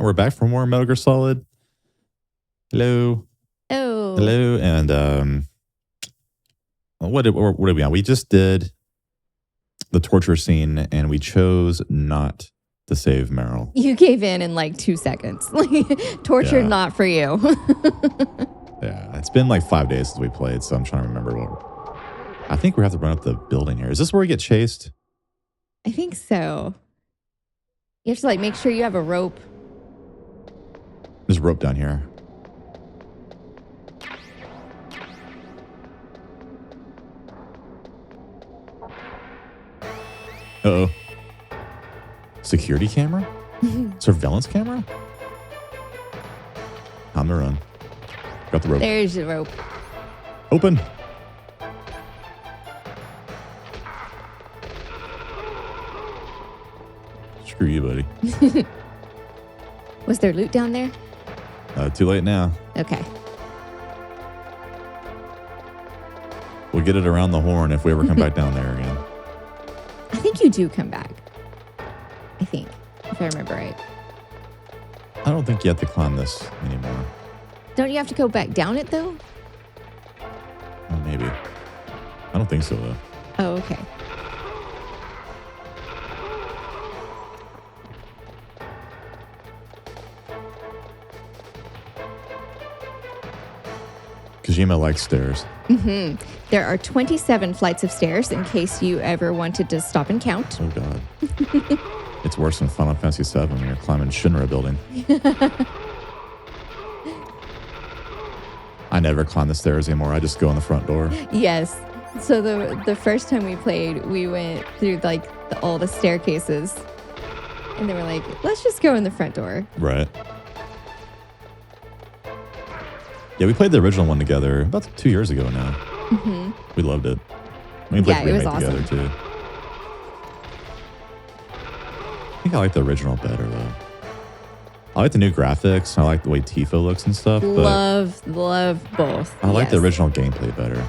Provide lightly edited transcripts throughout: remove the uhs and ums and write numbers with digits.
right, we're back for more Metal Gear Solid. Hello. Oh. Hello. And what did we on? We just did the torture scene and we chose not to save Meryl. You gave in like 2 seconds. Torture, not for you. Yeah, it's been like 5 days since we played, so I'm trying to remember what. I think we have to run up the building here. Is this where we get chased? I think so. You have to like make sure you have a rope. There's a rope down here. Uh-oh. Security camera? Surveillance camera? On the run. Got the rope. There's the rope. Open. Screw you, buddy. Was there loot down there? Too late now. Okay. We'll get it around the horn if we ever come back down there again. I think you do come back. I think, if I remember right. I don't think you have to climb this anymore. Don't you have to go back down it though? Oh, maybe. I don't think so though. Oh, okay. Kojima likes stairs. Mm-hmm. There are 27 flights of stairs in case you ever wanted to stop and count. Oh, God. It's worse than Final Fantasy VII when you're climbing Shinra building. I never climb the stairs anymore. I just go in the front door. Yes. So the first time we played, we went through like all the staircases. And they were like, let's just go in the front door. Right. Yeah, we played the original one together about 2 years ago now. Mm-hmm. We loved it. We played it was remake awesome. together too. I think I like the original better though. I like the new graphics. I like the way Tifa looks and stuff. But Love both. I like the original gameplay better.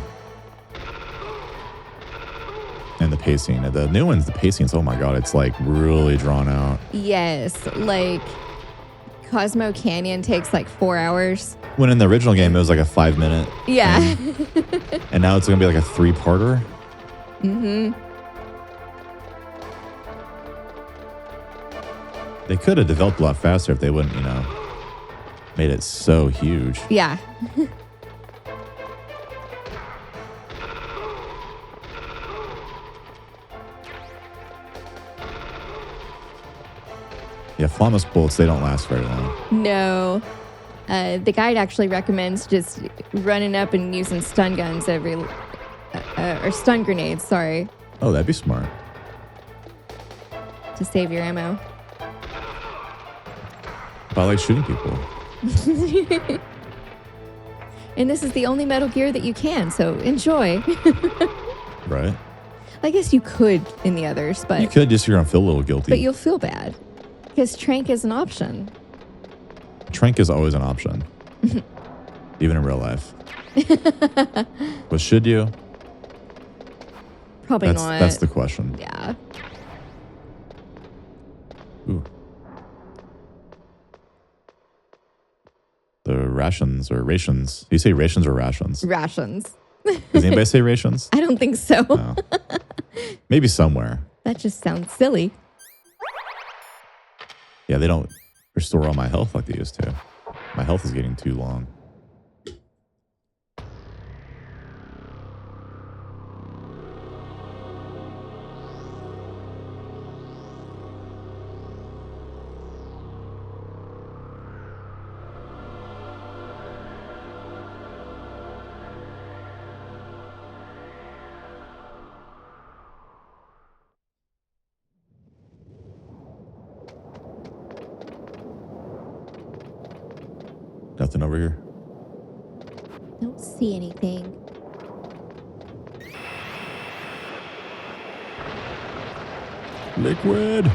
And the pacing. The new ones, the pacing's, oh my God, it's like really drawn out. Yes. Like Cosmo Canyon takes like 4 hours. When in the original game, it was like a 5 minute. Yeah. And now it's going to be like a 3-parter. Mm-hmm. They could have developed a lot faster if they wouldn't, made it so huge. Yeah. Yeah, flawless bullets, they don't last very long. No. The guide actually recommends just running up and using stun guns or stun grenades, sorry. Oh, that'd be smart. To save your ammo. But I like shooting people. And this is the only Metal Gear that you can, so enjoy. Right? I guess you could in the others, but... You could, just you're going to feel a little guilty. But you'll feel bad. Because Trank is an option. Trank is always an option. Even in real life. But should you? Probably not. That's the question. Yeah. Ooh. The rations or rations. Do you say rations or rations? Rations. Does anybody say rations? I don't think so. No. Maybe somewhere. That just sounds silly. Yeah, they don't restore all my health like they used to. My health is getting too long. Nothing over here. Don't see anything. Liquid.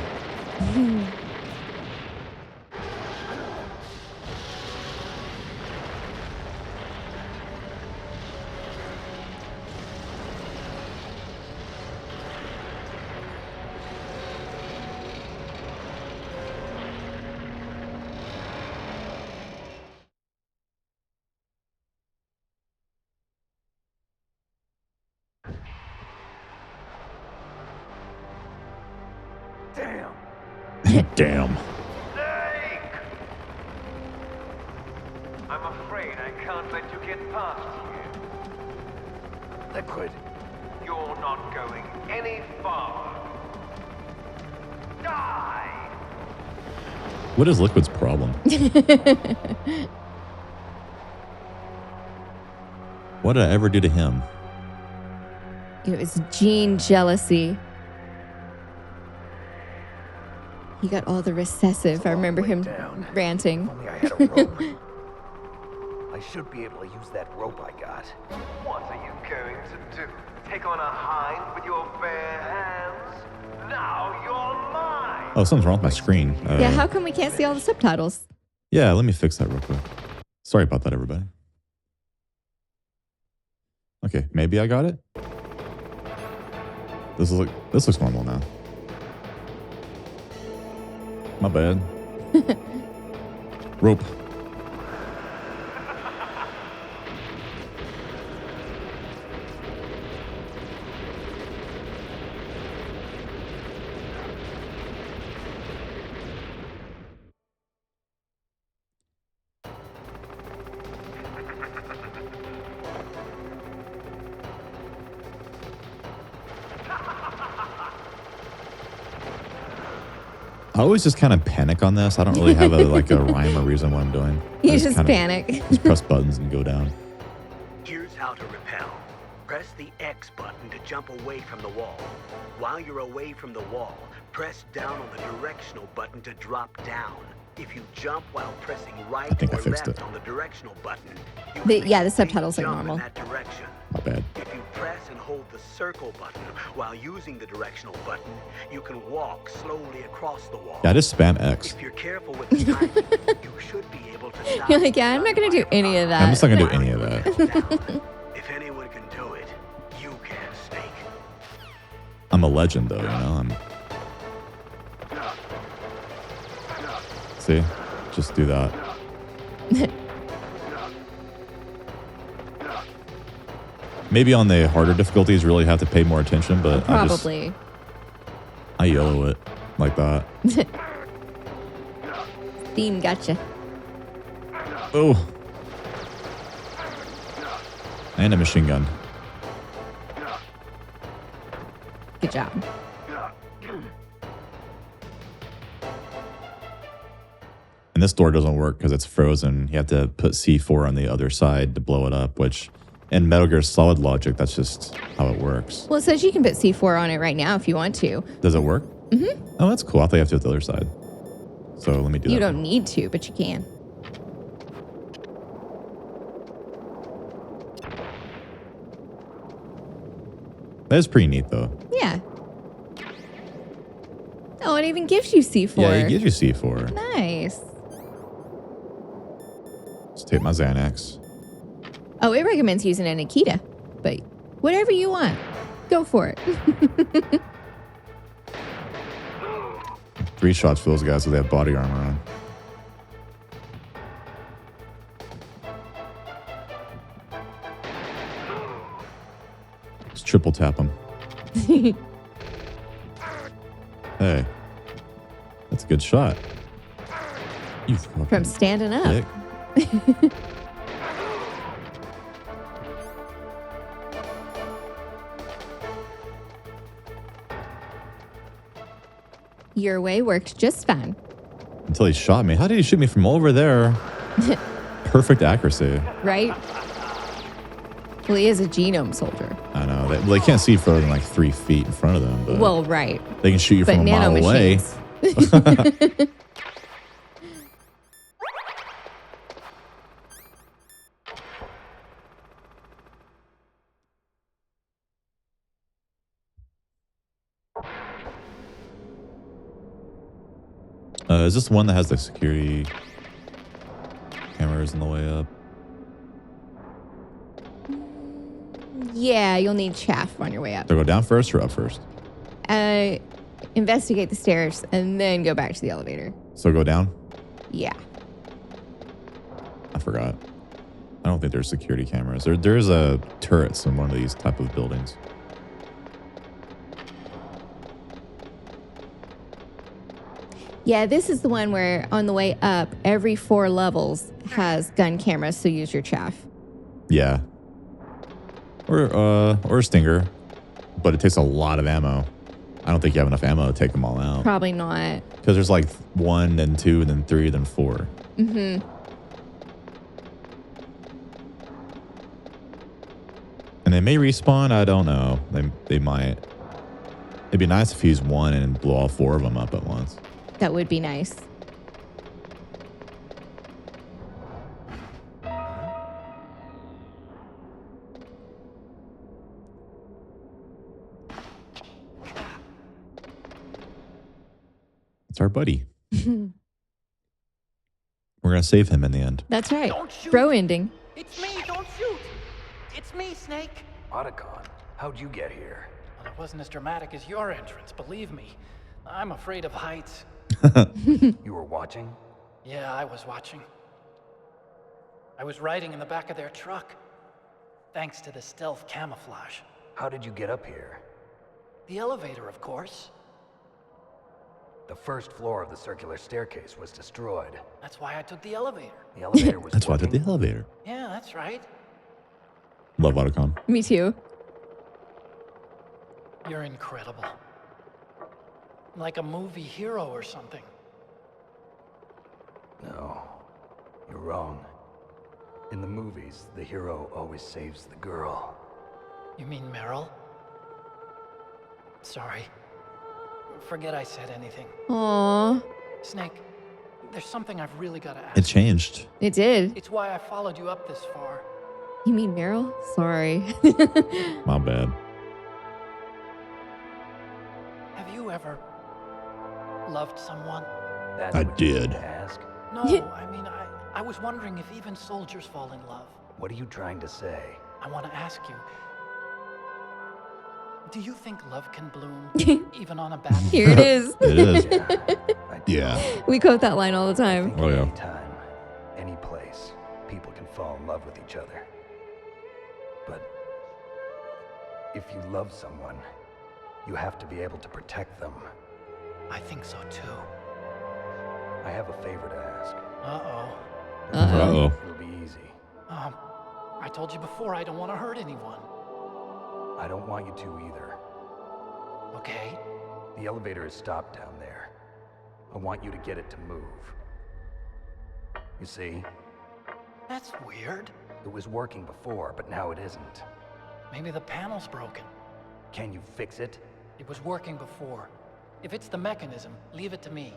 Damn. Snake! I'm afraid I can't let you get past here. Liquid. You're not going any farther. Die! What is Liquid's problem? What did I ever do to him? It was Gene jealousy. He got all the recessive. I remember him ranting. If only I had a rope. I should be able to use that rope I got. What are you going to do? Take on a hind with your bare hands? Now you're mine! Oh, something's wrong with my screen. Yeah, how come we can't see all the subtitles? Yeah, let me fix that real quick. Sorry about that, everybody. Okay, maybe I got it. This looks normal now. My bad. Rope. I always just kind of panic on this. I don't really have a rhyme or reason what I'm doing. You just panic. Just press buttons and go down. Here's how to repel. Press the X button to jump away from the wall. While you're away from the wall, press down on the directional button to drop down. If you jump while pressing right think I or fixed left it. on the directional button, you The can subtitles are jump normal. in that direction. My bad. If you press and hold the circle button while using the directional button, you can walk slowly across the wall. Yeah, I just spam X. If you're careful with the timing, you should be able to stop. You're like, yeah, I'm not going to do any of that. I'm just not gonna do any of that. If anyone can do it, you can, Snake. I'm a legend, though. You know. See, just do that. Maybe on the harder difficulties, really have to pay more attention. But Probably. I yellow it like that. Steam gotcha. Oh, and a machine gun. Good job. And this door doesn't work because it's frozen. You have to put C4 on the other side to blow it up, which in Metal Gear Solid logic, that's just how it works. Well, it says you can put C4 on it right now if you want to. Does it work? Mm-hmm. Oh, that's cool. I thought you have to do it the other side. So let me do that. You don't need to, but you can. That is pretty neat, though. Yeah. Oh, it even gives you C4. Yeah, it gives you C4. Nice. Let's take my Xanax. Oh, it recommends using a Nikita, but whatever you want, go for it. 3 shots for those guys so they have body armor on. Let's triple tap them. Hey, that's a good shot. You fucking From standing up. dick. Your way worked just fine. Until he shot me. How did he shoot me from over there? Perfect accuracy. Right? Well, he is a genome soldier. I know. They can't see further than like 3 feet in front of them, but Well, right. they can shoot you But from a mile away. nanomachines. Is this the one that has the security cameras in the way up? Yeah, you'll need chaff on your way up. Do I go down first or up first? Investigate the stairs and then go back to the elevator. So go down? Yeah. I forgot. I don't think there's security cameras. There's a turrets in one of these type of buildings. Yeah, this is the one where on the way up, every 4 levels has gun cameras, so use your chaff. Yeah. Or a stinger. But it takes a lot of ammo. I don't think you have enough ammo to take them all out. Probably not. Because there's like 1, then 2, then 3, then 4. Mm-hmm. And they may respawn. I don't know. They might. It'd be nice if you use one and blow all 4 of them up at once. That would be nice. It's our buddy. We're going to save him in the end. That's right. Don't shoot. Bro ending. It's me, don't shoot! It's me, Snake! Otacon, how'd you get here? Well, it wasn't as dramatic as your entrance, believe me. I'm afraid of heights. You were watching? Yeah, I was watching. I was riding in the back of their truck. Thanks to the stealth camouflage. How did you get up here? The elevator, of course. The first floor of the circular staircase was destroyed. That's why I took the elevator. The elevator was That's why I working. did the elevator. Yeah, that's right. Love Otacon. Me too. You're incredible. Like a movie hero or something. No, you're wrong. In the movies, the hero always saves the girl. You mean Meryl? Sorry. Forget I said anything. Aww. Snake, there's something I've really got to ask. It changed. It did. It's why I followed you up this far. You mean Meryl? Sorry. My bad. Have you ever loved someone? That's I what you did. need to ask. No, I mean, I was wondering if even soldiers fall in love. What are you trying to say? I want to ask you, do you think love can bloom even on a battlefield? Here it is. It is. Yeah, I do. Yeah. We quote that line all the I time. think Oh, yeah. any time, any place, people can fall in love with each other. But if you love someone, you have to be able to protect them. I think so too. I have a favor to ask. Uh-oh. Uh-oh. Uh-oh. It'll be easy. I told you before I don't want to hurt anyone. I don't want you to either. Okay? The elevator is stopped down there. I want you to get it to move. You see, That's weird. it was working before, but now it isn't. Maybe the panel's broken. Can you fix it? It was working before. If it's the mechanism, leave it to me.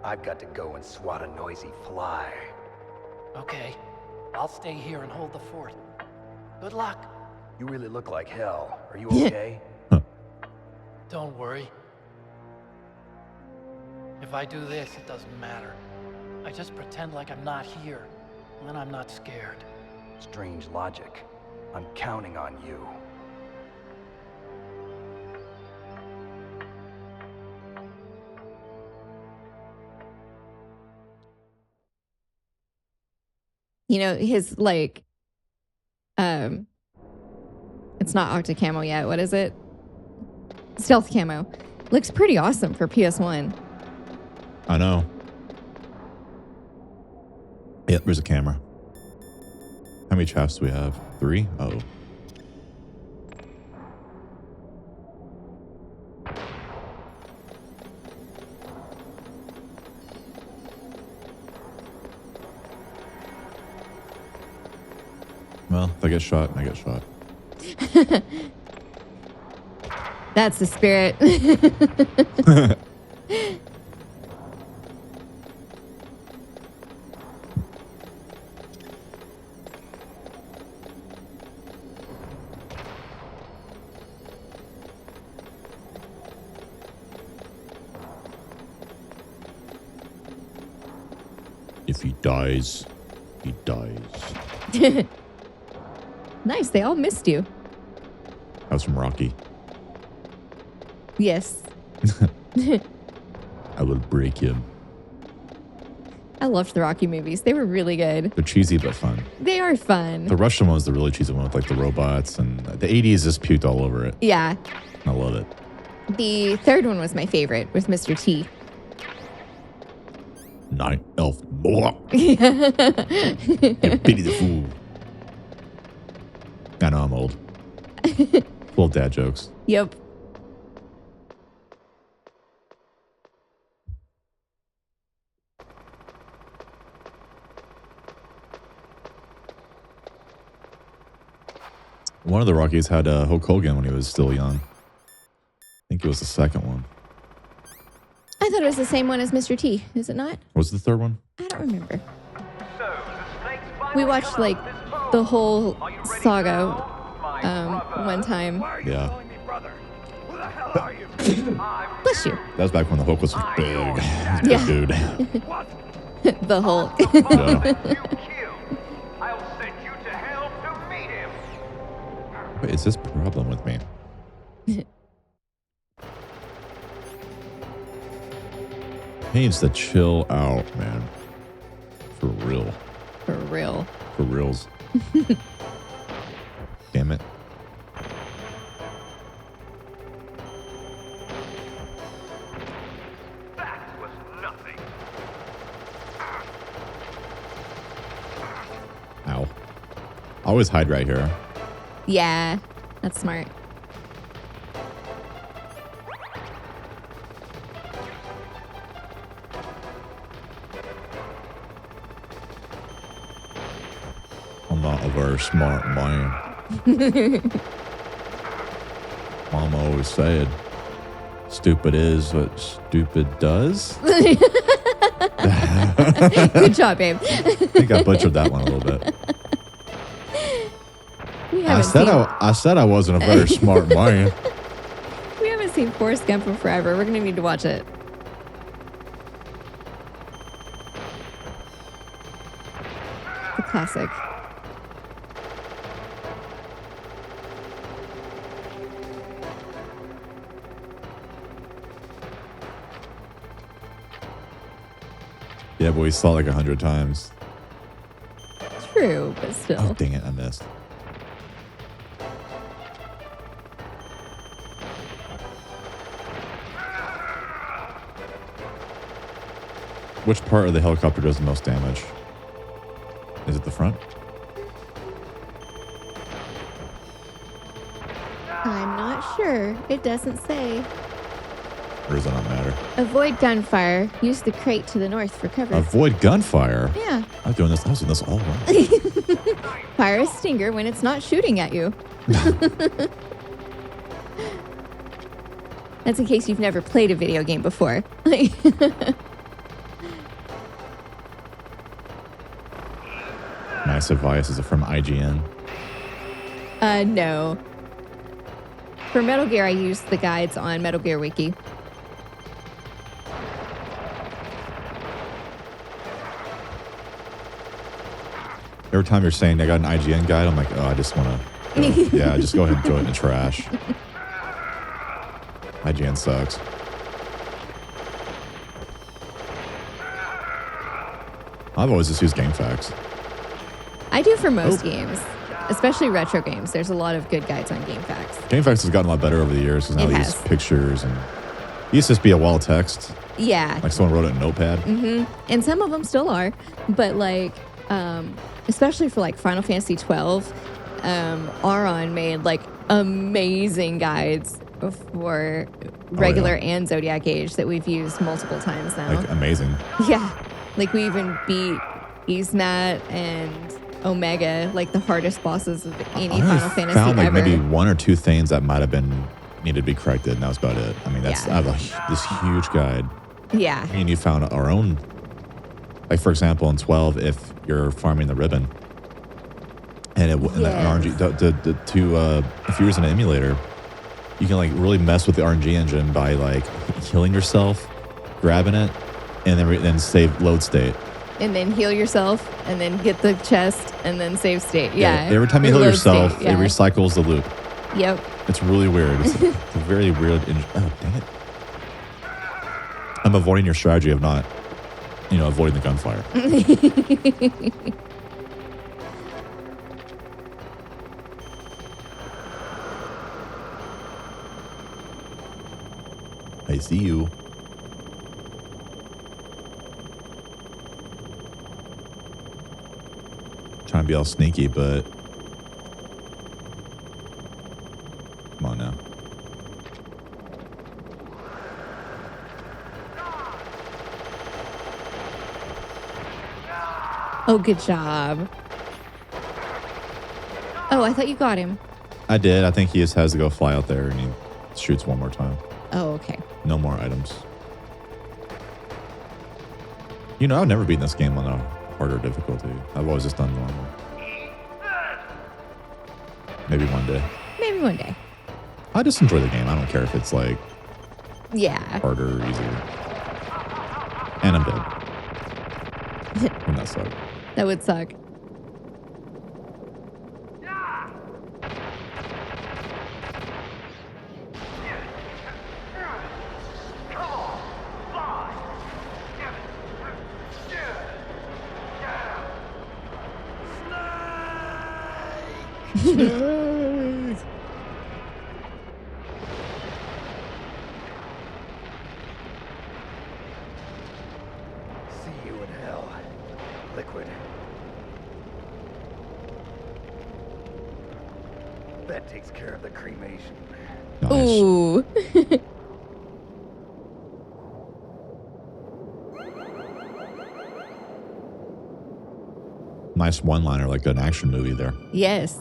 I've got to go and swat a noisy fly. Okay. I'll stay here and hold the fort. Good luck. You really look like hell. Are you okay? Don't worry. If I do this, it doesn't matter. I just pretend like I'm not here, and then I'm not scared. Strange logic. I'm counting on you. You know, his like it's not Octa Camo yet. What is it? Stealth Camo. Looks pretty awesome for PS1. I know. Yeah, there's a camera. How many chaffs do we have? 3? Oh. Well, if I get shot, I get shot. That's the spirit. If he dies, he dies. Nice. They all missed you. That was from Rocky. Yes. I will break him. I loved the Rocky movies. They were really good. They're cheesy but fun. They are fun. The Russian one's the really cheesy one with like the robots, and the 80s just puked all over it. Yeah. I love it. The third one was my favorite with Mr. T. Night elf. Blah. Yeah. You pity the fool. I know I'm old. Full dad jokes. Yep. One of the Rockies had Hulk Hogan when he was still young. I think it was the second one. I thought it was the same one as Mr. T. Is it not? What was the third one? I don't remember. So, the snakes finally We watched come like out this hole. the whole Are you ready saga now, my brother? one time. Why are you Yeah. calling me brother? Who the hell are you? I'm Bless you. That was back when the Hulk was big. He was a big Yeah. dude. What? The Hulk. the father Yeah. that you killed. I'll send you to hell to meet him. What is this problem with me? He needs to chill out, man. For real. For real. For reals. Damn it. That was nothing. Ow. Always hide right here. Yeah. That's smart. I'm not a very smart man. Mama always said, stupid is what stupid does. Good job, babe. I think I butchered that one a little bit. We I haven't seen, I said I wasn't a very smart man. we haven't seen Forrest Gump in forever. We're gonna need to watch it. The classic. Yeah, but we saw it like 100 times. True, but Oh, still. dang it, I missed. Which part of the helicopter does the most damage? Is it the front? I'm not sure. It doesn't say. Or does it not matter? Avoid gunfire. Use the crate to the north for cover. Avoid gunfire. Yeah. I was doing this all wrong. Fire a stinger when it's not shooting at you. That's in case you've never played a video game before. Nice advice. Is it from IGN? No. For Metal Gear, I used the guides on Metal Gear Wiki. Every time you're saying I got an IGN guide, I'm like, oh, I just want to. Yeah, just go ahead and throw it in the trash. IGN sucks. I've always just used GameFAQs. I do for most games, especially retro games. There's a lot of good guides on GameFAQs. GameFAQs has gotten a lot better over the years because now It they use has. pictures and it used to just be a wall of text, Yeah. like someone wrote it in Notepad. And some of them still are, but like, especially for like Final Fantasy 12, Auron made like amazing guides for regular and Zodiac Age that we've used multiple times now. Like amazing. Yeah. Like we even beat Ismat and Omega, like the hardest bosses of any I Final Fantasy found like ever. maybe one or two things that might have been needed to be corrected, and that was about it. I mean, that's Yeah. I have this huge guide, Yeah. and you found our own. Like for example, in 12, if you're farming the ribbon, and the RNG, if you're using an emulator, you can like really mess with the RNG engine by like killing yourself, grabbing it, and then save load state. And then heal yourself and then get the chest and then save state. Yeah. Every time you Or heal load yourself, state, yeah. it recycles the loop. Yep. It's really weird. It's a very weird. Oh, dang it. I'm avoiding your strategy of not, avoiding the gunfire. I see you. Trying to be all sneaky, but come on now. Oh, good job. Oh, I thought you got him. I did. I think he just has to go fly out there and he shoots one more time. Oh, okay. No more items. You know, I've never beaten this game on a harder difficulty. I've always just done normal. Maybe one day. Maybe one day. I just enjoy the game. I don't care if it's like Yeah. harder or easier. And I'm dead. Wouldn't that suck? That would suck. See you in hell, Liquid. That takes care of the cremation. Nice. Ooh. Nice one-liner, like an action movie there. Yes.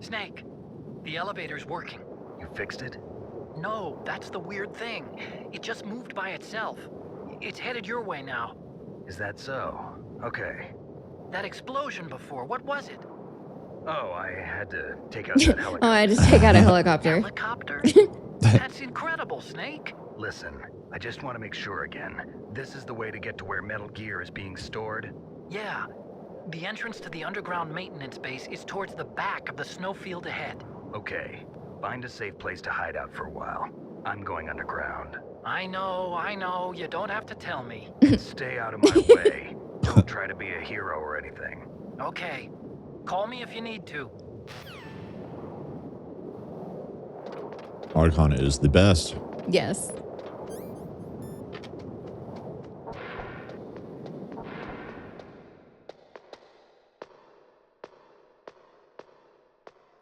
Snake, the elevator's working. You fixed it? No, that's the weird thing. It just moved by itself. It's headed your way now. Is that so? Okay. That explosion before, what was it? Oh, I had to take out that Oh, helicopter. I just take out a helicopter. Helicopter? That's incredible, Snake. Listen, I just want to make sure again. This is the way to get to where Metal Gear is being stored? Yeah. The entrance to the underground maintenance base is towards the back of the snowfield ahead. Okay. Find a safe place to hide out for a while. I'm going underground. I know. You don't have to tell me. Stay out of my way. Don't try to be a hero or anything. Okay. Call me if you need to. Archon is the best. Yes.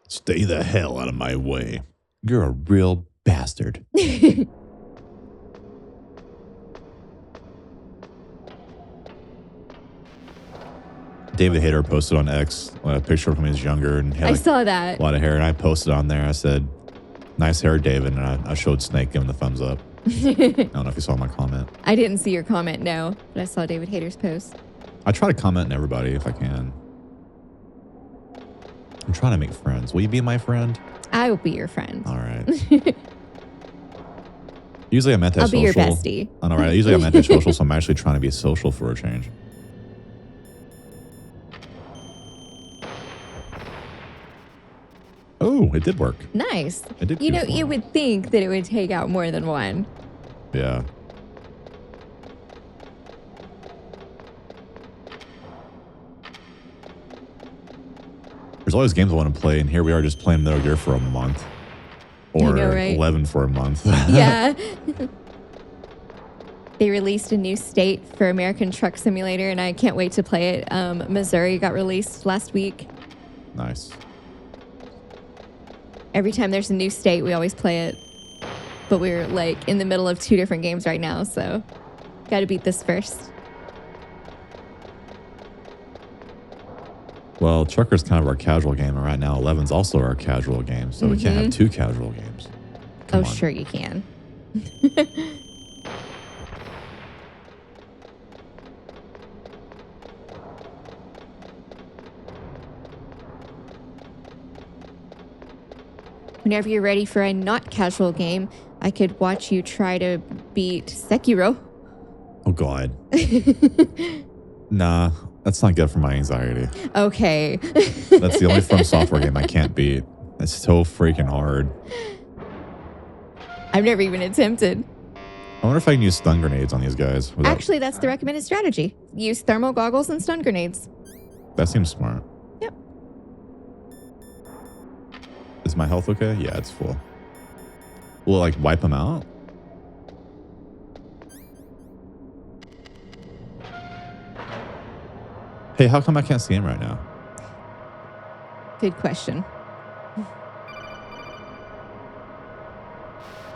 Stay the hell out of my way. You're a real bastard. David Hayter posted on X a picture of him when he was younger and had I like, saw that. a lot of hair. And I posted on there, I said, nice hair, David. And I showed Snake giving the thumbs up. I don't know if you saw my comment. I didn't see your comment, no, but I saw David Hayter's post. I try to comment on everybody if I can. I'm trying to make friends. Will you be my friend? I will be your friend. All right. Usually I'm antisocial. I'll be your bestie. I know, right? Usually I'm antisocial, so I'm actually trying to be social for a change. Oh, it did work. Nice. I did You know, beautiful. you would think that it would take out more than one. Yeah. There's always games I want to play, and here we are just playing Metal Gear for a month. Or know, right? 11 for a month. Yeah. They released a new state for American Truck Simulator, and I can't wait to play it. Missouri got released last week. Nice. Every time there's a new state, we always play it. But we're like in the middle of 2 different games right now, so got to beat this first. Well, Trucker's kind of our casual game, and right now 11's also our casual game, so we can't have 2 casual games. Come Oh, on. sure you can. Whenever you're ready for a not casual game, I could watch you try to beat Sekiro. Oh, God. Nah, that's not good for my anxiety. Okay. That's the only From Software game I can't beat. It's so freaking hard. I've never even attempted. I wonder if I can use stun grenades on these guys. Without, Actually, that's the recommended strategy. Use thermal goggles and stun grenades. that seems smart. Yep. Is my health okay? Yeah, it's full. Will it, like, wipe them out? Hey, how come I can't see him right now? Good question.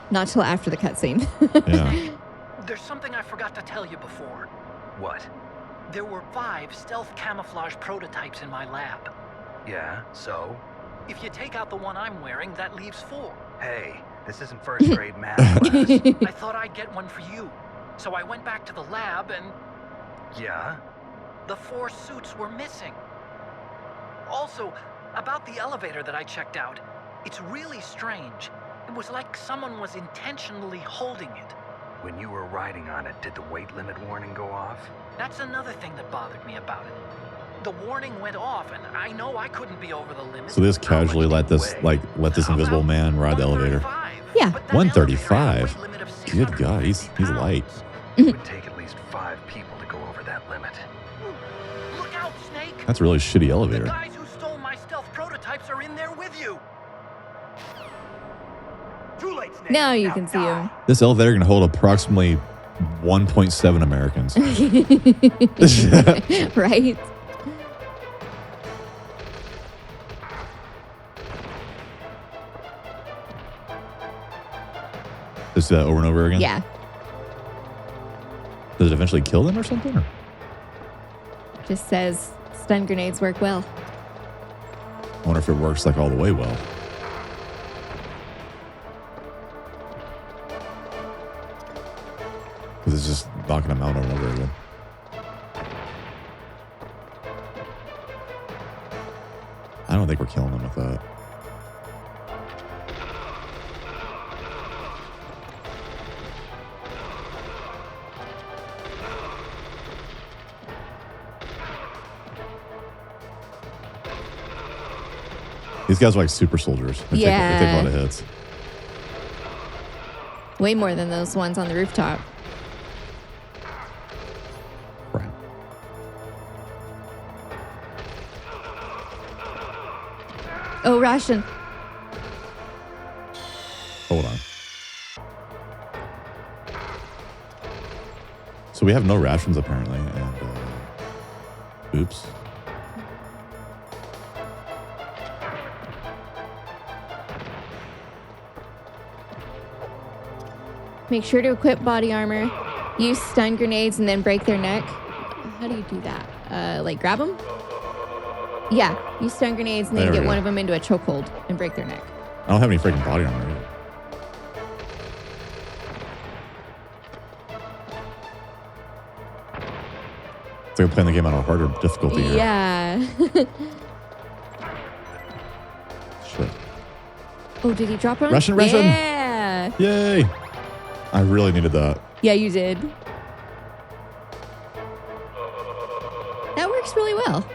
Not till after the cutscene. Yeah. There's something I forgot to tell you before. What? There were 5 stealth camouflage prototypes in my lab. Yeah, so? If you take out the one I'm wearing, that leaves 4. Hey, this isn't first grade math class. I thought I'd get one for you. So I went back to the lab and Yeah? the 4 suits were missing. Also, about the elevator that I checked out, it's really strange. It was like someone was intentionally holding it. When you were riding on it, did the weight limit warning go off? That's another thing that bothered me about it. The warning went off, and I know I couldn't be over the limit. So they just casually let this invisible man ride the elevator. 135. Yeah. But that elevator had a 135? weight limit of Good God, he's 650 light. pounds. It would take at least 5 people to go over that limit. Look out, Snake! That's a really shitty The elevator. guys who stole my stealth prototypes are in there with you. Too late, Snake. Now you can see him. This elevator can hold approximately 1.7 Americans. Right? Just do that over and over again? Yeah. Does it eventually kill them or something? Or? Just says stun grenades work well. I wonder if it works like all the way well. Because it's just knocking them out over and over again. I don't think we're killing them with that. These guys are like super soldiers. They take a lot of hits. Way more than those ones on the rooftop. Right. Oh, Ration. Hold on. So we have no rations apparently, and oops. Make sure to equip body armor. Use stun grenades and then break their neck. How do you do that? Like grab them? Yeah. Use stun grenades and then There we get go. one of them into a chokehold and break their neck. I don't have any freaking body armor either. It's like I'm playing the game on a harder difficulty here. Yeah. Shit. Oh, did he drop one? Ration. Yeah. Yay! I really needed that. Yeah, you did. That works really well.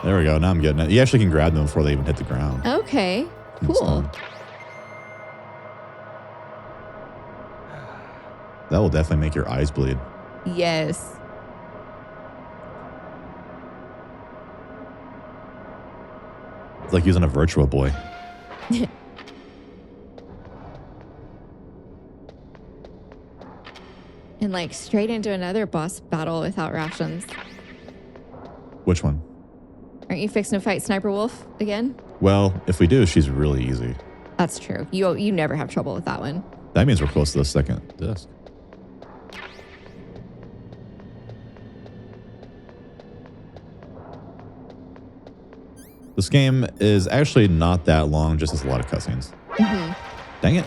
There we go. Now I'm getting it. You actually can grab them before they even hit the ground. Okay. It's Cool. done. That will definitely make your eyes bleed. Yes. It's like using a Virtua Boy. And like straight into another boss battle without rations. Which one? Aren't you fixing to fight Sniper Wolf again? Well, if we do, she's really easy. That's true. You never have trouble with that one. That means we're close to the second disc. This game is actually not that long, just has a lot of cutscenes. Dang it.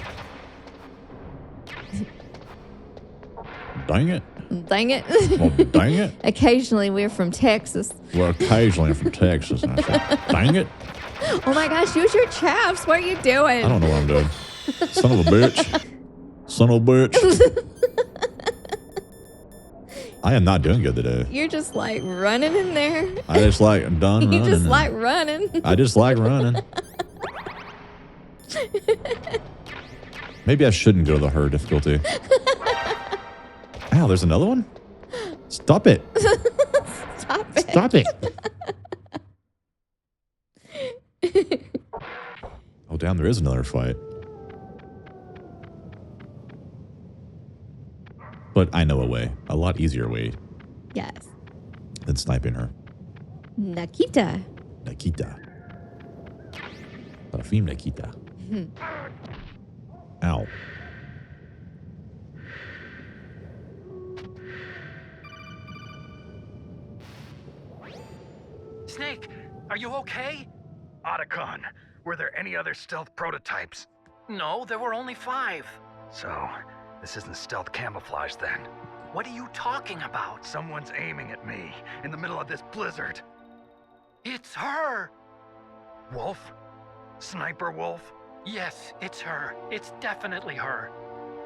Dang it. Dang it. Well, dang it. Occasionally we're from Texas. We're occasionally from Texas. And I say, dang it. Oh my gosh, use your chaps. What are you doing? I don't know what I'm doing. Son of a bitch. Son of a bitch. I am not doing good today. You're just like running in there. I just like, I'm done running. You just like running. I just like running. Maybe I shouldn't go to the her difficulty. Ow, there's another one? Stop it. Stop it. Stop it. Oh, damn, there is another fight. But I know a way, a lot easier way Yes. than sniping her. Nikita. Nikita. Parfum Nikita. Ow. Snake, are you okay? Otacon, were there any other stealth prototypes? No, there were only 5. So, this isn't stealth camouflage then. What are you talking about? Someone's aiming at me in the middle of this blizzard. It's her! Wolf? Sniper Wolf? Yes, it's her. It's definitely her.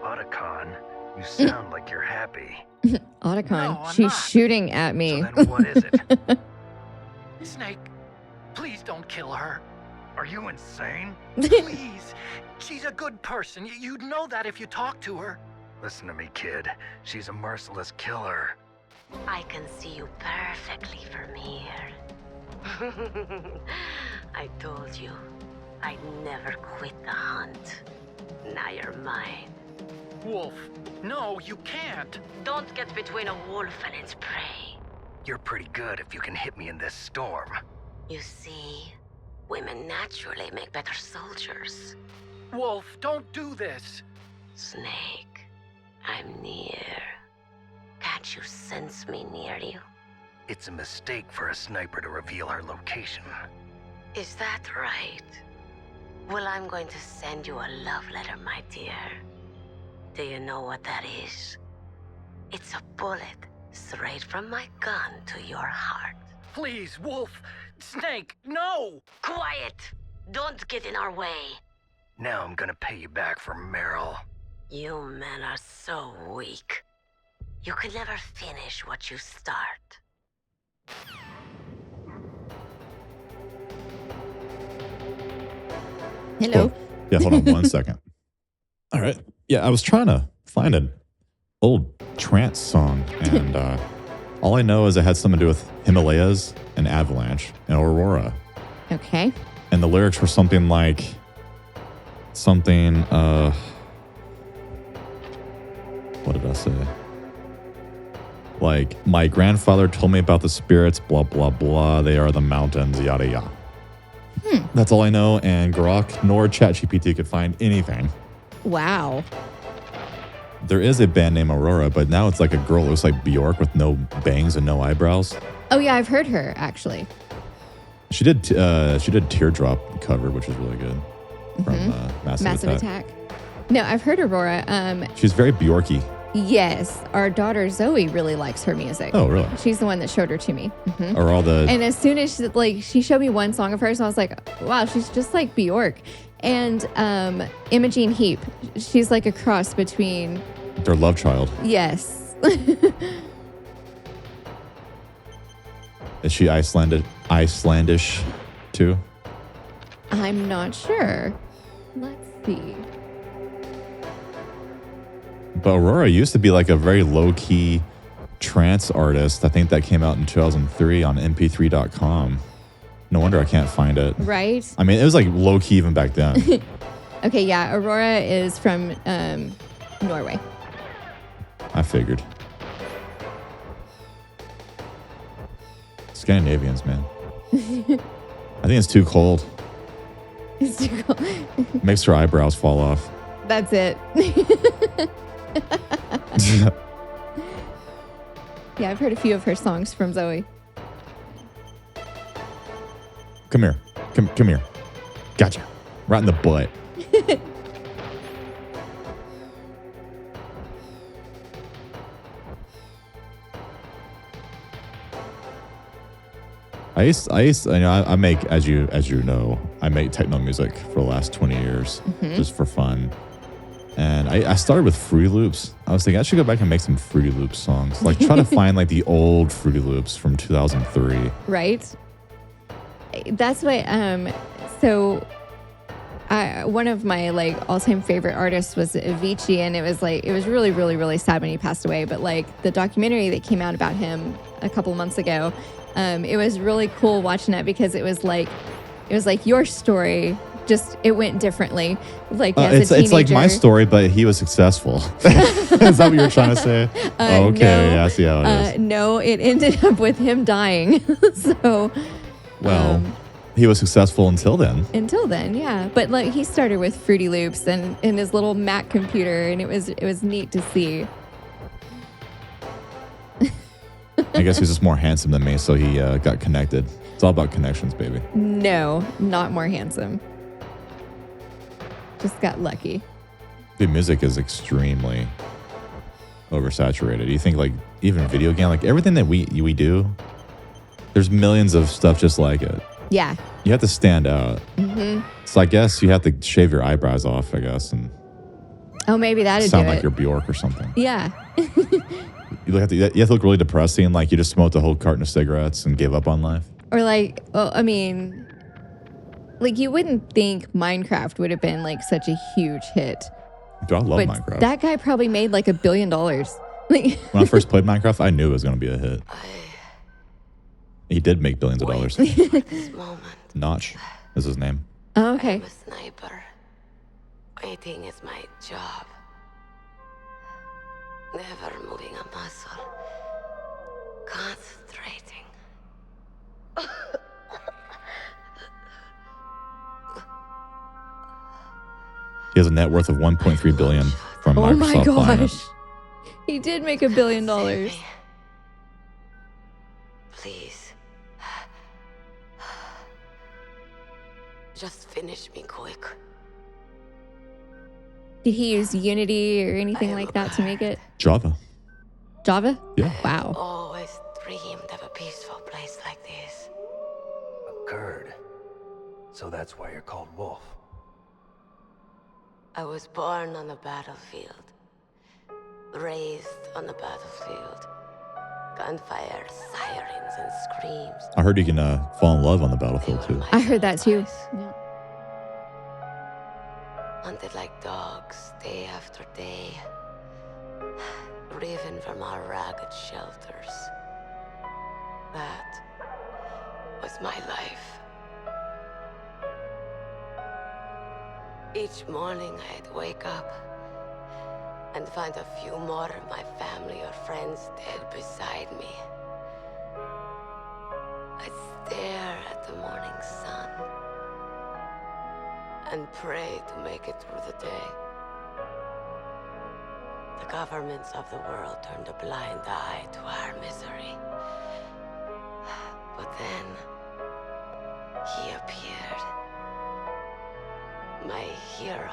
Otacon, you sound like you're happy. Otacon. No, I'm She's not. shooting at me. So then what is it? Snake, please don't kill her. Are you insane? Please. She's a good person. You'd know that if you talked to her. Listen to me, kid. She's a merciless killer. I can see you perfectly from here. I told you, I'd never quit the hunt. Now you're mine. Wolf, no, you can't. Don't get between a wolf and its prey. You're pretty good if you can hit me in this storm. You see, women naturally make better soldiers. Wolf, don't do this. Snake, I'm near. Can't you sense me near you? It's a mistake for a sniper to reveal her location. Is that right? Well, I'm going to send you a love letter, my dear. Do you know what that is? It's a bullet straight from my gun to your heart. Please, Wolf. Snake, no! Quiet! Don't get in our way. Now I'm gonna pay you back for Meryl. You men are so weak. You can never finish what you start. Hello. Yeah, hold on one second. All right. Yeah, I was trying to find an old trance song, and all I know is it had something to do with Himalayas and Avalanche and Aurora. Okay. And the lyrics were something like, what did I say? Like, my grandfather told me about the spirits, blah, blah, blah. They are the mountains, yada, yada. That's all I know, and Grok nor ChatGPT could find anything. Wow. There is a band named Aurora, but now it's like a girl who looks like Bjork with no bangs and no eyebrows. Oh yeah, I've heard her actually. She did Teardrop cover, which is really good, from Massive Attack. No, I've heard Aurora. She's very Bjorky. Yes, our daughter Zoe really likes her music. Oh, really? She's the one that showed her to me. Mhm. Or all the And as soon as she showed me one song of hers, I was like, wow, she's just like Bjork. And Imogene Heap, she's like a cross between. their love child. Yes. Is she Icelandish too? I'm not sure. Let's see. But Aurora used to be like a very low-key trance artist. I think that came out in 2003 on mp3.com. No wonder I can't find it. Right? I mean, it was like low-key even back then. Okay, yeah. Aurora is from Norway. I figured. Scandinavians, man. I think it's too cold. It's too cool. Makes her eyebrows fall off. That's it. Yeah, I've heard a few of her songs from Zoe. Come here. Come here. Gotcha. Right in the butt. I make, as you know, I make techno music for the last 20 years, just for fun. And I started with Fruity Loops. I was thinking I should go back and make some Fruity Loops songs. Like try to find like the old Fruity Loops from 2003. Right? That's what, so one of my like all-time favorite artists was Avicii, and it was really, really, really sad when he passed away. But like the documentary that came out about him a couple of months ago, it was really cool watching it because it was like your story, just it went differently. Like as a it's like my teenager. story, but he was successful. Is that what you're trying to say? Okay, no, I see how it is. No, it ended up with him dying. So, Well, he was successful until then. until then, yeah. But like he started with Fruity Loops and in his little Mac computer, and it was neat to see. I guess he's just more handsome than me, so he got connected. It's all about connections, baby. No, not more handsome. Just got lucky. The music is extremely oversaturated. You think like even video game, like everything that we do, there's millions of stuff just like it. Yeah. You have to stand out. So I guess you have to shave your eyebrows off, I guess, and Oh, maybe that'd sound do like it. you're Bjork or something. Yeah. You have to look really depressing, like you just smoked a whole carton of cigarettes and gave up on life. Or like, well, I mean, like you wouldn't think Minecraft would have been like such a huge hit. Dude, I love But Minecraft. that guy probably made like $1 billion. Like, When I first played Minecraft, I knew it was going to be a hit. He did make billions of dollars. This moment. Notch is his name. oh, okay. I'm a sniper. Waiting is my job. Never moving a muscle. Concentrating. He has a net worth of 1.3 billion from Oh my Microsoft buying it. gosh. He did make $1 billion. Save me. Please. Just finish me quick. Did he use Unity or anything like that to make it? Java. Java? Yeah. Wow. Always dreamed of a peaceful place like this. A Kurd. So that's why you're called Wolf. I was born on the battlefield. Raised on the battlefield. Gunfire, sirens, and screams. I heard you can fall in love on the They battlefield were too. my I heard that too. allies. Hunted like dogs, day after day. Driven from our ragged shelters. That was my life. Each morning I'd wake up and find a few more of my family or friends dead beside me. I'd stare at the morning sun and pray to make it through the day. The governments of the world turned a blind eye to our misery. But then, he appeared. My hero.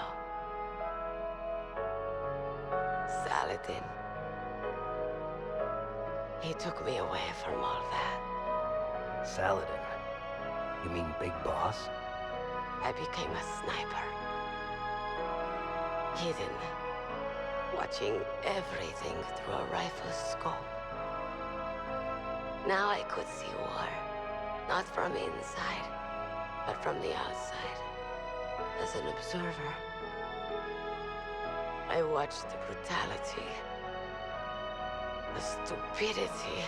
Saladin. He took me away from all that. Saladin? You mean Big Boss? I became a sniper. Hidden. Watching everything through a rifle's scope. Now I could see war. Not from inside, but from the outside. As an observer. I watched the brutality, the stupidity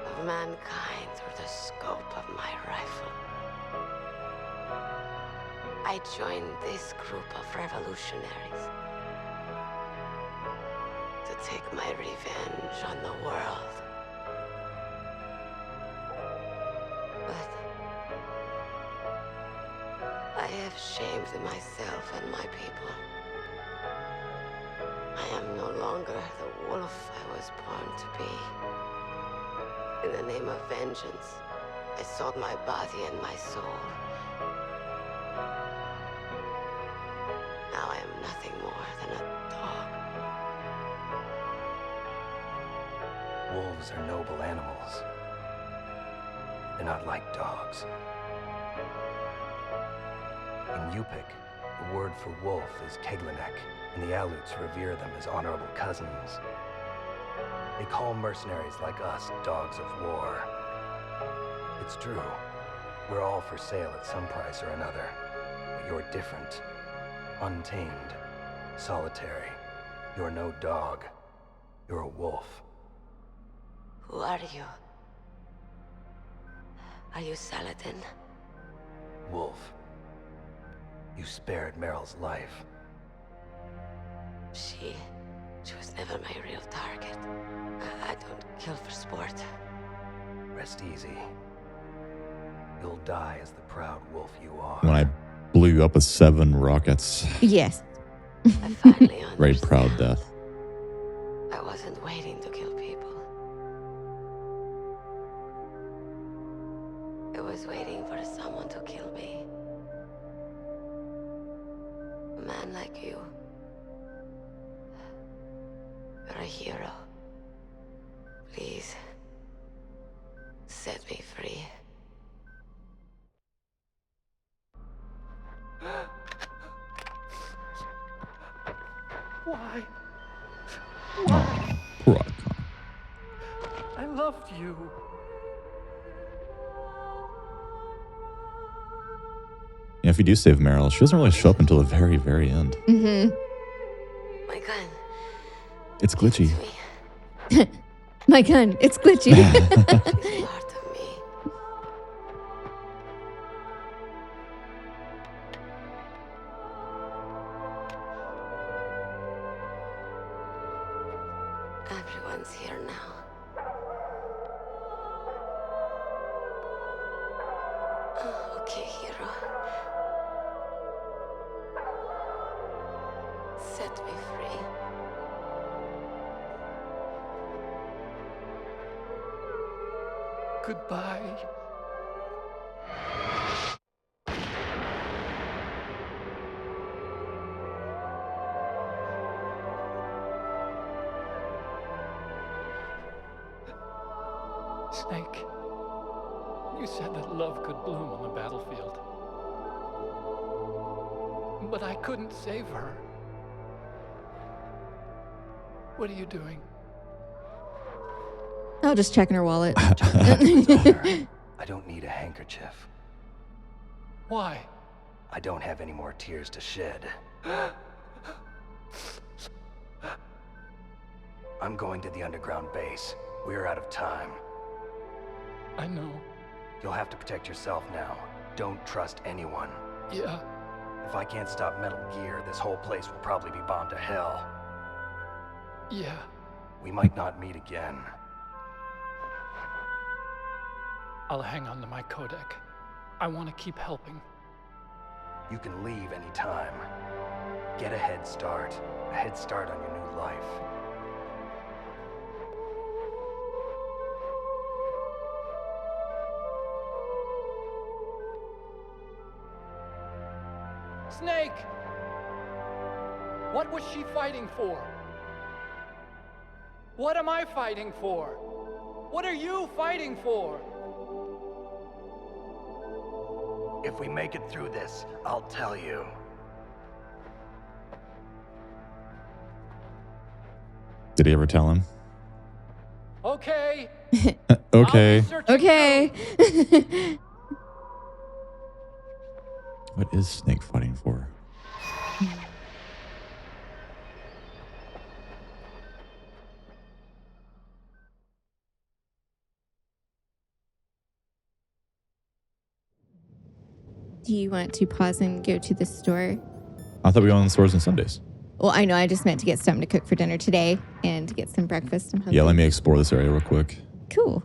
of mankind through the scope of my rifle. I joined this group of revolutionaries to take my revenge on the world. But I have shamed myself and my people. I am no longer the wolf I was born to be. In the name of vengeance, I sold my body and my soul. Now I am nothing more than a dog. Wolves are noble animals. They're not like dogs. In Yupik, the word for wolf is Keglanek, and the Aleuts revere them as honorable cousins. They call mercenaries like us dogs of war. It's true. We're all for sale at some price or another. But you're different. Untamed. Solitary. You're no dog. You're a wolf. Who are you? Are you Saladin? Wolf. You spared Meryl's life. She was never my real target. I don't kill for sport. Rest easy. You'll die as the proud wolf you are. When I blew you up with 7 rockets. Yes. I finally understand. Very proud death. I wasn't waiting to kill people. I was waiting for someone to kill me. A man like you. You're a hero. Please, set me free. Why? Oh, poor Otacon. I loved you. Yeah, if you do save Meryl, she doesn't really show up until the very, very end. Mm-hmm. My gun. It's glitchy. It's me. My gun. It's glitchy. She's part of me. Everyone's here now. Okay, hero. Set me free. Goodbye. Snake, you said that love could bloom on the battlefield. But I couldn't save her. What are you doing? Oh, just checking her wallet. I don't need a handkerchief. Why? I don't have any more tears to shed. I'm going to the underground base. We're out of time. I know. You'll have to protect yourself now. Don't trust anyone. Yeah. If I can't stop Metal Gear, this whole place will probably be bombed to hell. Yeah. We might not meet again. I'll hang on to my codec. I want to keep helping. You can leave anytime. Get a head start. A head start on your new life. Snake! What was she fighting for? What am I fighting for? What are you fighting for? If we make it through this, I'll tell you. Did he ever tell him? Okay. Okay. Okay. What is Snake fighting for? Do you want to pause and go to the store? I thought we were on Swords and Sundays. Well, I know. I just meant to get something to cook for dinner today and to get some breakfast. Yeah, let me explore this area real quick. Cool.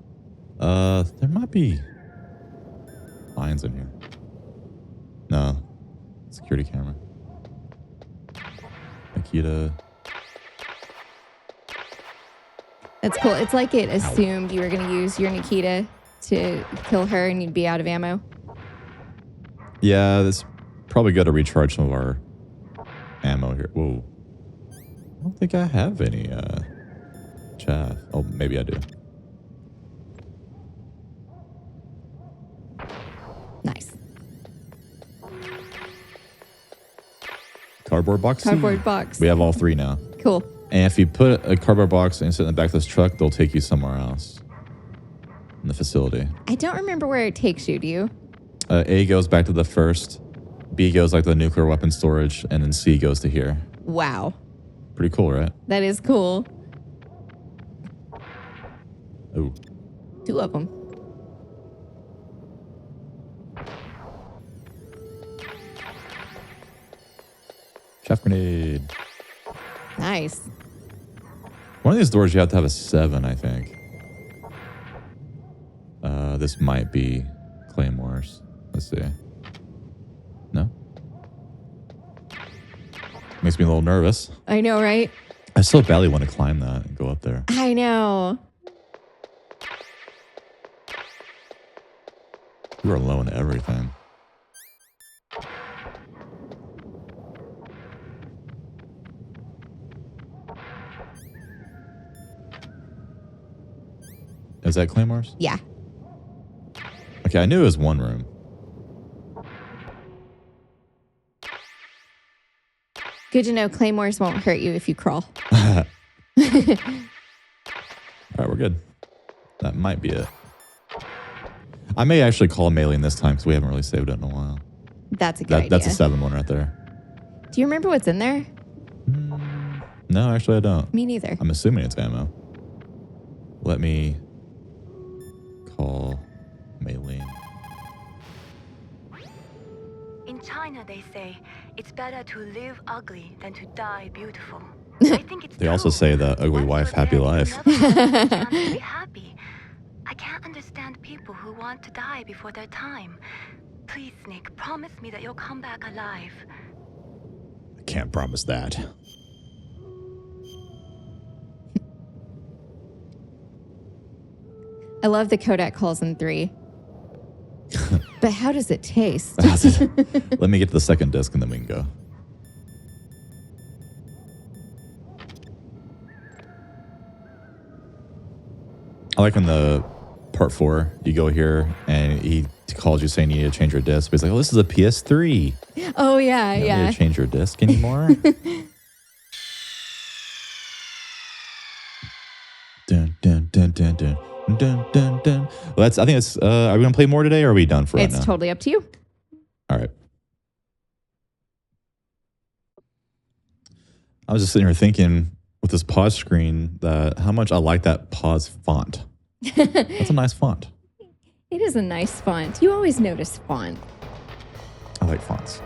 There might be lines in here. No. Security camera. Nikita. That's cool. It's like it assumed you were going to use your Nikita to kill her and you'd be out of ammo. Yeah, that's probably good to recharge some of our ammo here. Whoa. I don't think I have any chaff. Oh, maybe I do. Nice. Cardboard box? Cardboard box. We have all 3 now. Cool. And if you put a cardboard box and sit in the back of this truck, they'll take you somewhere else in the facility. I don't remember where it takes you, do you? A goes back to the first, B goes like the nuclear weapon storage, and then C goes to here. Wow. Pretty cool, right? That is cool. Oh. 2 of them. Chef grenade. Nice. One of these doors you have to have a 7, I think. This might be Claymore's. Let's see. No? Makes me a little nervous. I know, right? I still badly want to climb that and go up there. I know. You are low in everything. Is that Claymore's? Yeah. Okay, I knew it was one room. Good to know claymores won't hurt you if you crawl. All right, we're good. That might be it. I may actually call Maylene this time because we haven't really saved it in a while. That's a good idea. That's a 7 one right there. Do you remember what's in there? No, actually I don't. Me neither. I'm assuming it's ammo. Let me call Maylene. In China, they say it's better to live ugly than to die beautiful. I think it's They also true. say the ugly Once wife, you're happy dead, you life. never have a chance to be happy. I can't understand people who want to die before their time. Please, Nick, promise me that you'll come back alive. I can't promise that. I love the Kodak calls in 3. But how does it taste? Let me get to the second disc and then we can go. I like when the part 4, you go here and he calls you saying you need to change your disc. But he's like, oh, this is a PS3. Oh, yeah, You don't yeah. need to change your disc anymore. Dun, dun, dun, dun, dun. Dun, dun, dun. Well, I think it's, are we going to play more today or are we done for right It's now? totally up to you. All right. I was just sitting here thinking with this pause screen that how much I like that pause font. That's a nice font. It is a nice font. You always notice font. I like fonts.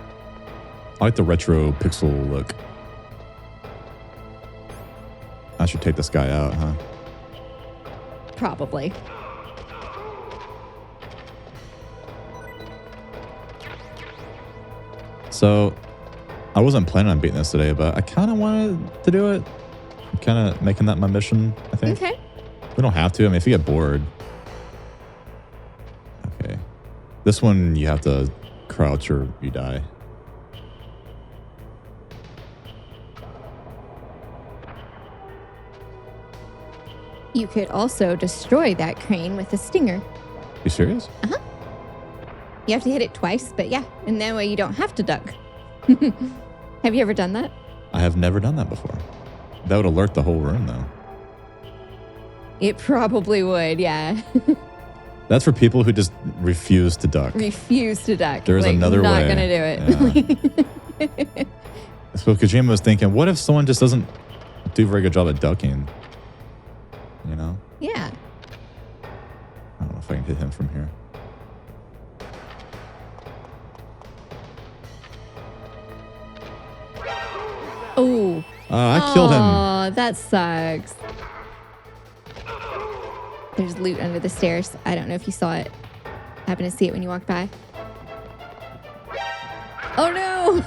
I like the retro pixel look. I should take this guy out, huh? Probably. So, I wasn't planning on beating this today, but I kind of wanted to do it. I'm kind of making that my mission, I think. Okay. We don't have to. I mean, if you get bored. Okay. This one, you have to crouch or you die. You could also destroy that crane with a stinger. You serious? You have to hit it twice, but yeah, and that way you don't have to duck. Have you ever done that? I have never done that before. That would alert the whole room, though. It probably would, yeah. That's for people who just refuse to duck. Refuse to duck. There's like, another not way. gonna do it. So Kojima was thinking, what if someone just doesn't do a very good job at ducking? You know? Yeah. I don't know if I can hit him from here. Oh. I killed him. Oh, that sucks. There's loot under the stairs. I don't know if you saw it. Happened to see it when you walked by. Oh no!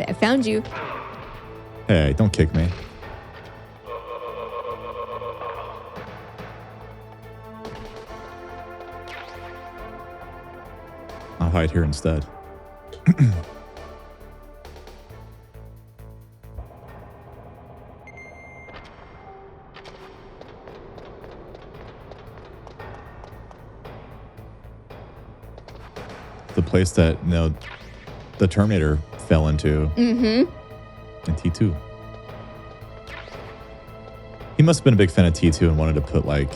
I found you. Hey, don't kick me. I'll hide here instead. The place that, you know, the Terminator fell into in T2. He must have been a big fan of T2 and wanted to put, like,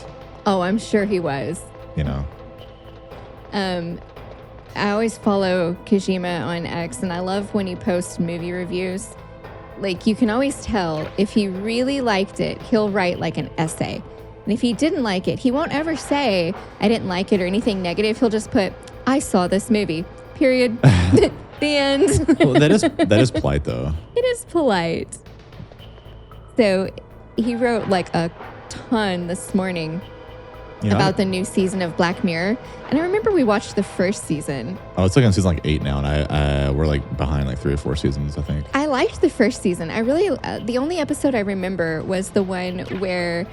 Oh, I'm sure he was. you know, I always follow Kojima on X, and I love when he posts movie reviews. Like, you can always tell if he really liked it, he'll write like an essay. And if he didn't like it, he won't ever say, I didn't like it or anything negative. He'll just put, I saw this movie, period. The end. Well, that is polite though. It is polite. So he wrote like a ton this morning You know, about the new season of Black Mirror. And I remember we watched the first season. Oh, it's like on season like 8 now, and we're like behind like 3 or 4 seasons, I think. I liked the first season. I really, the only episode I remember was the one where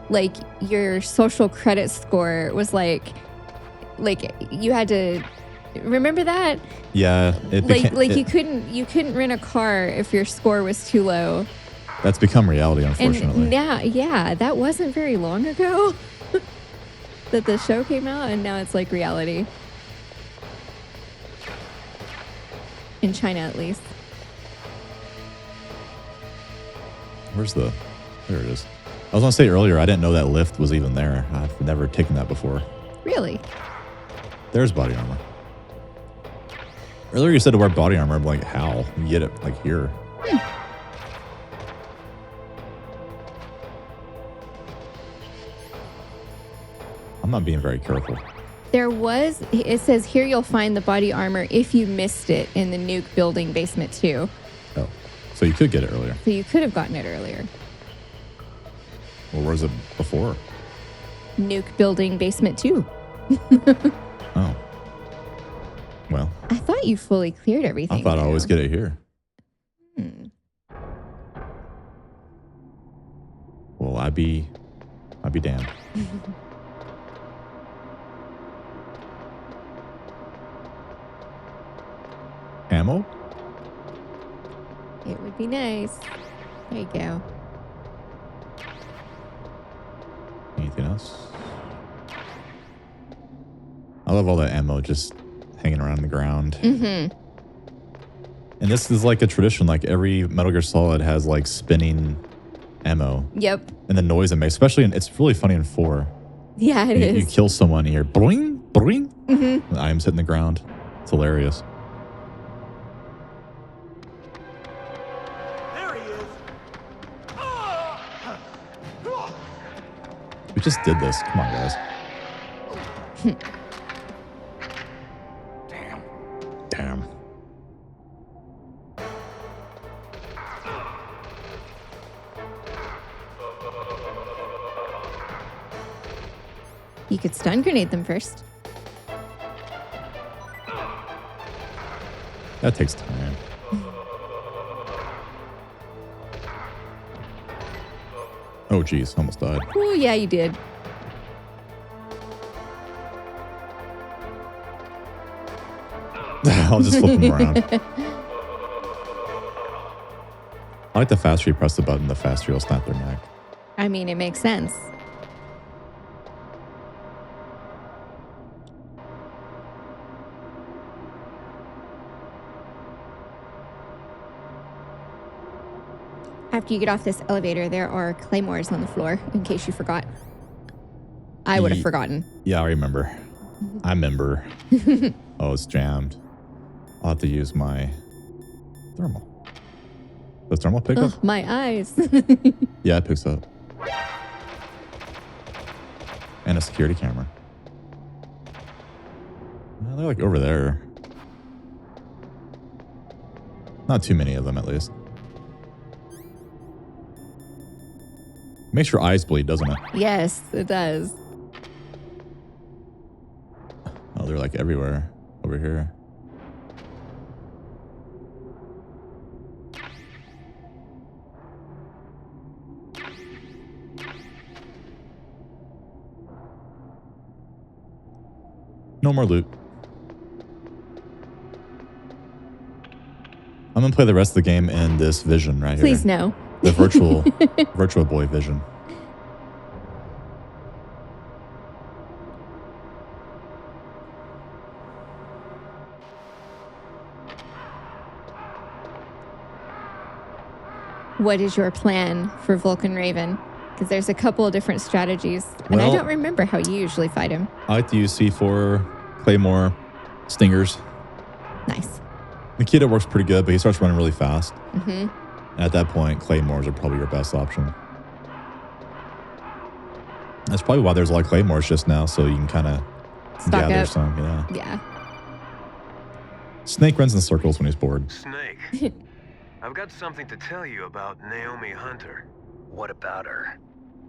like your social credit score was like you had to, remember that? Yeah, You couldn't rent a car if your score was too low. That's become reality, unfortunately. And now, yeah, that wasn't very long ago that the show came out, and now it's like reality. In China, at least. There it is. I was going to say earlier, I didn't know that lift was even there. I've never taken that before. Really? There's body armor. Earlier you said to wear body armor. I'm like, how? You get it like here. I'm not being very careful. It says here you'll find the body armor if you missed it in the nuke building basement 2. Oh, so you could get it earlier. So you could have gotten it earlier. Well, where was it before? Nuke building basement 2. Oh. Well. I thought you fully cleared everything. I thought I always get it here. Well, I'd be damned. Ammo? It would be nice. There you go. Anything else? I love all that ammo just hanging around the ground. Mm-hmm. And this is like a tradition. Like every Metal Gear Solid has like spinning ammo. Yep. And the noise it makes, especially it's really funny in 4. Yeah, it is. You kill someone and you hear boing, boing. Mm-hmm. The items hitting the ground. It's hilarious. There he is. We just did this. Come on, guys. Damn. You could stun grenade them first. That takes time. Oh, geez. Almost died. Oh, yeah, you did. I'll just flip them around. I like the faster you press the button, the faster you'll snap their neck. I mean, it makes sense. After you get off this elevator, there are claymores on the floor, in case you forgot. I would have forgotten. Yeah, I remember. I remember. Oh, it's jammed. I'll have to use my thermal. Does thermal pick up? Ugh, my eyes. Yeah, it picks up. And a security camera. They're like over there. Not too many of them, at least. Makes your eyes bleed, doesn't it? Yes, it does. Oh, they're like everywhere over here. No more loot. I'm gonna play the rest of the game in this vision right Please here. no. The virtual boy vision. What is your plan for Vulcan Raven? Because there's a couple of different strategies, and I Well- don't remember how you usually fight him. I like to use C4, Claymore, Stingers. Nice. Nikita works pretty good, but he starts running really fast. Mm-hmm. And at that point, Claymores are probably your best option. That's probably why there's a lot of Claymores just now, so you can kind of Stock gather up. some. Yeah. Yeah. Snake runs in circles when he's bored. Snake, I've got something to tell you about Naomi Hunter. What about her?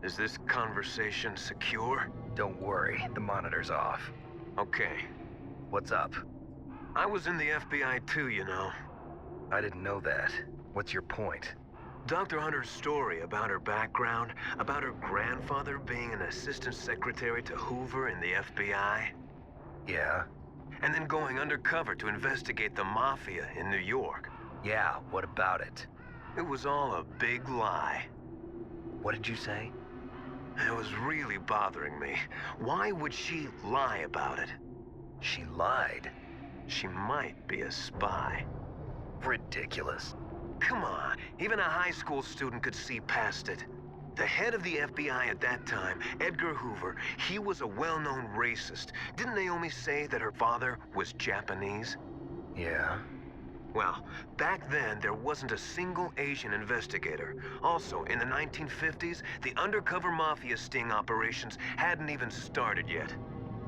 Is this conversation secure? Don't worry, the monitor's off. Okay. What's up? I was in the FBI too, you know. I didn't know that. What's your point? Dr. Hunter's story about her background, about her grandfather being an assistant secretary to Hoover in the FBI. Yeah? And then going undercover to investigate the mafia in New York. Yeah, what about it? It was all a big lie. What did you say? It was really bothering me. Why would she lie about it? She lied? She might be a spy. Ridiculous. Come on, even a high school student could see past it. The head of the FBI at that time, Edgar Hoover, he was a well-known racist. Didn't Naomi say that her father was Japanese? Yeah. Well, back then, there wasn't a single Asian investigator. Also, in the 1950s, the undercover mafia sting operations hadn't even started yet.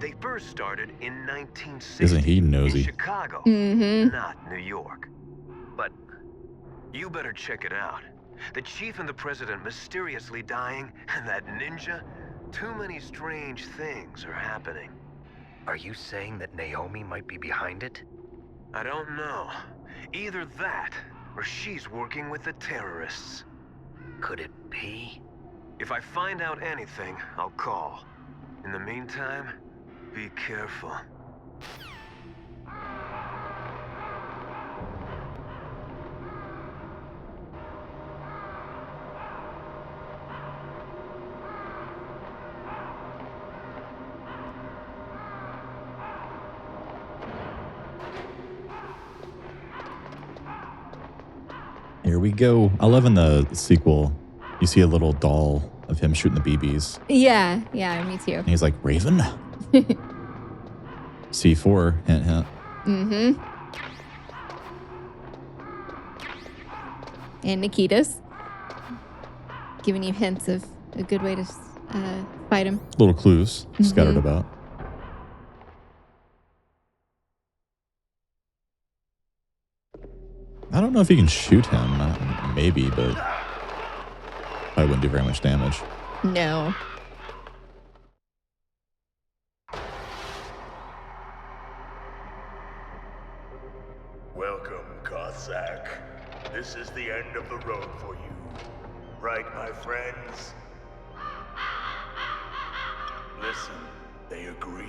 They first started in 1960 Isn't he nosy? in Chicago, Mm-hmm. not New York. But You better check it out. The chief and the president mysteriously dying, and that ninja? Too many strange things are happening. are you saying that Naomi might be behind it? I don't know. Either that, or she's working with the terrorists. Could it be? If I find out anything, I'll call. In the meantime, be careful. Here we go. I love in the sequel, you see a little doll of him shooting the BBs. Yeah, me too. And he's like, Raven? C4, hint, hint. Mm-hmm. And Nikita's giving you hints of a good way to fight him. Little clues scattered about. I don't know if you can shoot him. Maybe, but probably wouldn't do very much damage. No. Welcome, Cossack. This is the end of the road for you. Right, my friends? Listen, they agree.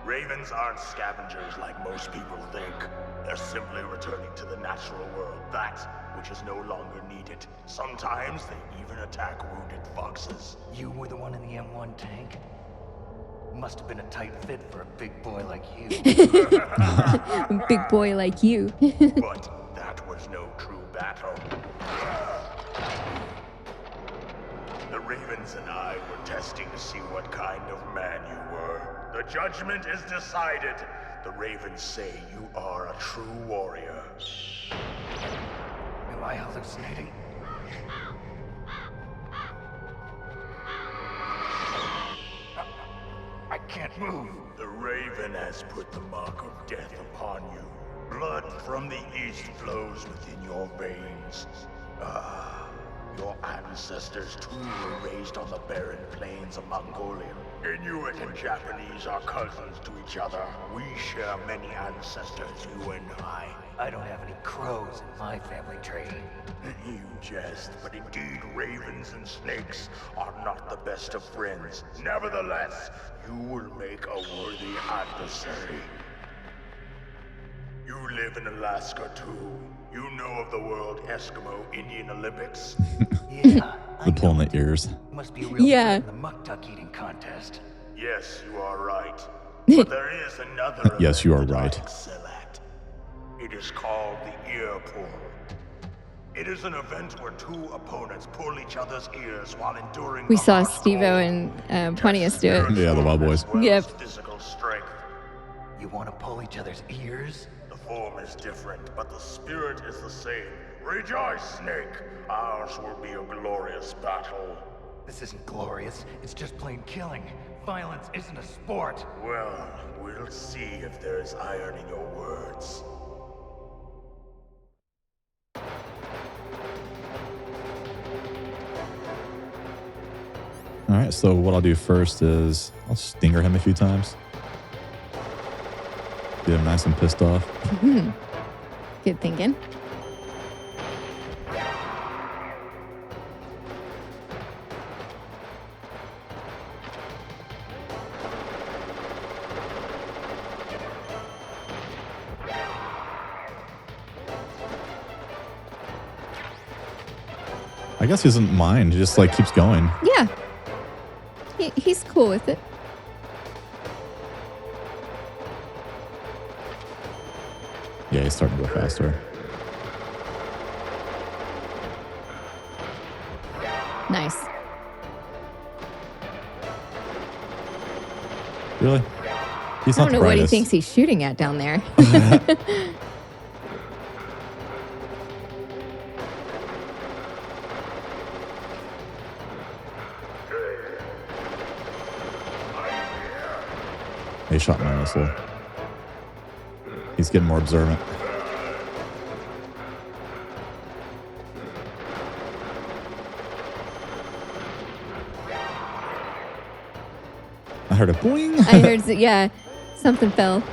Ravens aren't scavengers like most people think. They're simply returning to the natural world, that which is no longer needed. Sometimes they even attack wounded foxes. You were the one in the M1 tank? Must have been a tight fit for a big boy like you. Big boy like you. But that was no true battle. The Ravens and I were testing to see what kind of man you were. The judgment is decided. The Ravens say you are a true warrior. Am I hallucinating? I can't move. The Raven has put the mark of death upon you. Blood from the east flows within your veins. Ah, your ancestors too were raised on the barren plains of Mongolia. Inuit and Japanese are cousins to each other. We share many ancestors, you and I. I don't have any crows in my family tree. You jest, but indeed ravens and snakes are not the best of friends. Nevertheless, you will make a worthy adversary. You live in Alaska too. You know of the World Eskimo Indian Olympics? Yeah, The pull in the ears. must be a real Yeah. threat in the muck-tuck eating contest. Yes, you are right. But there is another Yes, you are event that I right. excel at. It is called the ear pull. It is an event where two opponents pull each other's ears while enduring We a saw harsh Steve-O cold. and Pontius do it. Yeah, the Wild Boys. As well Yep. as physical strength. You want to pull each other's ears? The form is different, but the spirit is the same. Rejoice, Snake! Ours will be a glorious battle. This isn't glorious. It's just plain killing. Violence isn't a sport. Well, we'll see if there's iron in your words. All right, so what I'll do first is I'll stinger him a few times. Get him nice and pissed off. Good thinking. I guess he doesn't mind. He just like keeps going. Yeah. He's cool with it. Yeah, he's starting to go faster. Nice. Really? He's I not don't know the what he brightest. thinks he's shooting at down there. He shot my missile. He's getting more observant. I heard a boing. I heard, yeah, something fell.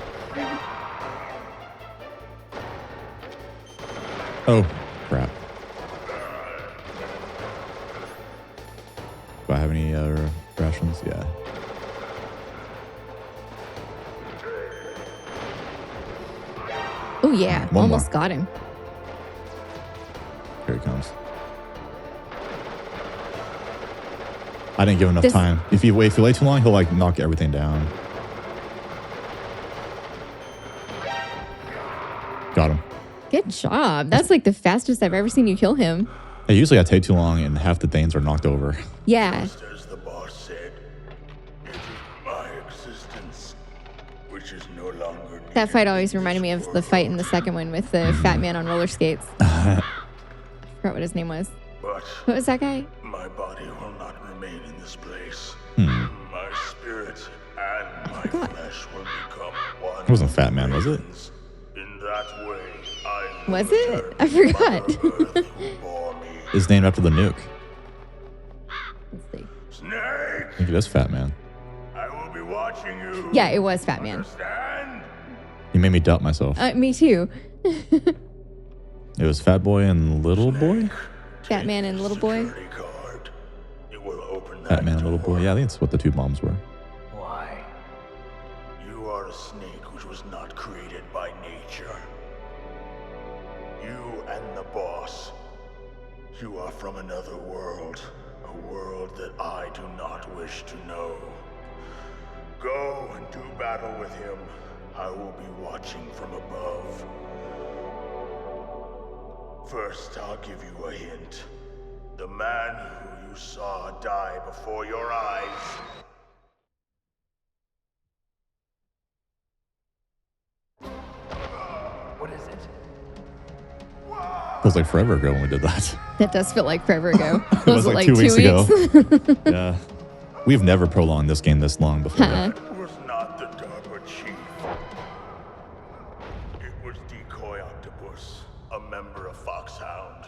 Oh, crap. Do I have any rations? Yeah. Oh, yeah. One Almost more. got him. Here he comes. I didn't give him enough This- time. If you wait too long, he'll like knock everything down. Got him. Good job. That's like the fastest I've ever seen you kill him. Hey, usually I take too long and half the things are knocked over. Yeah. Just as the boss said, it is my existence, which is no longer That needed fight always in reminded me this of the fight in the world. second one with the fat man on roller skates. I forgot what his name was. But What was that guy? my body will not remain in this place. Hmm. My spirit and my forgot. flesh will become one. It wasn't Fat Man, was it? In that way, I will Was it? return I to forgot. Mother Earth who bore me. It's named after the nuke. Let's see. I Snake, think it is Fat Man. I will be watching you. Yeah, it was Fat Man. Understand? You made me doubt myself. Me too. It was Fat Boy and Little Boy? Fat Man and Little Boy. Security card. It will open that Fat Man and Little Boy. door. Yeah, I think that's what the two bombs were. Why? You are a snake which was not created by nature. You and the boss. You are from another world. A world that I do not wish to know. Go and do battle with him. I will be watching from above. First, I'll give you a hint. The man who you saw die before your eyes. What is it? Feels like forever ago when we did that. That does feel like forever ago. It was like 2 weeks ago. Yeah. We've never prolonged this game this long before. Uh-uh. It was not the DARPA chief. It was Decoy Octopus, a member of Foxhound.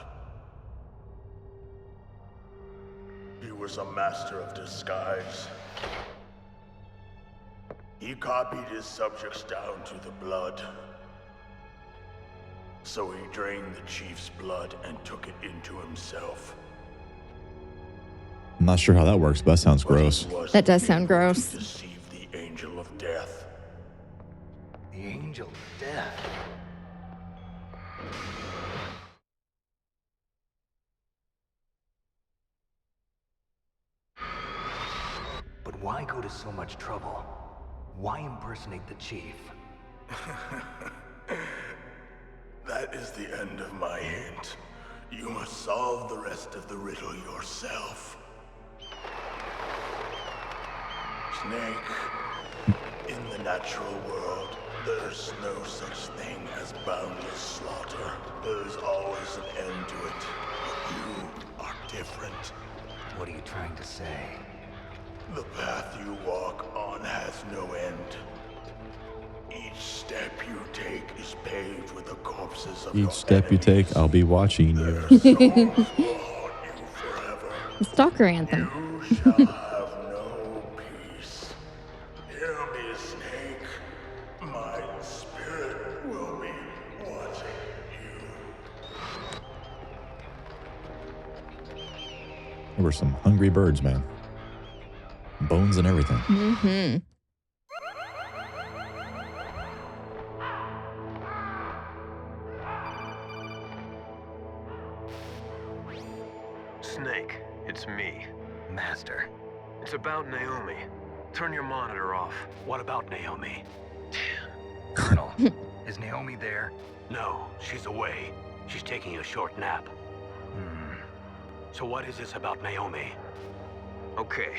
He was a master of disguise. He copied his subjects down to the blood. So he drained the chief's blood and took it into himself. I'm not sure how that works, but that sounds But he gross. wasn't That does sound able to gross. deceive the Angel of Death. The Angel of Death. But why go to so much trouble? Why impersonate the chief? That is the end of my hint. You must solve the rest of the riddle yourself. Snake, in the natural world, there's no such thing as boundless slaughter. There's always an end to it. But you are different. What are you trying to say? The path you walk on has no end. Each step you take is paved with the corpses of your Each step you enemies. take, I'll be watching you. Their souls will haunt you forever. The stalker anthem. You shall have no peace. Hear me, Snake. My spirit will be watching you. There were some hungry birds, man. Bones and everything. Mm-hmm. Snake, it's me. Master. It's about Naomi. Turn your monitor off. What about Naomi? Colonel, is Naomi there? No, she's away. She's taking a short nap. So what is this about Naomi? Okay,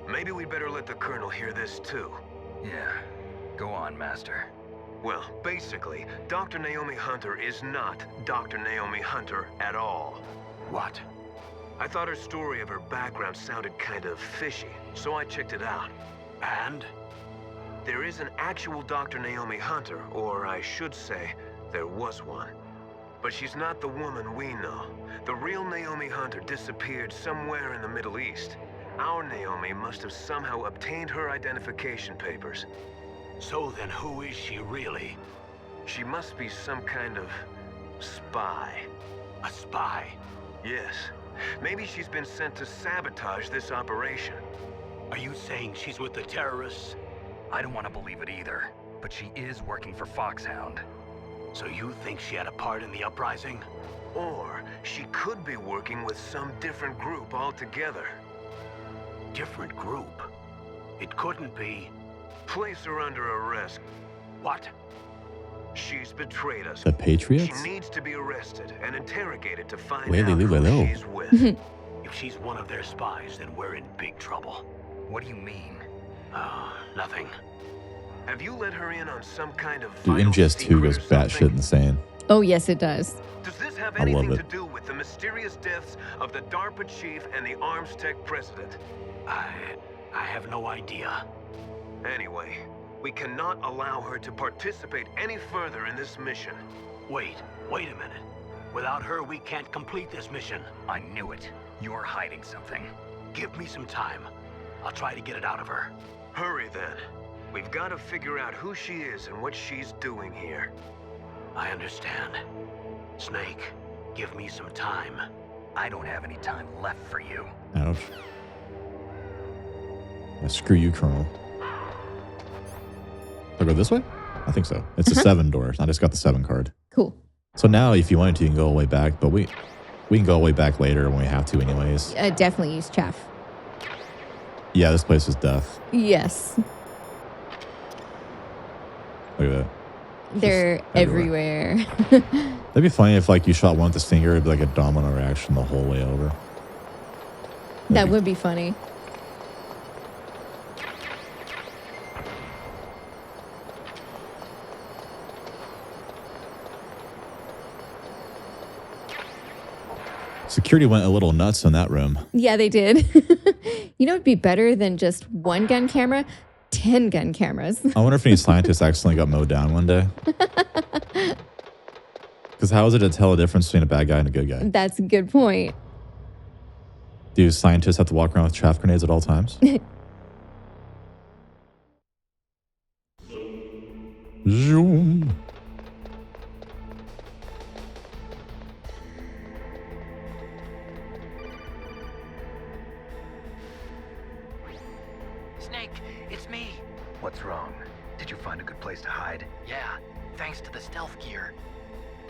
maybe we'd better let the Colonel hear this too. Yeah. Go on, Master. Well, basically, Dr. Naomi Hunter is not Dr. Naomi Hunter at all. What? I thought her story of her background sounded kind of fishy, so I checked it out. And? There is an actual Dr. Naomi Hunter, or I should say, there was one. But she's not the woman we know. The real Naomi Hunter disappeared somewhere in the Middle East. Our Naomi must have somehow obtained her identification papers. So then who is she really? She must be some kind of spy. A spy? Yes. Maybe she's been sent to sabotage this operation. Are you saying she's with the terrorists? I don't want to believe it either, but she is working for Foxhound. So you think she had a part in the uprising? Or she could be working with some different group altogether. Different group? It couldn't be. Place her under arrest. What? She's betrayed us. The Patriots? She needs to be arrested and interrogated to find Wait, out who hello. she's with. If she's one of their spies, then we're in big trouble. What do you mean? Nothing. Have you let her in on some kind of Dude, vital MGS2 secret goes or something? batshit insane. Oh, yes, it does. Does this have I love anything to it. do with the mysterious deaths of the DARPA chief and the Arms Tech president? I have no idea. Anyway, we cannot allow her to participate any further in this mission. Wait a minute. Without her, we can't complete this mission. I knew it. You're hiding something. Give me some time. I'll try to get it out of her. Hurry then. We've got to figure out who she is and what she's doing here. I understand. Snake, give me some time. I don't have any time left for you. Ouch. Yeah, screw you, Colonel. I'll go this way? I think so. It's a 7 door. I just got the 7 card. Cool. So now, if you wanted to, you can go all the way back, but we can go all the way back later when we have to anyways. Definitely use chaff. Yeah, this place is death. Yes. Look at that. They're everywhere. That'd be funny if, like, you shot one with the stinger, it'd be like a domino reaction the whole way over. That would be funny. Security went a little nuts in that room. Yeah, they did. You know, it'd be better than just 1 gun camera, 10 gun cameras. I wonder if any scientists accidentally got mowed down one day. Because how is it to tell a difference between a bad guy and a good guy? That's a good point. Do scientists have to walk around with chaff grenades at all times? Zoom. Snake, it's me. What's wrong? Did you find a good place to hide? Yeah, thanks to the stealth gear.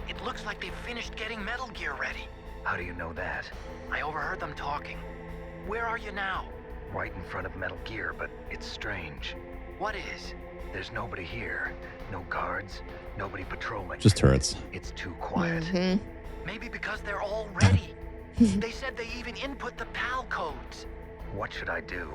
It looks like they've finished getting Metal Gear ready. How do you know that? I overheard them talking. Where are you now? Right in front of Metal Gear, but it's strange. What is? There's nobody here. No guards, nobody patrolling. Just turrets. It's too quiet. Mhm. Maybe because they're all ready. They said they even input the PAL codes. What should I do?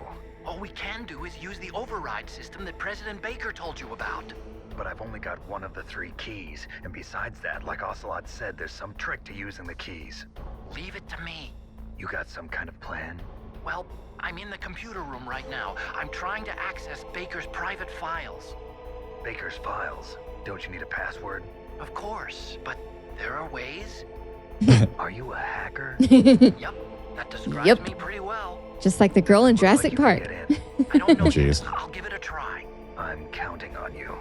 All we can do is use the override system that President Baker told you about. But I've only got one of the 3 keys, and besides that, like Ocelot said, there's some trick to using the keys. Leave it to me. You got some kind of plan? Well, I'm in the computer room right now. I'm trying to access Baker's private files. Baker's files? Don't you need a password? Of course, but there are ways. Are you a hacker? Yep, that describes Yep. me pretty well. Just like the girl in Jurassic Like you Park. can get in. I don't know yet. Jeez. I'll give it a try. I'm counting on you.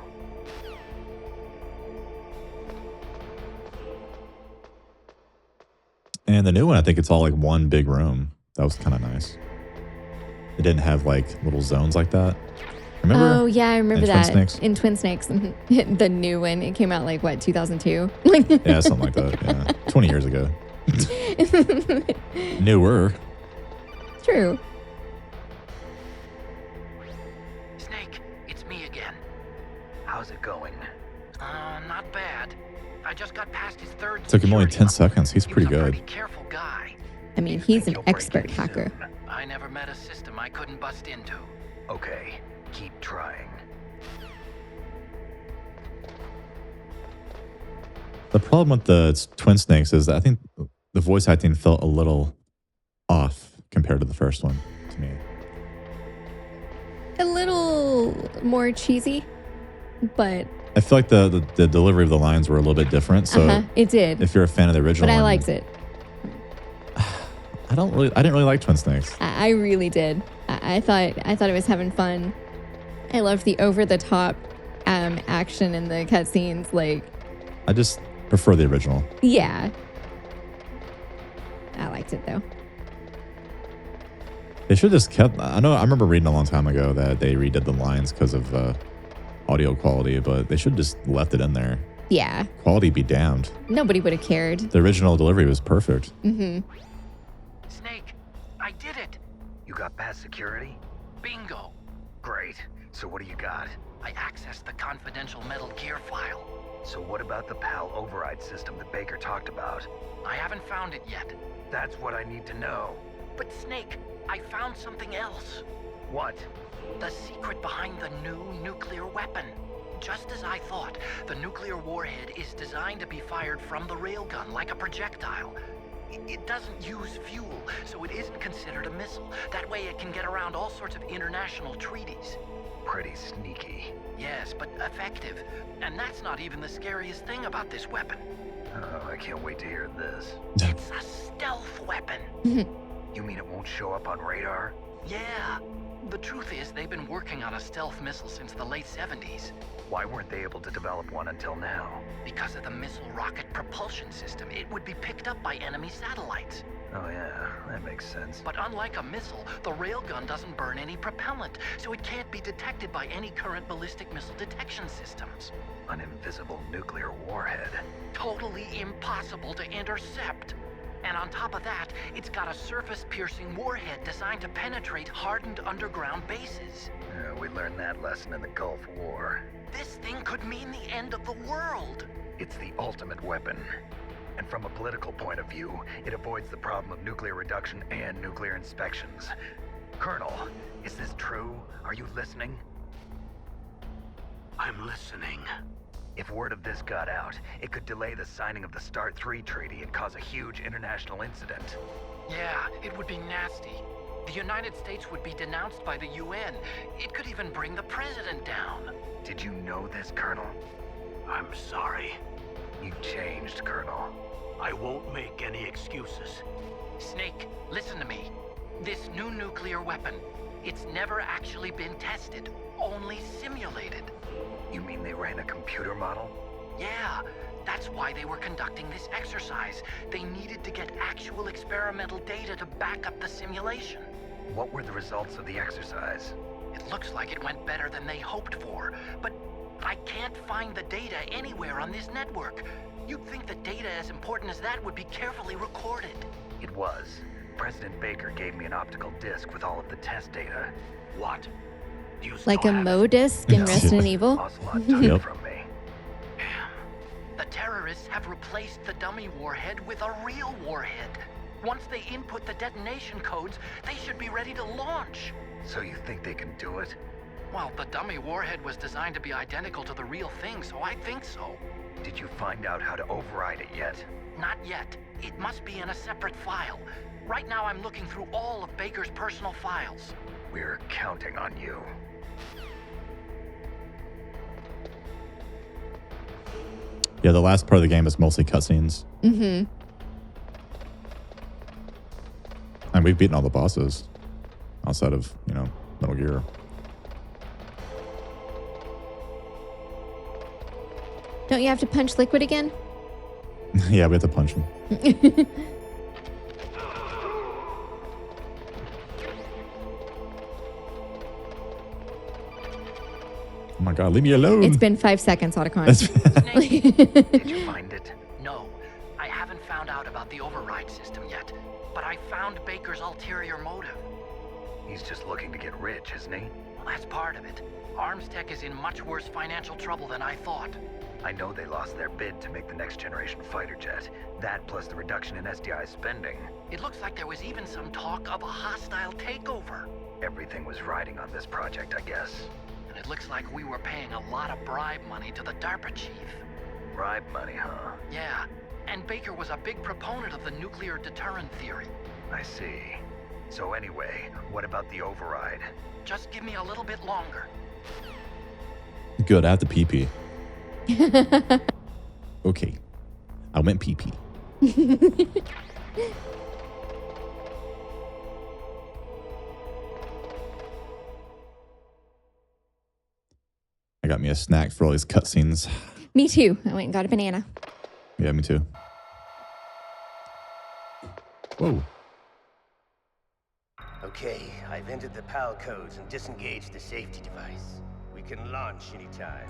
And the new one, I think it's all like one big room. That was kind of nice. It didn't have like little zones like that. Remember? Oh, yeah, I remember in Twin that. Snakes? In Twin Snakes. The new one. It came out like, what, 2002? Yeah, something like that. Yeah. 20 years ago. Newer. True. Snake, it's me again. How's it going? Not bad. I just got past his third Took him only security 10 level. seconds. He's He pretty was a good. pretty careful guy. I mean, You he's think an you'll break expert in hacker. soon? I never met a system I couldn't bust into. Okay, keep trying. The problem with the Twin Snakes is that I think the voice acting felt a little off compared to the first one to me. A little more cheesy, but I feel like the delivery of the lines were a little bit different. So it did. if you're a fan of the original, But I one, liked it. I didn't really like Twin Snakes. I really did. I thought it was having fun. I loved the over the top action in the cutscenes. Like, I just prefer the original. yeah, I liked it though. They should have just kept. I remember reading a long time ago that they redid the lines because of audio quality, but they should have just left it in there. Yeah, Quality be damned. nobody would have cared. The original delivery was perfect. Mm-hmm. Snake, I did it. You got past security? Bingo. Great. So what do you got? I accessed the confidential Metal Gear file. So what about the PAL override system that Baker talked about? I haven't found it yet. That's what I need to know. But Snake, I found something else. What? The secret behind the new nuclear weapon. Just as I thought, the nuclear warhead is designed to be fired from the railgun like a projectile. It doesn't use fuel, so it isn't considered a missile. That way it can get around all sorts of international treaties. Pretty sneaky. Yes, but effective. And that's not even the scariest thing about this weapon. Oh, I can't wait to hear this. It's a stealth weapon. You mean it won't show up on radar? Yeah. The truth is, they've been working on a stealth missile since the late 70s. Why weren't they able to develop one until now? Because of the missile rocket propulsion system, it would be picked up by enemy satellites. Oh yeah, that makes sense. But unlike a missile, the railgun doesn't burn any propellant, so it can't be detected by any current ballistic missile detection systems. An invisible nuclear warhead. Totally impossible to intercept. And on top of that, it's got a surface-piercing warhead designed to penetrate hardened underground bases. Yeah, we learned that lesson in the Gulf War. This thing could mean the end of the world. It's the ultimate weapon. And from a political point of view, it avoids the problem of nuclear reduction and nuclear inspections. Colonel, is this true? Are you listening? I'm listening. If word of this got out, it could delay the signing of the START 3 treaty and cause a huge international incident. Yeah, it would be nasty. The United States would be denounced by the UN. It could even bring the president down. Did you know this, Colonel? I'm sorry. You changed, Colonel. I won't make any excuses. Snake, listen to me. This new nuclear weapon, it's never actually been tested, only simulated. You mean they ran a computer model? Yeah, that's why they were conducting this exercise. They needed to get actual experimental data to back up the simulation. What were the results of the exercise? It looks like it went better than they hoped for, but I can't find the data anywhere on this network. You'd think the data as important as that would be carefully recorded. It was. President Baker gave me an optical disc with all of the test data. What? Do you Like still a have it? Mo disc in Resident Evil. Ocelot took Yep. it from me. The terrorists have replaced the dummy warhead with a real warhead. Once they input the detonation codes, they should be ready to launch. So you think they can do it? Well, the dummy warhead was designed to be identical to the real thing, so I think so. Did you find out how to override it yet? Not yet. It must be in a separate file. Right now I'm looking through all of Baker's personal files. We're counting on you. Yeah, the last part of the game is mostly cutscenes. Mm-hmm. And we've beaten all the bosses outside of, Metal Gear. Don't you have to punch Liquid again? Yeah, we have to punch him. Oh my god, leave me alone. It's been 5 seconds, Otacon. Did you find it? No. I haven't found out about the override system yet, but I found Baker's ulterior motive. He's just looking to get rich, isn't he? Well, that's part of it. Arms Tech is in much worse financial trouble than I thought. I know they lost their bid to make the next generation fighter jet. That plus the reduction in SDI spending. It looks like there was even some talk of a hostile takeover. Everything was riding on this project, I guess. And it looks like we were paying a lot of bribe money to the DARPA chief. Bribe money, huh? Yeah, and Baker was a big proponent of the nuclear deterrent theory. I see. So anyway, what about the override? Just give me a little bit longer. Good, I have to pee-pee. Okay. I went pee-pee. I got me a snack for all these cutscenes. Me too. I went and got a banana. Yeah, me too. Whoa. Okay, I've entered the PAL codes and disengaged the safety device. We can launch anytime.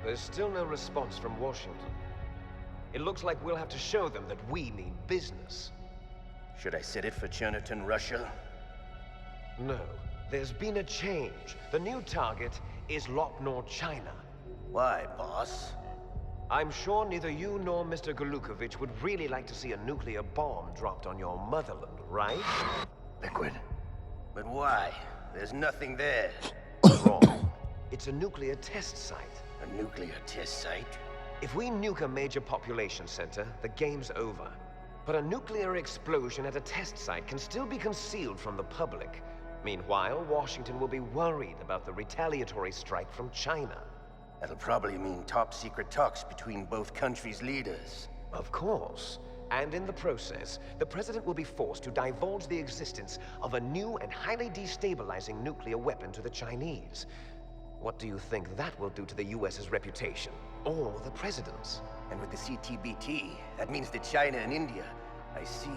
There's still no response from Washington. It looks like we'll have to show them that we mean business. Should I set it for Cherniton, Russia? No, there's been a change. The new target is Lopnor, China. Why, boss? I'm sure neither you nor Mr. Golukovich would really like to see a nuclear bomb dropped on your motherland, right? Liquid. But why? There's nothing there. Wrong. It's a nuclear test site. A nuclear test site? If we nuke a major population center, the game's over. But a nuclear explosion at a test site can still be concealed from the public. Meanwhile, Washington will be worried about the retaliatory strike from China. That'll probably mean top-secret talks between both countries' leaders. Of course. And in the process, the president will be forced to divulge the existence of a new and highly destabilizing nuclear weapon to the Chinese. What do you think that will do to the US's reputation? Or the president's? And with the CTBT, that means that China and India. I see.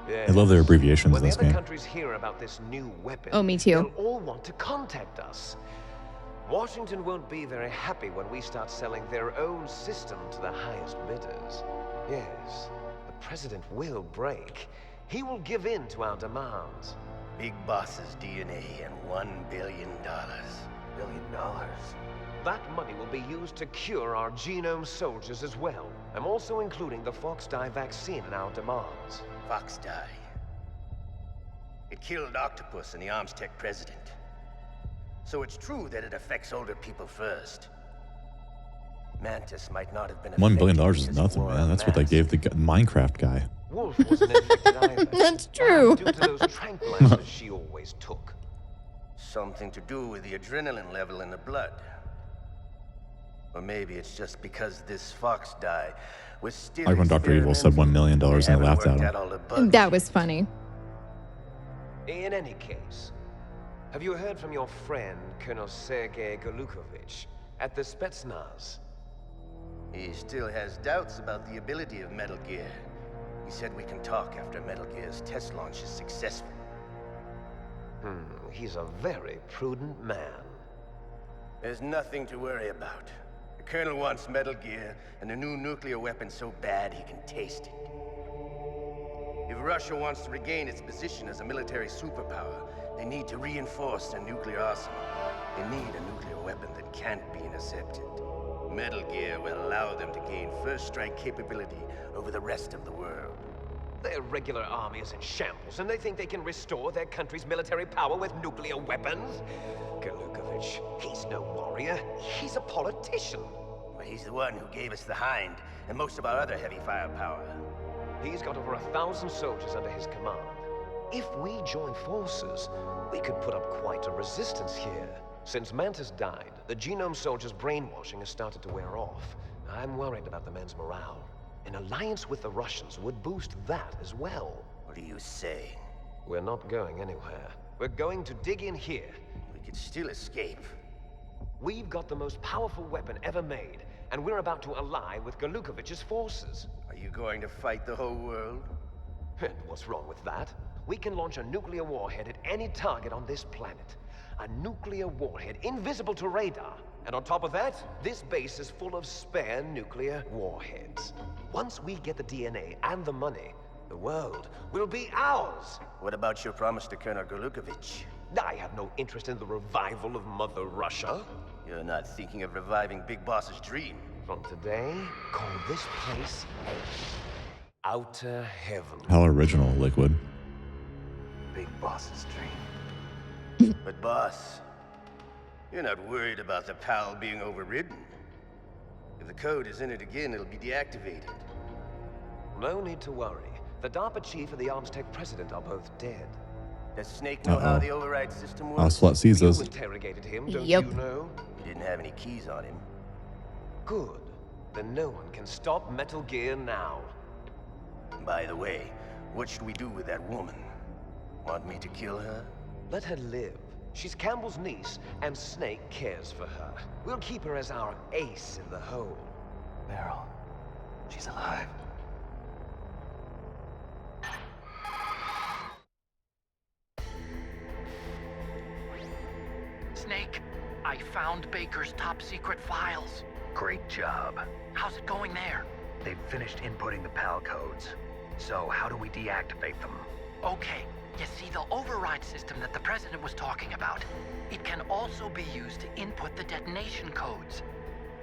Yes. I love their abbreviations when in this the other game. countries hear about this new weapon, Oh, me too. they'll all want to contact us. Washington won't be very happy when we start selling their own system to the highest bidders. Yes, the president will break. He will give in to our demands. Big boss's DNA and $1 billion. $1 billion? That money will be used to cure our genome soldiers as well. I'm also including the Fox dye vaccine in our demands. Fox dye. It killed Octopus and the Arms Tech president. So it's true that it affects older people first. Mantis might not have been $1 billion affected is because nothing, he wore man. a That's what they mask. gave the Minecraft guy. Wolf wasn't infected either. That's true. Due to those tranquilizers she always took. Something to do with the adrenaline level in the blood. Or maybe it's just because this Fox dye was still Like when Dr. Evil said $1 million and I laughed at him. That was funny. In any case, have you heard from your friend, Colonel Sergei Golukovich, at the Spetsnaz? He still has doubts about the ability of Metal Gear. He said we can talk after Metal Gear's test launch is successful. He's a very prudent man. There's nothing to worry about. The Colonel wants Metal Gear and a new nuclear weapon so bad he can taste it. If Russia wants to regain its position as a military superpower, they need to reinforce their nuclear arsenal. They need a nuclear weapon that can't be intercepted. Metal Gear will allow them to gain first strike capability over the rest of the world. Their regular army is in shambles, and they think they can restore their country's military power with nuclear weapons? Golukovich, he's no warrior. He's a politician. He's the one who gave us the Hind and most of our other heavy firepower. He's got over 1,000 soldiers under his command. If we join forces, we could put up quite a resistance here. Since Mantis died, the Genome soldiers' brainwashing has started to wear off. I'm worried about the men's morale. An alliance with the Russians would boost that as well. What are you saying? We're not going anywhere. We're going to dig in here. We could still escape. We've got the most powerful weapon ever made, and we're about to ally with Galukovich's forces. Are you going to fight the whole world? And what's wrong with that? We can launch a nuclear warhead at any target on this planet. A nuclear warhead invisible to radar. And on top of that, this base is full of spare nuclear warheads. Once we get the DNA and the money, the world will be ours. What about your promise to Colonel Galukovich? I have no interest in the revival of Mother Russia. You're not thinking of reviving Big Boss's dream. From today, call this place Outer Heaven. How original, Liquid. Big Boss's dream. But boss, you're not worried about the PAL being overridden. If the code is in it again, it'll be deactivated. No need to worry. The DARPA chief and the Arms Tech president are both dead. Does Snake know how the override system works? I'll slut sees You this. interrogated him, don't Yep. you know? He didn't have any keys on him. Good. Then no one can stop Metal Gear now. By the way, what should we do with that woman? Want me to kill her? Let her live. She's Campbell's niece, and Snake cares for her. We'll keep her as our ace in the hole. Meryl, she's alive. Snake, I found Baker's top secret files. Great job. How's it going there? They've finished inputting the PAL codes. So how do we deactivate them? Okay, you see the override system that the president was talking about. It can also be used to input the detonation codes.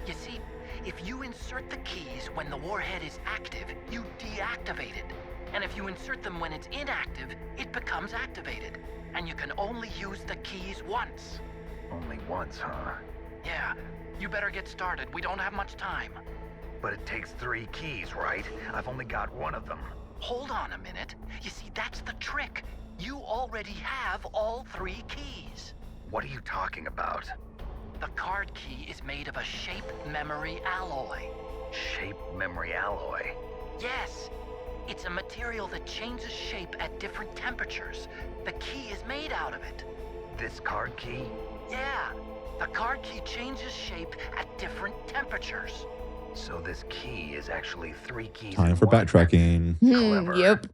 You see, if you insert the keys when the warhead is active, you deactivate it. And if you insert them when it's inactive, it becomes activated. And you can only use the keys once. Only once, huh? Yeah, you better get started. We don't have much time. But it takes 3 keys, right? I've only got one of them. Hold on a minute. You see, that's the trick. You already have all 3 keys. What are you talking about? The card key is made of a shape memory alloy. Shape memory alloy? Yes. It's a material that changes shape at different temperatures. The key is made out of it. This card key? Yeah. The card key changes shape at different temperatures. So this key is actually 3 keys. Time in for one. backtracking. Clever. Yep.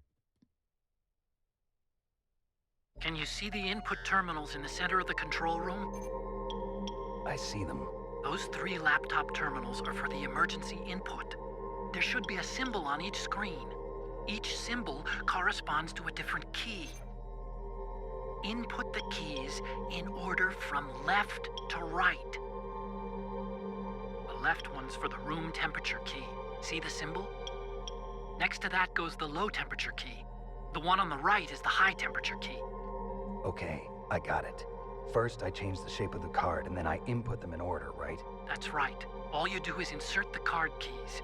Can you see the input terminals in the center of the control room? I see them. Those 3 laptop terminals are for the emergency input. There should be a symbol on each screen. Each symbol corresponds to a different key. Input the keys in order from left to right. The left one's for the room temperature key. See the symbol? Next to that goes the low temperature key. The one on the right is the high temperature key. Okay, I got it. First, I change the shape of the card, and then I input them in order, right? That's right. All you do is insert the card keys.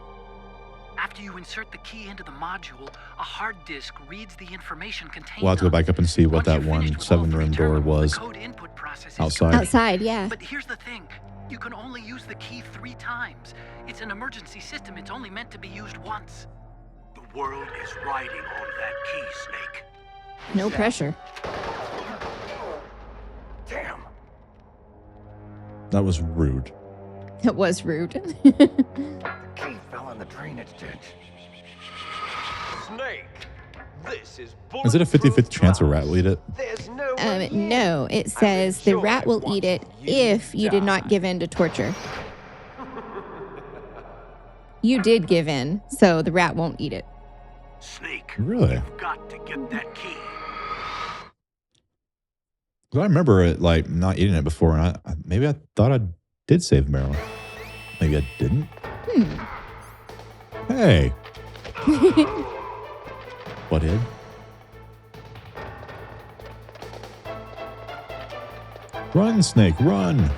After you insert the key into the module, a hard disk reads the information contained. We'll have to go back up and see what Once that you've one finished with all 7-room 3 door terminals, was the code input process is outside. Outside, yeah. But here's the thing. You can only use the key 3 times. It's an emergency system. It's only meant to be used once. The world is riding on that key, Snake. No pressure. Damn. That was rude. It was rude. The key fell in the drainage ditch. Snake, this is Is it a 50-50 chance a rat will eat it? There's no No, it says the rat will eat it if you did not give in to torture. You did give in, so the rat won't eat it. Snake, Really? you've got to get that key. 'Cause I remember it like not eating it before, and maybe I thought I did save Marilyn. Maybe I didn't. Hey. Butthead. Run, Snake, run.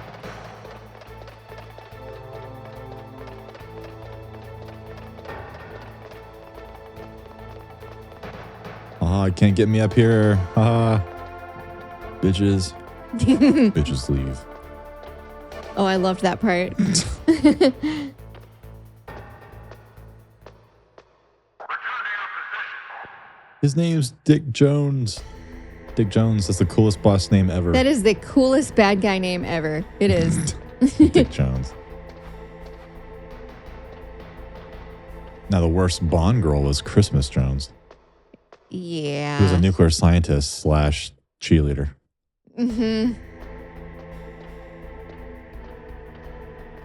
I can't get me up here. Bitches. Bitches leave. Oh, I loved that part. His name's Dick Jones. Dick Jones. That's the coolest boss name ever. That is the coolest bad guy name ever. It is. Dick Jones. Now, the worst Bond girl was Christmas Jones. Yeah. He was a nuclear scientist / cheerleader. Mm-hmm.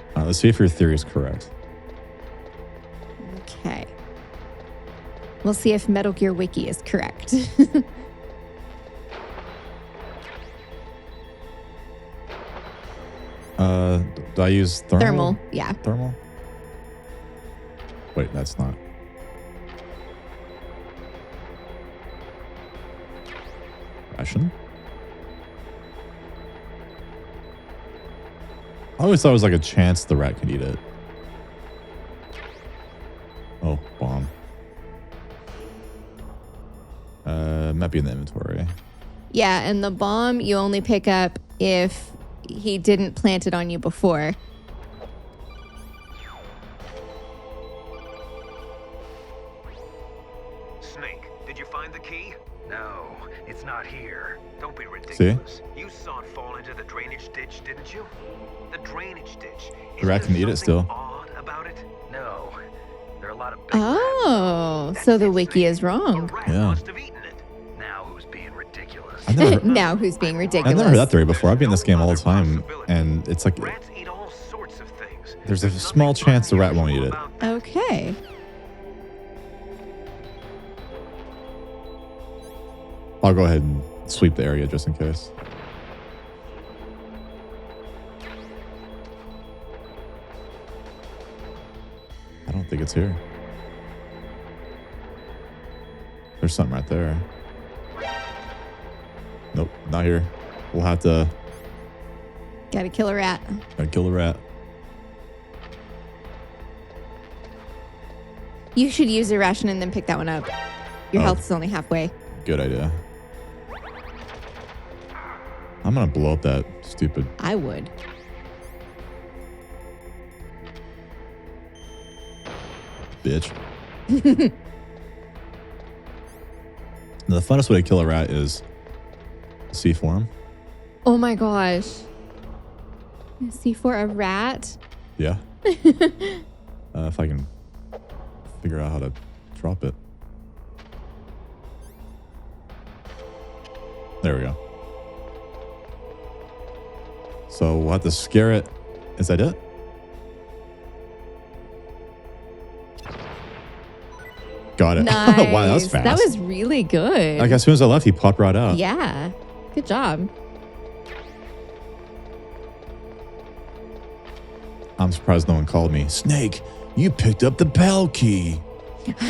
All right, let's see if your theory is correct. Okay. We'll see if Metal Gear Wiki is correct. Do I use thermal? Thermal, yeah. Thermal? Wait, that's not. Ration? I always thought it was like a chance the rat could eat it. Oh, bomb. Might be in the inventory. Yeah, and the bomb you only pick up if he didn't plant it on you before. Snake, did you find the key? No, it's not here. Don't be ridiculous. See? You saw it fall into the drainage ditch, didn't you? The drainage ditch. The rat can eat it still. Odd about it? No. There are a lot of big Oh, so the wiki is wrong. Yeah. Now who's being ridiculous? I've never heard, Now who's being ridiculous? I've never heard that theory before. I've been in this game all the time, and it's like Rats eat all sorts of things. there's a small chance the rat won't eat it. Okay. I'll go ahead and sweep the area just in case. I don't think it's here. There's something right there. Nope, not here. We'll have to Gotta kill a rat. kill the rat. You should use your ration and then pick that one up. Your Oh. health is only halfway. Good idea. I'm gonna blow up that stupid. I would. Bitch. The funnest way to kill a rat is C4 him. Oh my gosh. See for a rat? Yeah. If I can figure out how to drop it. There we go. So we'll have to scare it. Is that it? Got it. Nice. Wow, that was fast. That was really good. Like as soon as I left, he popped right out. Yeah. Good job. I'm surprised no one called me. Snake, you picked up the bell key.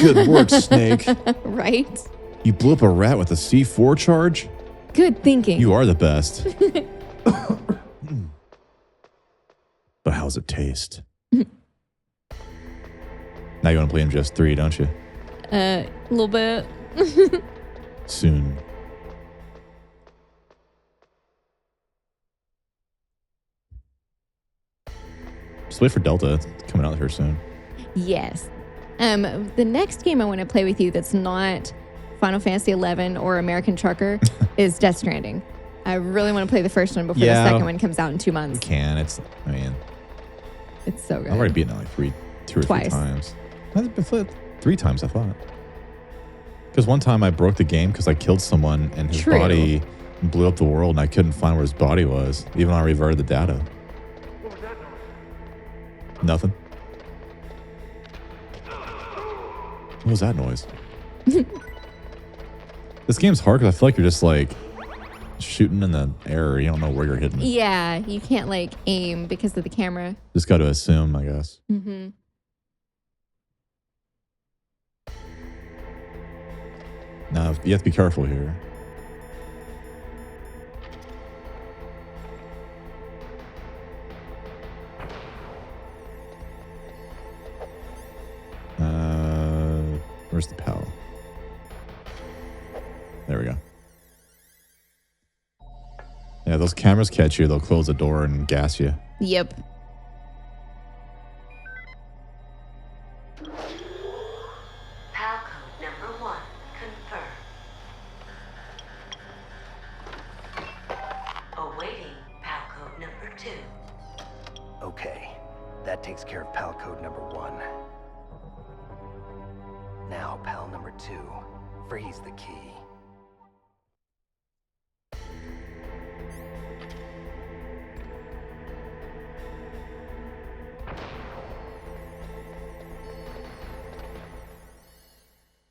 Good work, Snake. Right? You blew up a rat with a C4 charge? Good thinking. You are the best. But how's it taste? Now you want to play MGS3, don't you? A little bit. Soon. Just wait for Delta. It's coming out here soon. Yes. The next game I want to play with you that's not Final Fantasy 11 or American Trucker is Death Stranding. I really want to play the first one before the second one comes out in 2 months. You can. It's so good. I've already beaten it like two or Twice. 3 times. I've been flipped 3 times, I thought. Because one time I broke the game because I killed someone and his True. body blew up the world and I couldn't find where his body was, even though I reverted the data. Nothing. What was that noise? This game's hard because I feel like you're just like shooting in the air. You don't know where you're hitting it. Yeah, you can't like aim because of the camera. Just got to assume, I guess. Mm-hmm. Now, you have to be careful here. Where's the PAL? There we go. Yeah, those cameras catch you. They'll close the door and gas you. Yep. PAL code number 1 confirmed. Awaiting PAL code number 2. Okay, that takes care of PAL code number 1. Now, PAL number 2, freeze the key.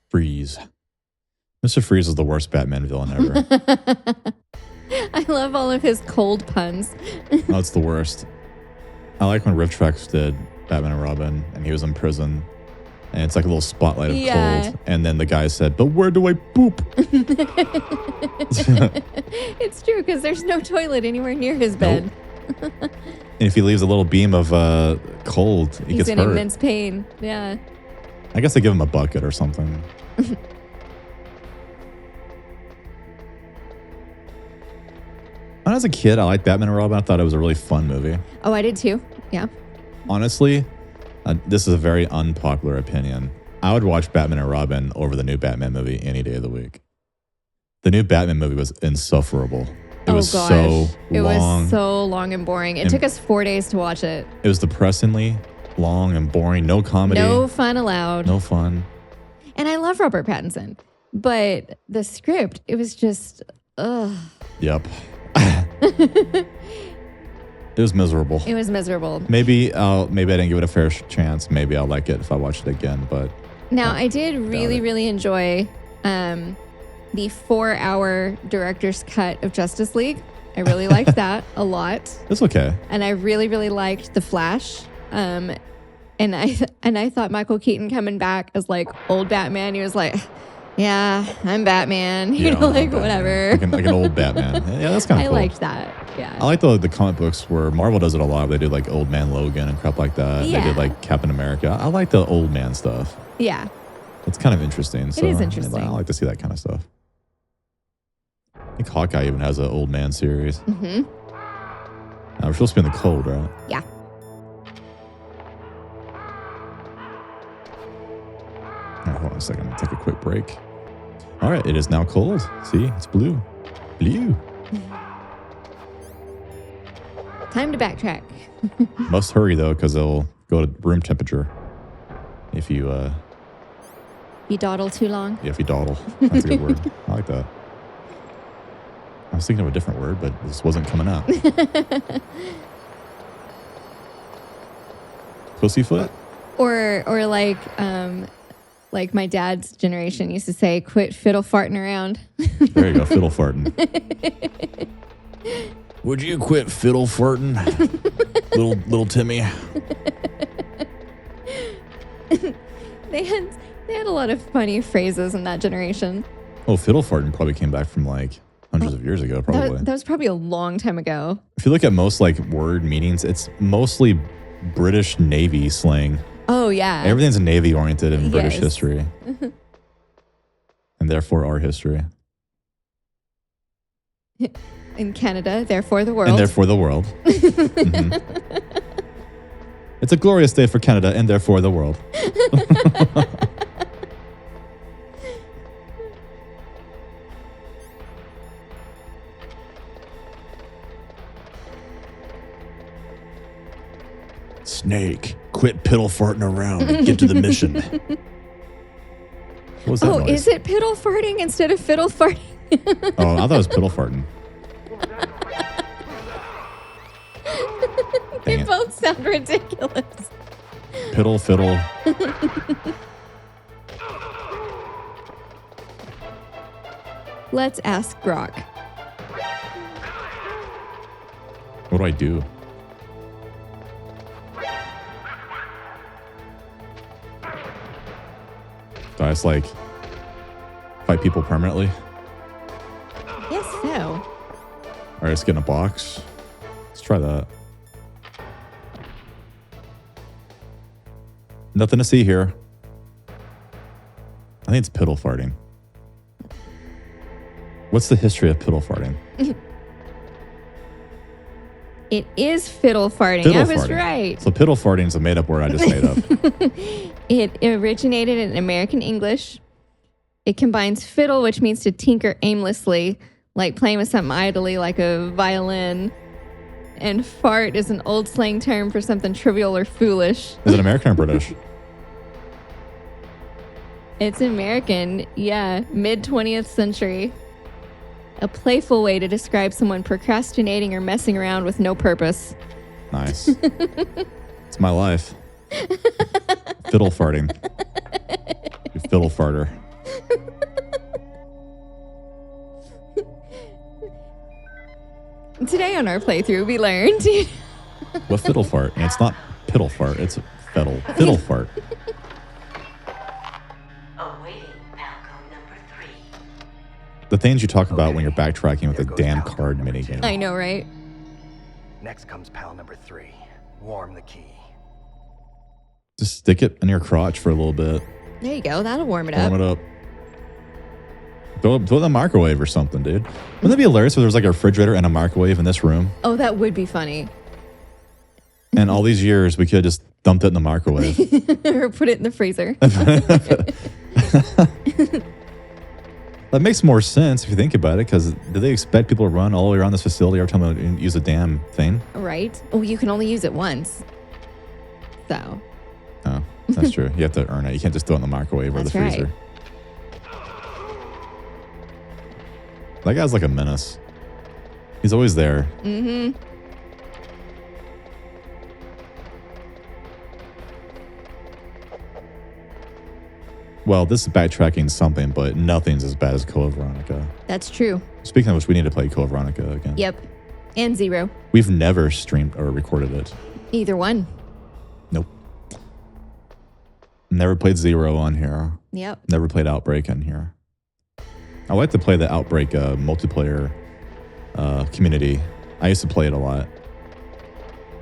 Freeze. Mr. Freeze is the worst Batman villain ever. I love all of his cold puns. That's the worst. I like when Rift Tracks did Batman and Robin, and he was in prison, and it's like a little spotlight of cold, and then the guy said, "But where do I poop?" It's true, because there's no toilet anywhere near his bed. Nope. And if he leaves a little beam of cold, he He's gets in hurt. immense pain. Yeah. I guess they give him a bucket or something. When I was a kid, I liked Batman and Robin. I thought it was a really fun movie. Oh, I did too. Yeah. Honestly, this is a very unpopular opinion. I would watch Batman and Robin over the new Batman movie any day of the week. The new Batman movie was insufferable. It was so long. It was so long and boring. It took us 4 days to watch it. It was depressingly long and boring. No comedy. No fun allowed. No fun. And I love Robert Pattinson. But the script, it was just, ugh. Yep. It was miserable. It was miserable. Maybe I didn't give it a fair chance. Maybe I'll like it if I watch it again. But now I did really enjoy the 4-hour director's cut of Justice League. I really liked that a lot. It's okay. And I really liked The Flash. And I thought Michael Keaton coming back as like old Batman. He was like, "Yeah, I'm Batman." You know, like whatever. Like an old Batman. Yeah, that's kind of cool. I liked that. Yeah. I like the comic books where Marvel does it a lot. They do like Old Man Logan and crap like that. Yeah. They did like Captain America. I like the old man stuff. Yeah. It's kind of interesting. It is interesting. I like to see that kind of stuff. I think Hawkeye even has an old man series. Mm-hmm. We're supposed to be in the cold, right? Yeah. All right, hold on a second. I'm going to take a quick break. All right, it is now cold. See, it's blue. Blue. Time to backtrack. Must hurry, though, because it'll go to room temperature if you... You dawdle too long? Yeah, if you dawdle. That's a good word. I like that. I was thinking of a different word, but this wasn't coming out. Pussyfoot? Or like my dad's generation used to say, "Quit fiddle farting around." There you go, fiddle farting. Would you quit fiddle farting, little Timmy? They had a lot of funny phrases in that generation. Oh, fiddle farting probably came back from like hundreds of years ago, probably. That was probably a long time ago. If you look at most like word meanings, it's mostly British Navy slang. Oh, yeah. Everything's Navy oriented in British Yes. history. And therefore our history. In Canada, therefore the world. And therefore the world. Mhm. It's a glorious day for Canada and therefore the world. Snake, quit piddle farting around and get to the mission. What was that noise? Is it piddle farting instead of fiddle farting? Oh, I thought it was piddle farting. They Dang it. both sound ridiculous. Piddle, fiddle. Let's ask Grok. What do I do? Do I just like fight people permanently? Yes, so. Or just get in a box? Let's try that. Nothing to see here. I think it's piddle farting. What's the history of piddle farting? It is fiddle farting. Fiddle I was farting. right. So piddle farting is a made up word I just made up. It originated in American English. It combines fiddle, which means to tinker aimlessly, like playing with something idly, like a violin. And fart is an old slang term for something trivial or foolish. Is it American or British? It's American, yeah, mid-20th century. A playful way to describe someone procrastinating or messing around with no purpose. Nice. It's my life. Fiddle farting. You fiddle farter. Today on our playthrough, we learned... What fiddle fart? And it's not piddle fart, it's fiddle fart. The things you talk about when you're backtracking with a damn card minigame. I know, right? Next comes pal number 3. Warm the key. Just stick it in your crotch for a little bit. There you go. That'll warm it up. Warm it up. Throw it in the microwave or something, dude. Wouldn't that be hilarious if there was like a refrigerator and a microwave in this room? Oh, that would be funny. And all these years, we could have just dumped it in the microwave. Or put it in the freezer. That makes more sense if you think about it, because do they expect people to run all the way around this facility every time they use a damn thing? Right. Oh, you can only use it once. So. Oh, that's true. You have to earn it. You can't just throw it in the microwave or the freezer. Right. That guy's like a menace. He's always there. Mm-hmm. Well, this is backtracking something, but nothing's as bad as Code Veronica. That's true. Speaking of which, we need to play Code Veronica again. Yep. And Zero. We've never streamed or recorded it. Either one. Nope. Never played Zero on here. Yep. Never played Outbreak on here. I like to play the Outbreak multiplayer community. I used to play it a lot.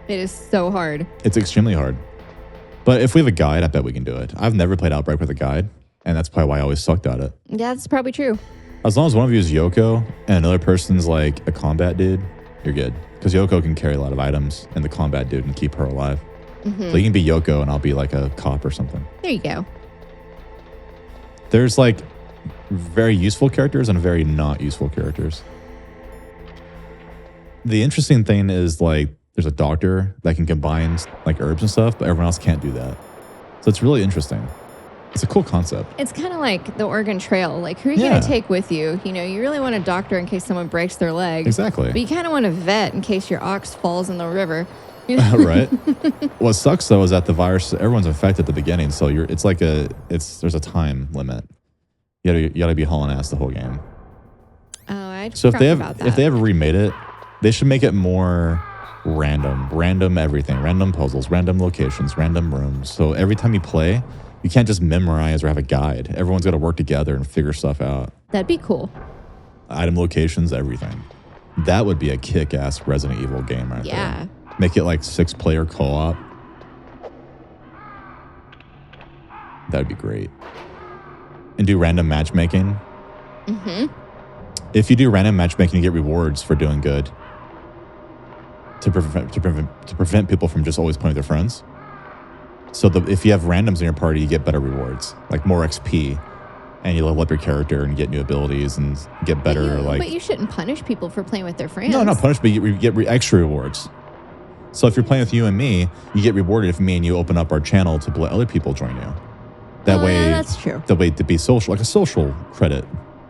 It is so hard. It's extremely hard. But if we have a guide, I bet we can do it. I've never played Outbreak with a guide, and that's probably why I always sucked at it. Yeah, that's probably true. As long as one of you is Yoko and another person's like a combat dude, you're good. Because Yoko can carry a lot of items, and the combat dude can keep her alive. Mm-hmm. So you can be Yoko, and I'll be like a cop or something. There you go. There's like very useful characters and very not useful characters. The interesting thing is like there's a doctor that can combine like herbs and stuff, but everyone else can't do that. So it's really interesting. It's a cool concept. It's kind of like the Oregon Trail. Like, who are you going to take with you? You know, you really want a doctor in case someone breaks their leg. Exactly. But you kind of want a vet in case your ox falls in the river. Right. What sucks though is that the virus, everyone's infected at the beginning, so there's a time limit. You gotta be hauling ass the whole game. Oh, I so if they ever remade it, they should make it more random everything, random puzzles, random locations, random rooms. So every time you play, you can't just memorize or have a guide. Everyone's got to work together and figure stuff out. That'd be cool. Item locations, everything. That would be a kick-ass Resident Evil game right there. Make it like 6-player co-op. That'd be great. And do random matchmaking. Mm-hmm. If you do random matchmaking, you get rewards for doing good. To prevent people from just always playing with their friends. So if you have randoms in your party, you get better rewards, like more XP, and you level up your character and get new abilities and get better. But you shouldn't punish people for playing with their friends. No, not punish, but you get extra rewards. So if you're playing with you and me, you get rewarded if me and you open up our channel to let other people join you. That way, yeah, that's true. That way to be social, like a social credit,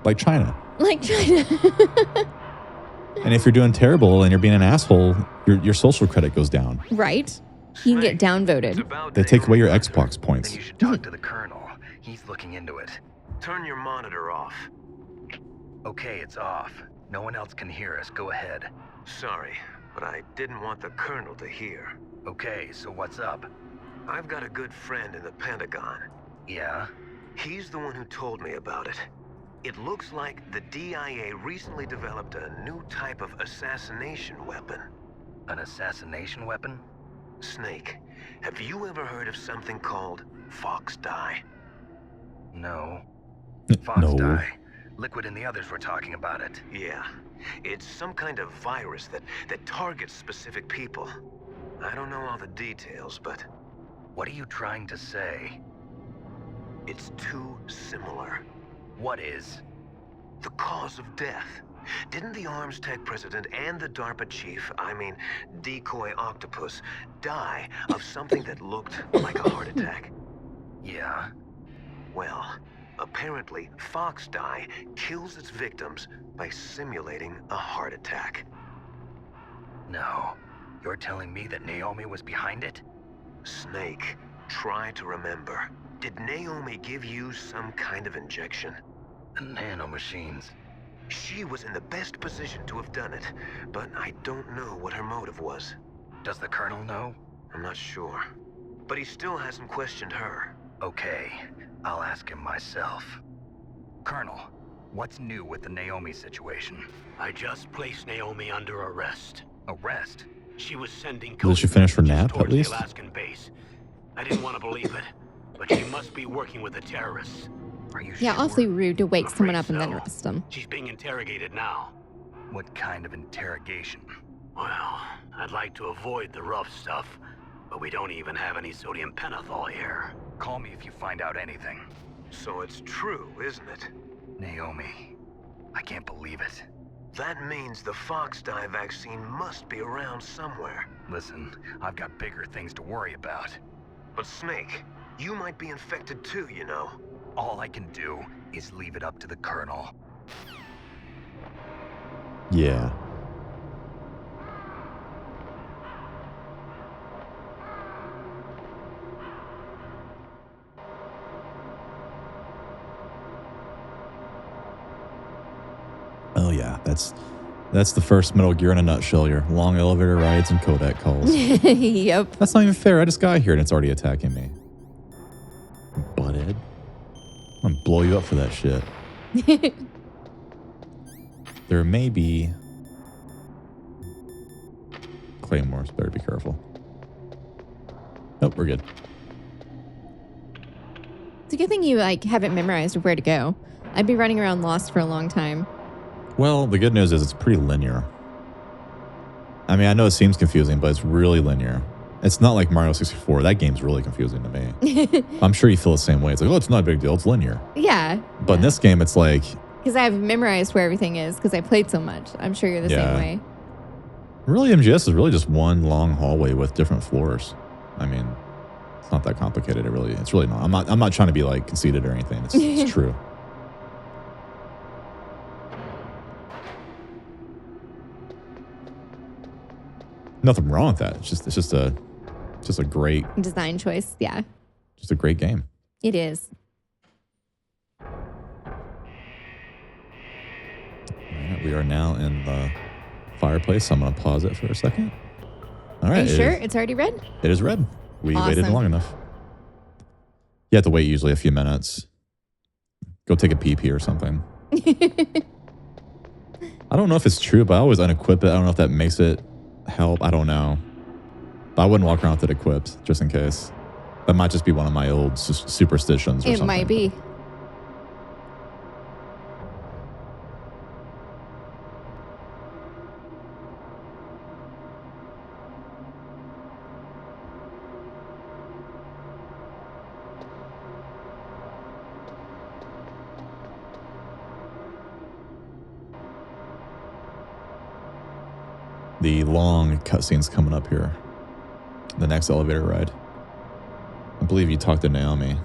like China. Like China. And if you're doing terrible and you're being an asshole, your social credit goes down. Right. You can get downvoted. They take away your Xbox points. You should talk to the Colonel. He's looking into it. Turn your monitor off. Okay, it's off. No one else can hear us. Go ahead. Sorry, but I didn't want the Colonel to hear. Okay, so what's up? I've got a good friend in the Pentagon. Yeah? He's the one who told me about it. It looks like the DIA recently developed a new type of assassination weapon. An assassination weapon? Snake, have you ever heard of something called Fox Dye? No. No. Dye. Liquid and the others were talking about it. Yeah. It's some kind of virus that targets specific people. I don't know all the details, but... What are you trying to say? It's too similar. What is? The cause of death. Didn't the Arms Tech president and the DARPA chief, I mean, Decoy Octopus, die of something that looked like a heart attack? Yeah. Well, apparently, Fox Die kills its victims by simulating a heart attack. No. You're telling me that Naomi was behind it? Snake, try to remember. Did Naomi give you some kind of injection? The nanomachines. She was in the best position to have done it, but I don't know what her motive was. Does the Colonel know? I'm not sure. But he still hasn't questioned her. Okay, I'll ask him myself. Colonel, what's new with the Naomi situation? I just placed Naomi under arrest. Arrest? She was sending Did she finish her nap, towards at least? the Alaskan base. I didn't want to believe it, but she must be working with the terrorists. Are you Yeah, sure? awfully rude to wake I'm someone afraid up and then so. arrest them. She's being interrogated now. What kind of interrogation? Well, I'd like to avoid the rough stuff, but we don't even have any sodium pentothal here. Call me if you find out anything. So it's true, isn't it? Naomi, I can't believe it. That means the Fox Die vaccine must be around somewhere. Listen, I've got bigger things to worry about. But Snake, you might be infected too, you know. All I can do is leave it up to the Colonel. Yeah. Oh yeah, that's the first Metal Gear in a nutshell here. Long elevator rides and codec calls. Yep. That's not even fair. I just got here and it's already attacking me. Butthead. I'm gonna blow you up for that shit. There may be claymores. Better be careful. Nope, we're good. It's a good thing you haven't memorized where to go. I'd be running around lost for a long time. Well, the good news is it's pretty linear. I mean, I know it seems confusing, but it's really linear. It's not like Mario 64. That game's really confusing to me. I'm sure you feel the same way. It's like, oh, it's not a big deal. It's linear. Yeah. But in this game, it's like... Because I've memorized where everything is because I played so much. I'm sure you're the same way. Really, MGS is really just one long hallway with different floors. I mean, it's not that complicated. It's really not. I'm not trying to be like conceited or anything. It's true. Nothing wrong with that. It's just a great Design choice. Yeah. Just a great game. It is. Alright, we are now in the fireplace. I'm going to pause it for a second. All right. Are you sure it's already red? It is red. We waited Awesome. long enough. You have to wait usually a few minutes. Go take a pee or something. I don't know if it's true, but I always unequip it. I don't know if that makes it help. I don't know. But I wouldn't walk around with it equipped just in case. That might just be one of my old superstitions or It something. might be. The long cutscenes coming up here. The next elevator ride. I believe you talked to Naomi.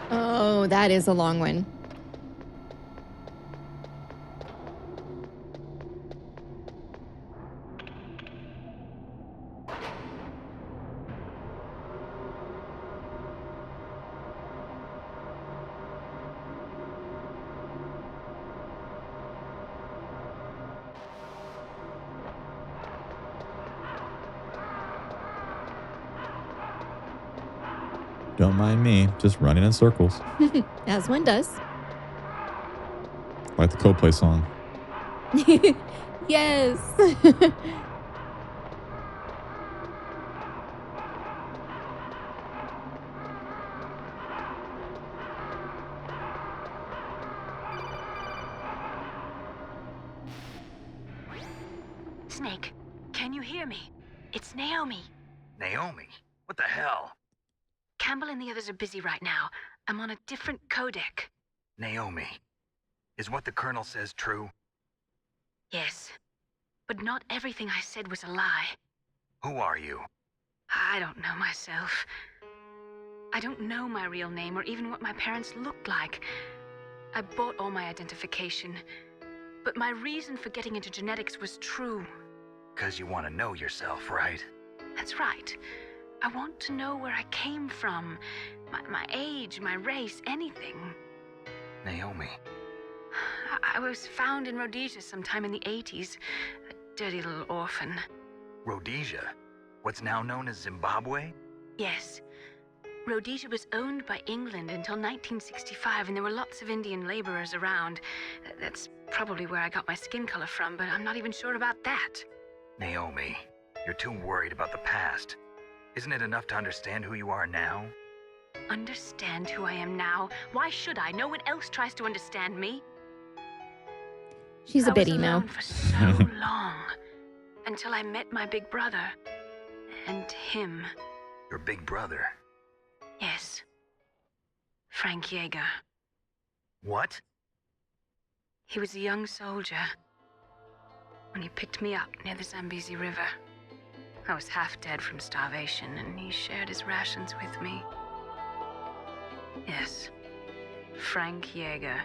Oh, that is a long one. Don't mind me, just running in circles. As one does. Like the Coldplay song. Yes. Snake. Can you hear me? It's Naomi. Naomi? What the hell? Campbell and the others are busy right now. I'm on a different codec. Naomi, is what the Colonel says true? Yes. But not everything I said was a lie. Who are you? I don't know myself. I don't know my real name or even what my parents looked like. I bought all my identification. But my reason for getting into genetics was true. 'Cause you want to know yourself, right? That's right. I want to know where I came from. My age, my race, anything. Naomi. I was found in Rhodesia sometime in the 80s. A dirty little orphan. Rhodesia? What's now known as Zimbabwe? Yes. Rhodesia was owned by England until 1965, and there were lots of Indian laborers around. That's probably where I got my skin color from, but I'm not even sure about that. Naomi, you're too worried about the past. Isn't it enough to understand who you are now? Understand who I am now? Why should I? No one else tries to understand me. She's a bit I was emo. alone for so long, until I met my big brother. And him. Your big brother? Yes. Frank Yeager. What? He was a young soldier when he picked me up near the Zambezi River. I was half dead from starvation, and he shared his rations with me. Yes. Frank Yeager.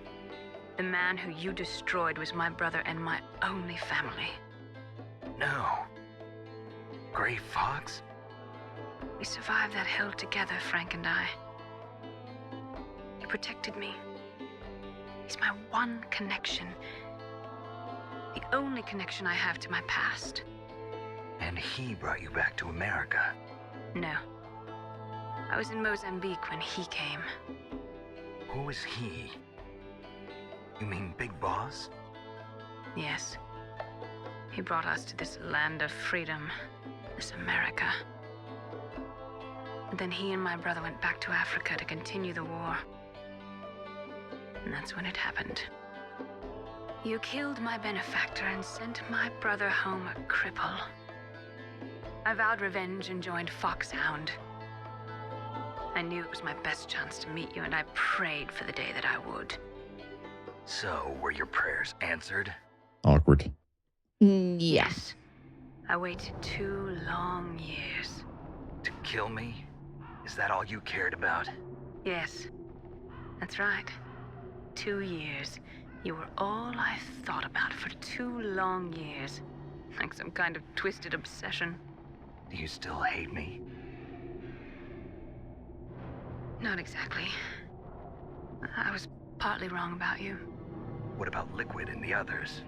The man who you destroyed was my brother and my only family. No. Gray Fox? We survived that hell together, Frank and I. He protected me. He's my one connection. The only connection I have to my past. And he brought you back to America? No. I was in Mozambique when he came. Who is he? You mean Big Boss? Yes. He brought us to this land of freedom, this America. And then he and my brother went back to Africa to continue the war. And that's when it happened. You killed my benefactor and sent my brother home a cripple. I vowed revenge and joined Foxhound. I knew it was my best chance to meet you, and I prayed for the day that I would. So, were your prayers answered? Awkward. Yes. I waited 2 long years. To kill me? Is that all you cared about? Yes, that's right. 2 years. You were all I thought about for 2 long years. Like some kind of twisted obsession. Do you still hate me? Not exactly. I was partly wrong about you. What about Liquid and the others?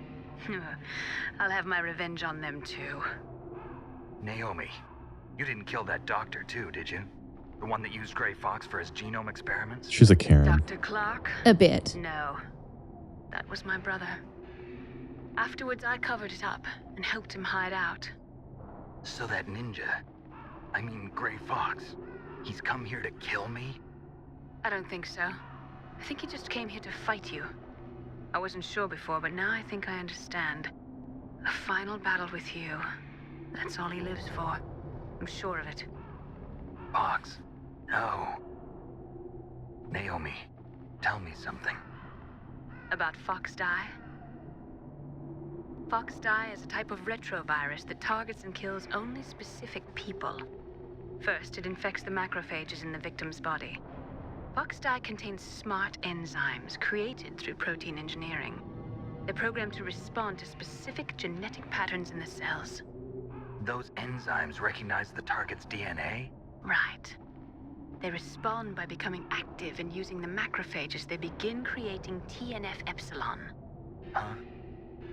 I'll have my revenge on them too. Naomi, you didn't kill that doctor too, did you? The one that used Gray Fox for his genome experiments? She's a Karen. Dr. Clark? A bit. No. That was my brother. Afterwards, I covered it up and helped him hide out. So that ninja, I mean Gray Fox, he's come here to kill me? I don't think so. I think he just came here to fight you. I wasn't sure before, but now I think I understand. A final battle with you. That's all he lives for. I'm sure of it. Fox? No. Naomi, tell me something. About Fox Die? Fox Die is a type of retrovirus that targets and kills only specific people. First, it infects the macrophages in the victim's body. Fox Die contains smart enzymes created through protein engineering. They're programmed to respond to specific genetic patterns in the cells. Those enzymes recognize the target's DNA? Right. They respond by becoming active and using the macrophages. They begin creating TNF-epsilon. Huh?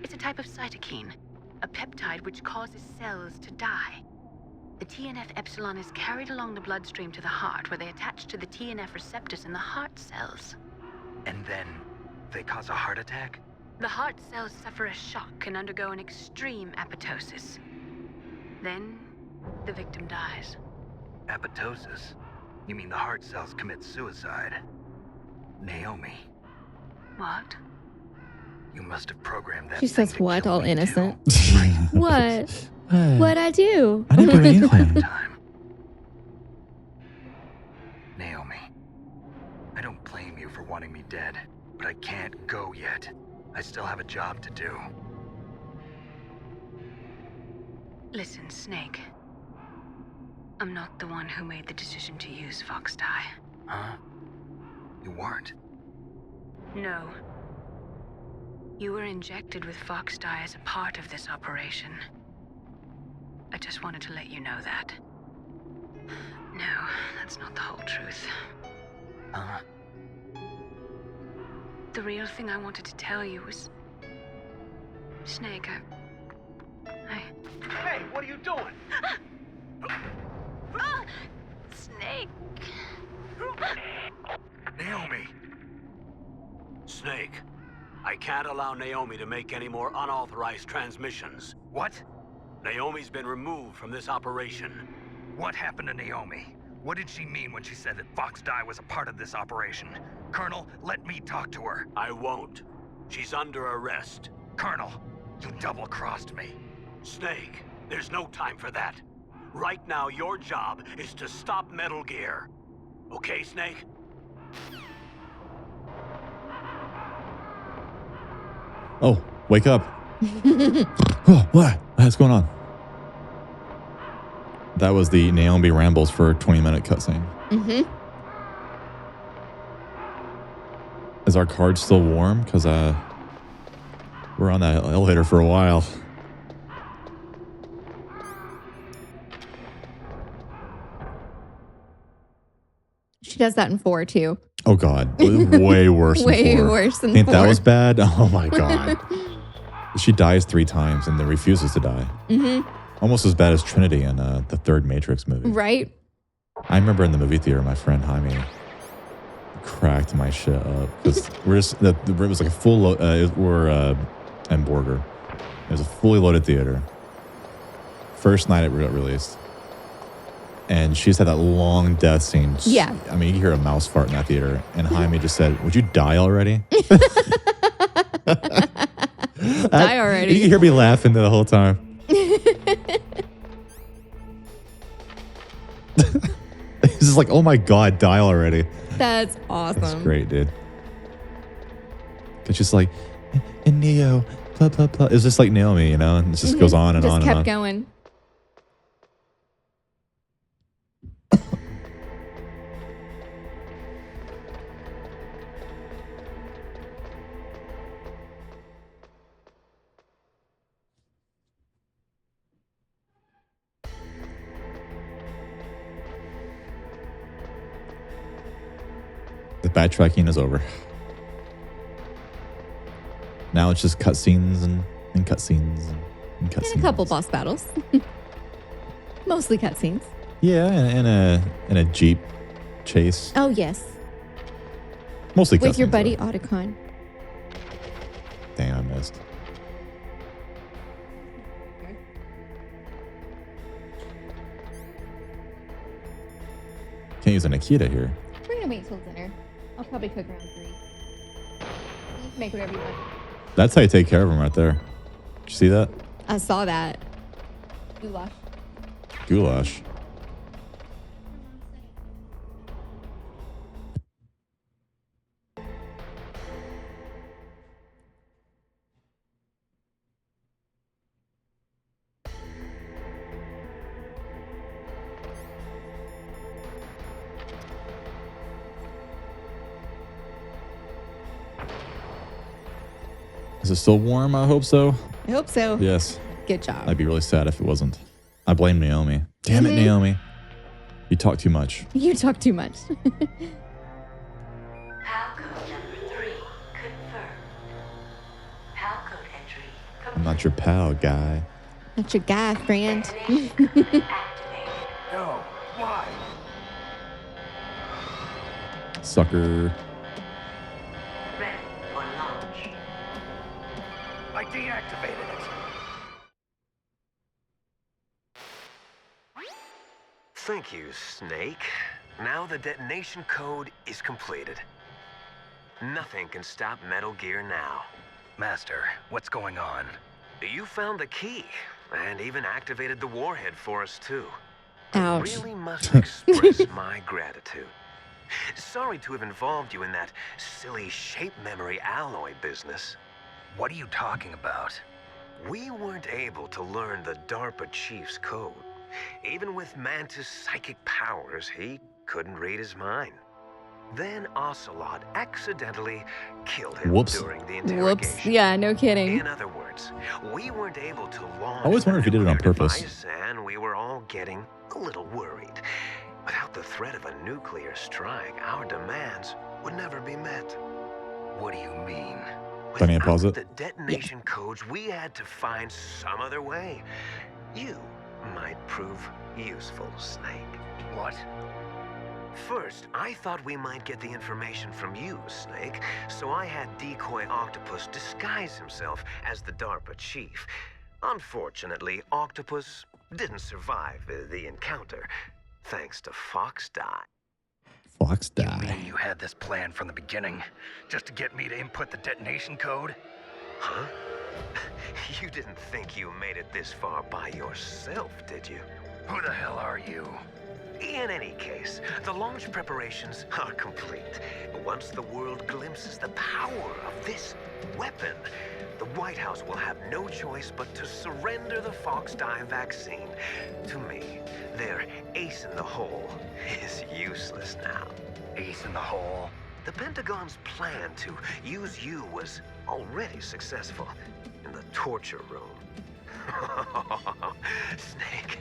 It's a type of cytokine, a peptide which causes cells to die. The TNF-epsilon is carried along the bloodstream to the heart, where they attach to the TNF receptors in the heart cells. And then they cause a heart attack? The heart cells suffer a shock and undergo an extreme apoptosis. Then, the victim dies. Apoptosis? You mean the heart cells commit suicide? Naomi. What? You must have programmed that She thing says to what? kill All me, innocent. too. What? What'd I do? I didn't do anything. Time. Naomi, I don't blame you for wanting me dead, but I can't go yet. I still have a job to do. Listen, Snake. I'm not the one who made the decision to use Fox Dye. Huh? You weren't? No. You were injected with Fox Dye as a part of this operation. I just wanted to let you know that. No, that's not the whole truth. Huh? The real thing I wanted to tell you was... Snake, I... Hey, what are you doing? Snake! Naomi! Snake, I can't allow Naomi to make any more unauthorized transmissions. What? Naomi's been removed from this operation. What happened to Naomi? What did she mean when she said that Fox Dye was a part of this operation? Colonel, let me talk to her. I won't. She's under arrest. Colonel, you double-crossed me. Snake, there's no time for that. Right now, your job is to stop Metal Gear. Okay, Snake? Oh, wake up. Oh, what? What's going on? That was the Naomi rambles for a 20-minute cutscene. Mm-hmm. Is our card still warm? Because we're on that elevator for a while. She does that in 4 too. Oh God, way worse. Way than 4. worse than Think 4. that was bad? Oh my God. She dies 3 times and then refuses to die. Mm-hmm. Almost as bad as Trinity in the third Matrix movie. Right? I remember in the movie theater, my friend Jaime cracked my shit up because it was like a full we're in Borger. It was a fully loaded theater. First night it got released. And she just had that long death scene. Yeah. I mean, you hear a mouse fart in that theater. And Jaime just said, "Would you die already?" Die already. You can hear me laughing the whole time. It's just like, oh my God, die already. That's awesome. That's great, dude. It's just like, and Neo, blah, blah, blah. It's just like Naomi, you know? And it just goes on and just on and on. kept going. The backtracking is over. Now it's just cutscenes and cutscenes and cutscenes. And a couple boss battles. Mostly cutscenes. Yeah, and a Jeep chase. Oh, yes. Mostly cutscenes. With your buddy though. Otacon. Damn, I missed. Can't use a Nikita here. We're going to wait till dinner. I'll probably cook around 3. You can make whatever you want. That's how you take care of them right there. Did you see that? I saw that. Goulash. Goulash. Is it still warm? I hope so. I hope so. Yes. Good job. I'd be really sad if it wasn't. I blame Naomi. Damn it, Naomi. You talk too much. You talk too much. Pal code number 3 confirmed. Pal code entry complete. I'm not your pal, guy. Not your guy, friend. No, why? Sucker. Ready for launch. I deactivated it. Thank you, Snake. Now the detonation code is completed. Nothing can stop Metal Gear now. Master, what's going on? You found the key, and even activated the warhead for us, too. Ouch. I really must express my gratitude. Sorry to have involved you in that silly shape memory alloy business. What are you talking about? We weren't able to learn the DARPA chief's code. Even with Mantis' psychic powers, he couldn't read his mind. Then Ocelot accidentally killed him during the interrogation. Whoops. Yeah, no kidding. In other words, we weren't able to launch I always wondered if he did it on purpose. device, and we were all getting a little worried. Without the threat of a nuclear strike, our demands would never be met. What do you mean? Can you pause it? The detonation codes, we had to find some other way. You might prove useful, Snake. What? First, I thought we might get the information from you, Snake, so I had Decoy Octopus disguise himself as the DARPA chief. Unfortunately, Octopus didn't survive the encounter, thanks to Fox Die. Fox You Die. mean you had this plan from the beginning, just to get me to input the detonation code? Huh? You didn't think you made it this far by yourself, did you? Who the hell are you? In any case, the launch preparations are complete. Once the world glimpses the power of this weapon, the White House will have no choice but to surrender the Fox Die vaccine to me. Their ace in the hole is useless now. Ace in the hole? The Pentagon's plan to use you was already successful in the torture room. Snake,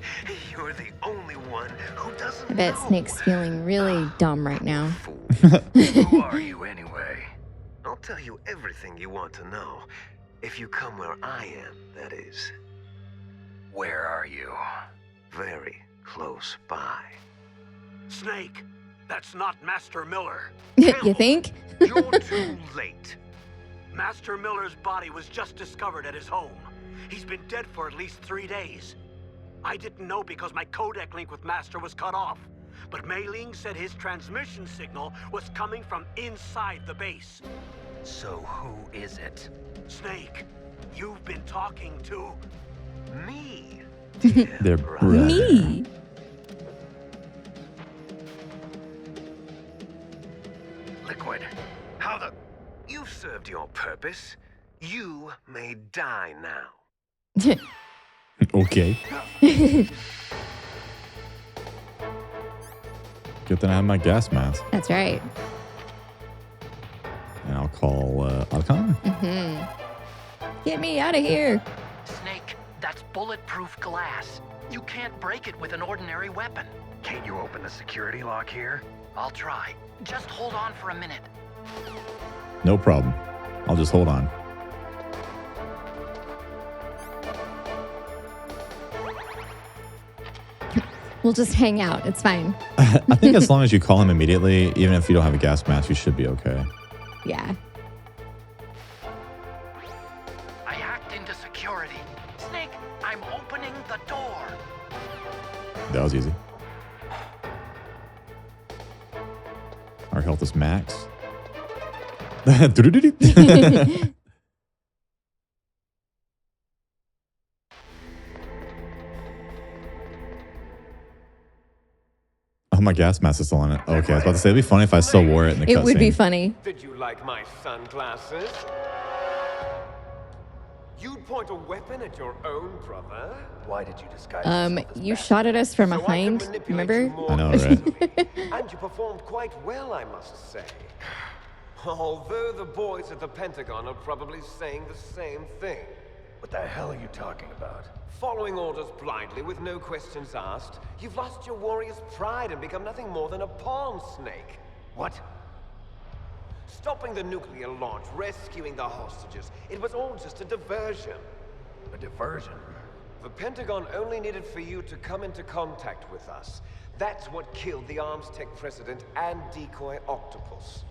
you're the only one who doesn't I bet know. Snake's feeling really dumb right now. Who are you anyway? I'll tell you everything you want to know. If you come where I am, that is. Where are you? Very close by. Snake, that's not Master Miller. You think? You're too late. Master Miller's body was just discovered at his home. He's been dead for at least 3 days. I didn't know because my codec link with Master was cut off. But Mei Ling said his transmission signal was coming from inside the base. So who is it? Snake, you've been talking to... Me. They're brother. Me. Liquid. How the... You've served your purpose. You may die now. Okay. Good thing I have my gas mask. That's right. And I'll call Alcon. Get me out of here. Snake, that's bulletproof glass. You can't break it with an ordinary weapon. Can't you open the security lock here? I'll try. Just hold on for a minute. No problem. I'll just hold on. We'll just hang out. It's fine. I think as long as you call him immediately, even if you don't have a gas mask, you should be okay. Yeah. I hacked into security. Snake, I'm opening the door. That was easy. Our health is max. Oh, my gas mask is still on it. Okay, I was about to say, it'd be funny if I still wore it in the cutscene. It would be funny. Did you like my sunglasses? You'd point a weapon at your own brother? Why did you disguise yourself as You Master? shot at us from So I can behind. manipulate Remember? you more I know, right? easily. And you performed quite well, I must say. Although the boys at the Pentagon are probably saying the same thing. What the hell are you talking about? Following orders blindly with no questions asked, you've lost your warrior's pride and become nothing more than a pawn, Snake. What? Stopping the nuclear launch, rescuing the hostages, it was all just a diversion. A diversion? The Pentagon only needed for you to come into contact with us. That's what killed the Arms Tech president and Decoy Octopus.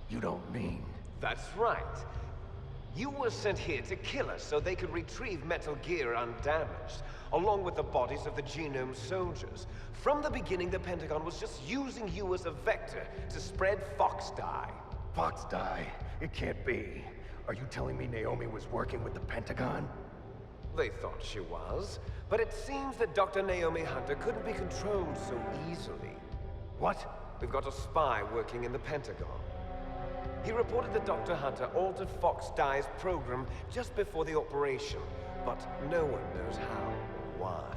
You don't mean... That's right. You were sent here to kill us so they could retrieve Metal Gear undamaged, along with the bodies of the Genome soldiers. From the beginning, the Pentagon was just using you as a vector to spread Fox Die. Fox Die? It can't be. Are you telling me Naomi was working with the Pentagon? They thought she was, but it seems that Dr. Naomi Hunter couldn't be controlled so easily. What? We've got a spy working in the Pentagon. He reported that Dr. Hunter altered Fox Dye's program just before the operation, but no one knows how or why.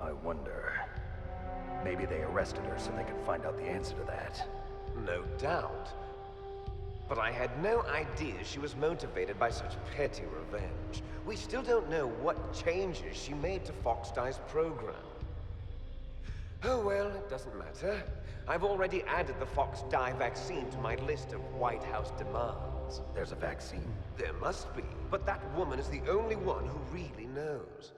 I wonder... Maybe they arrested her so they could find out the answer to that. No doubt. But I had no idea she was motivated by such petty revenge. We still don't know what changes she made to Fox Dye's program. Oh well, it doesn't matter. I've already added the Fox Dye vaccine to my list of White House demands. There's a vaccine? There must be, but that woman is the only one who really knows.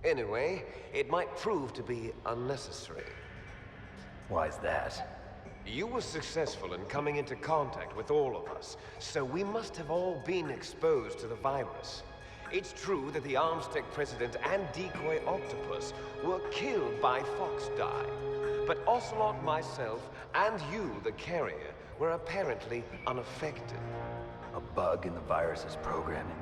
Anyway, it might prove to be unnecessary. Why's that? You were successful in coming into contact with all of us, so we must have all been exposed to the virus. It's true that the Armstech president and decoy octopus were killed by Fox Dye, but Ocelot, myself, and you, the carrier, were apparently unaffected. A bug in the virus's programming?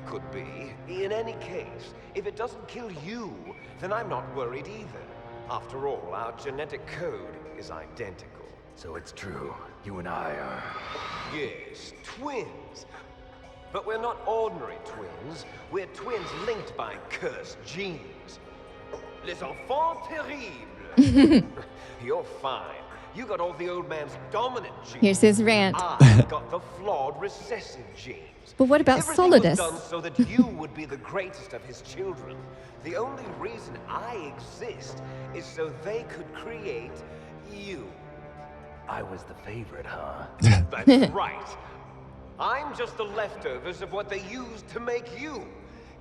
Could be. In any case, if it doesn't kill you, then I'm not worried either. After all, our genetic code is identical. So it's true. You and I are... Yes, twins. But we're not ordinary twins. We're twins linked by cursed genes. Les enfants terribles. You're fine. You got all the old man's dominant genes. Here's his rant. I got the flawed recessive genes. But what about Everything was Solidus? done so that you would be the greatest of his children. The only reason I exist is so they could create you. I was the favorite, huh? That's right. I'm just the leftovers of what they used to make you.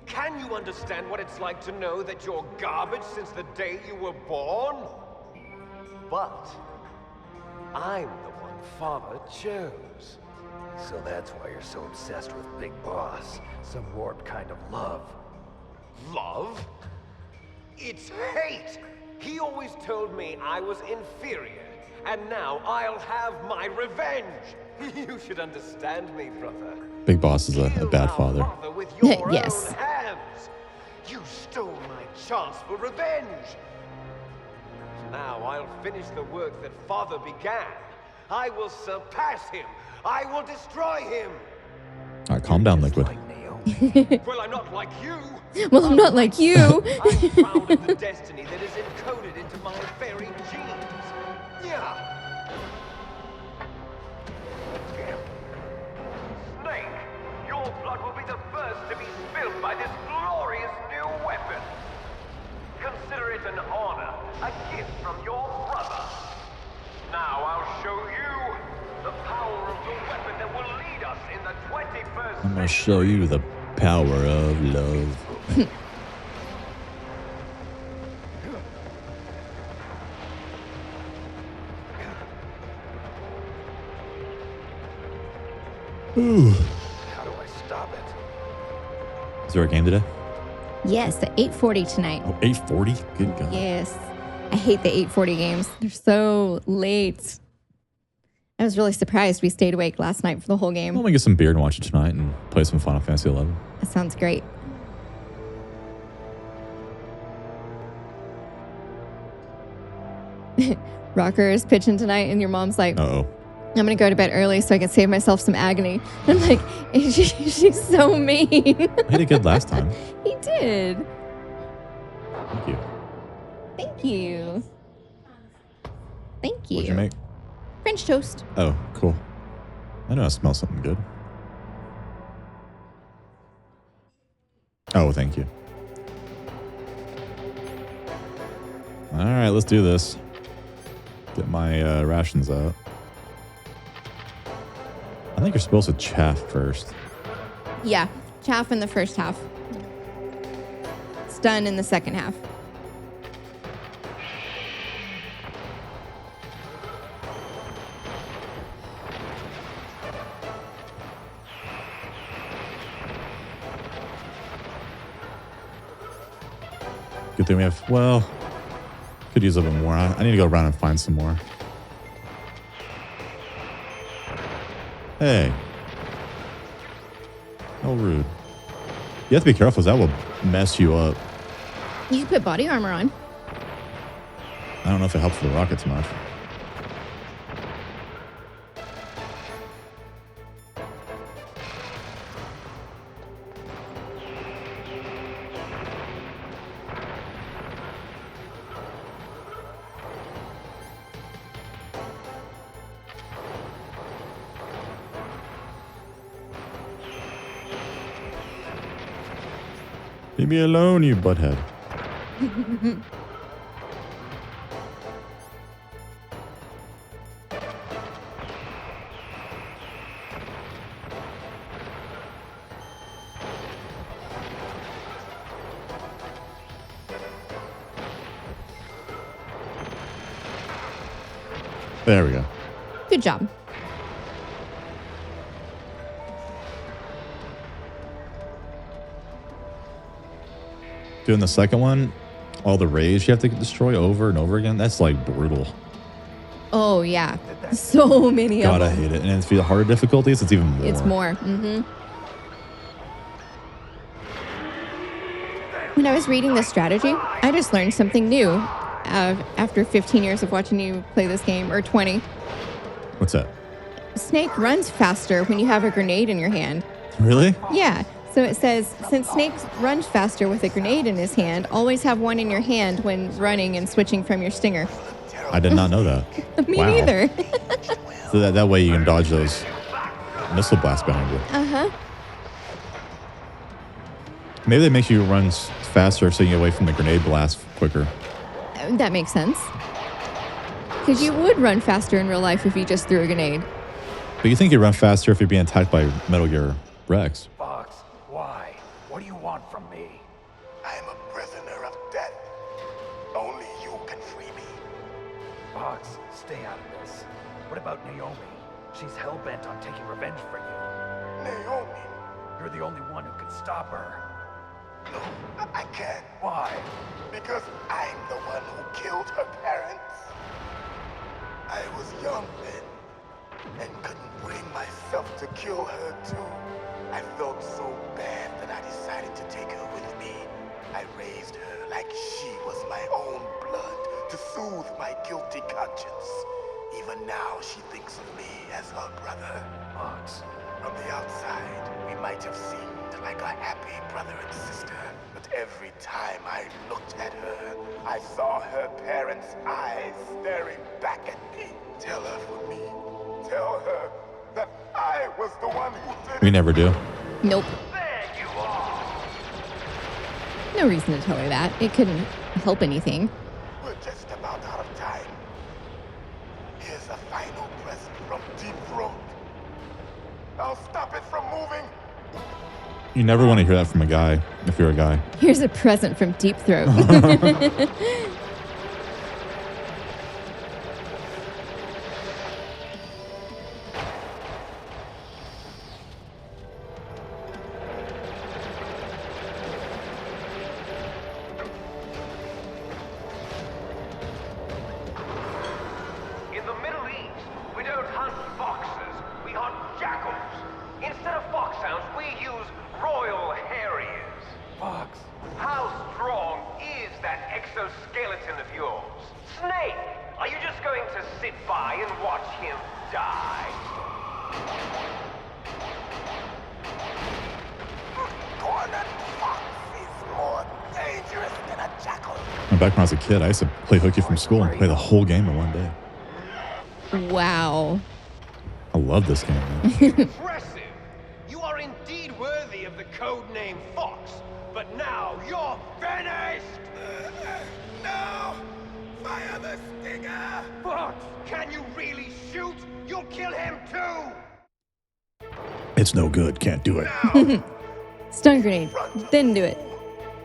Can you understand what it's like to know that you're garbage since the day you were born? But I'm the one Father chose. So that's why you're so obsessed with Big Boss. Some warped kind of love. Love? It's hate! He always told me I was inferior, and now I'll have my revenge! You should understand me, brother. Big Boss is a bad father. With your Yes. own hands. You stole my chance for revenge. Now I'll finish the work that Father began. I will surpass him. I will destroy him. All right, calm down, Liquid. Well, I'm not like you. Well, I'm not like you. I'm proud of the destiny that is encoded into my very genes. Yeah. Snake, your blood will be the first to be spilled by this glorious new weapon. Consider it an honor, a gift from your brother. Now I'll show you the power of the weapon that will lead us in the 21st I'm gonna show you the power of love. Ooh. How do I stop it? Is there a game today? Yes, at 8:40 tonight. Oh, 8:40? Good God. Yes. I hate the 8:40 games. They're so late. I was really surprised we stayed awake last night for the whole game. I'm gonna get some beer and watch it tonight and play some Final Fantasy 11. That sounds great. Rocker is pitching tonight, and your mom's like, Uh-oh. I'm going to go to bed early so I can save myself some agony. And I'm like, she's so mean. I did good last time. He did. Thank you. Thank you. Thank you. What'd you make? French toast. Oh, cool. I know I smell something good. Oh, thank you. All right, let's do this. Get my rations out. I think you're supposed to chaff first. Yeah, chaff in the first half. Stun in the second half. Good thing we have, well, could use a bit more. I need to go around and find some more. Hey. How rude. You have to be careful, 'cause that will mess you up. You can put body armor on. I don't know if it helps with the rockets much. Leave me alone, you butthead. There we go. Good job. Doing the second one, all the rays you have to destroy over and over again, that's like brutal. Oh, yeah. So many God, of I them. hate it. And if you the harder difficulties, it's even more. It's more. Mm-hmm. When I was reading this strategy, I just learned something new after 15 years of watching you play this game, or 20. What's that? Snake runs faster when you have a grenade in your hand. Really? Yeah. So it says, since Snake runs faster with a grenade in his hand, always have one in your hand when running and switching from your stinger. I did not know that. Me Wow. neither. So that way you can dodge those missile blasts behind you. Uh-huh. Maybe that makes you run faster so you get away from the grenade blast quicker. That makes sense. Because you would run faster in real life if you just threw a grenade. But you think you run faster if you're being attacked by Metal Gear Rex. Fox, why? What do you want from me? I'm a prisoner of death. Only you can free me. Fox, stay out of this. What about Naomi? She's hell-bent on taking revenge for you. Naomi? You're the only one who can stop her. No, I can't. Why? Because I'm the one who killed her parents. I was young then, and couldn't bring myself to kill her too. I felt so bad that I decided to take her with me. I raised her like she was my own blood to soothe my guilty conscience. Even now, she thinks of me as her brother. Fox. From the outside, we might have seemed like a happy brother and sister, but every time I looked at her, I saw her parents' eyes staring back at me. Tell her for me. Tell her that I was the one who did it. We never do. Nope. There you are. No reason to tell her that. It couldn't help anything. We're just about out of time. Here's a final present from Deep Throat. I'll stop it from moving. You never want to hear that from a guy, if you're a guy. Here's a present from Deep Throat. In the Middle East, we don't hunt foxes, we hunt jackals. Instead of foxhounds, we use Royal Harriers. Fox. How strong is that exoskeleton of yours? Snake, are you just going to sit by and watch him die? Cornered fox is more dangerous than a jackal. Back when I was a kid, I used to play hooky from school and play the whole game in one day. Wow. I love this game, man. Impressive! You are indeed worthy of the code name Fox, but now you're finished! No! Fire the stinger! Fox, can you really shoot? You'll kill him too! It's no good. Can't do it. Stun grenade. Then do it.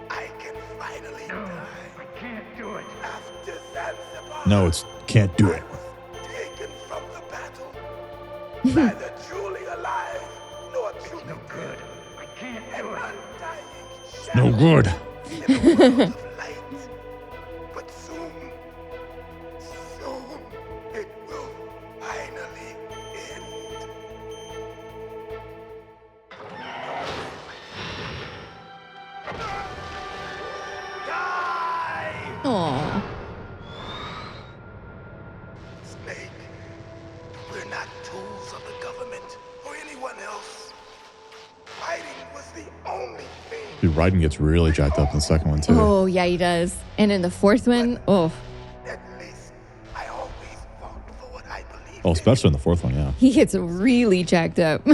I can finally die. I can't do it. After Zanzibar, No, it's can't do it. I was taken from the battle. Neither truly alive nor truly No good. I can't an do it. undying No shadow good. in a world of light. But soon, it will finally end. Aw. Snake, we're not tools of the government or anyone else. Fighting was the only thing. Dude, Raiden gets really jacked up in the second one, too. Oh, yeah, he does. And in the fourth one, oh. At least I always fought for what I believe. Oh, especially in the fourth one, yeah. He gets really jacked up.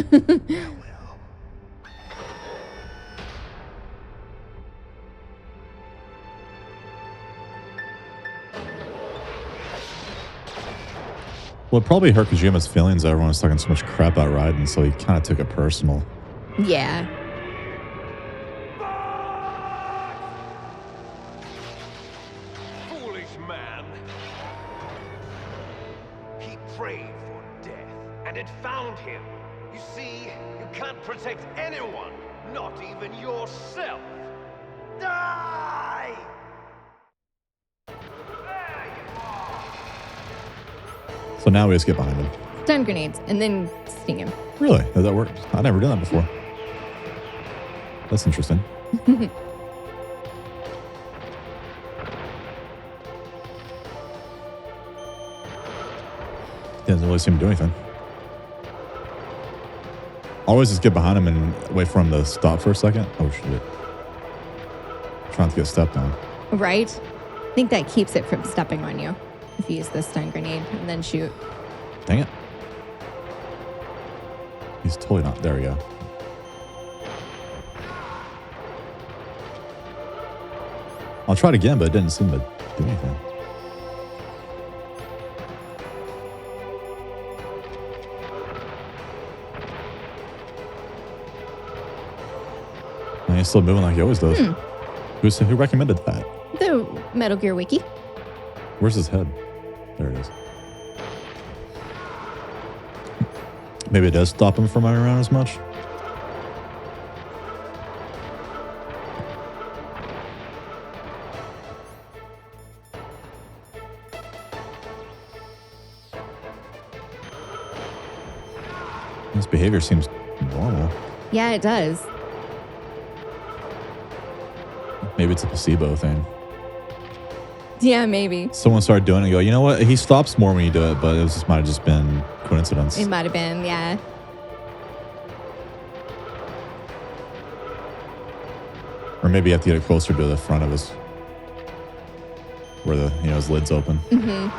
Well, it probably hurt Kojima's feelings that everyone was talking so much crap about Raiden, so he kind of took it personal. Yeah. Foolish man. He prayed for death, and it found him. You see, you can't protect anyone, not even yourself. Die! So now we just get behind him. Stun grenades and then sting him. Really? Does that work? I never done that before. That's interesting. Doesn't really seem to do anything. Always just get behind him and wait for him to stop for a second. Oh, shit. Trying to get stepped on. Right? I think that keeps it from stepping on you if you use the stun grenade and then shoot. Dang it. He's totally not. There we go. I'll try it again, but it didn't seem to do anything. And he's still moving like he always does. Who recommended that? The Metal Gear Wiki. Where's his head? There it is. Maybe it does stop him from running around as much. His behavior seems normal. Yeah, it does. Maybe it's a placebo thing. Yeah, maybe. Someone started doing it and go, you know what? He stops more when you do it, but might have just been coincidence. It might have been, yeah. Or maybe you have to get it closer to the front of his, where his lid's open. Mm-hmm.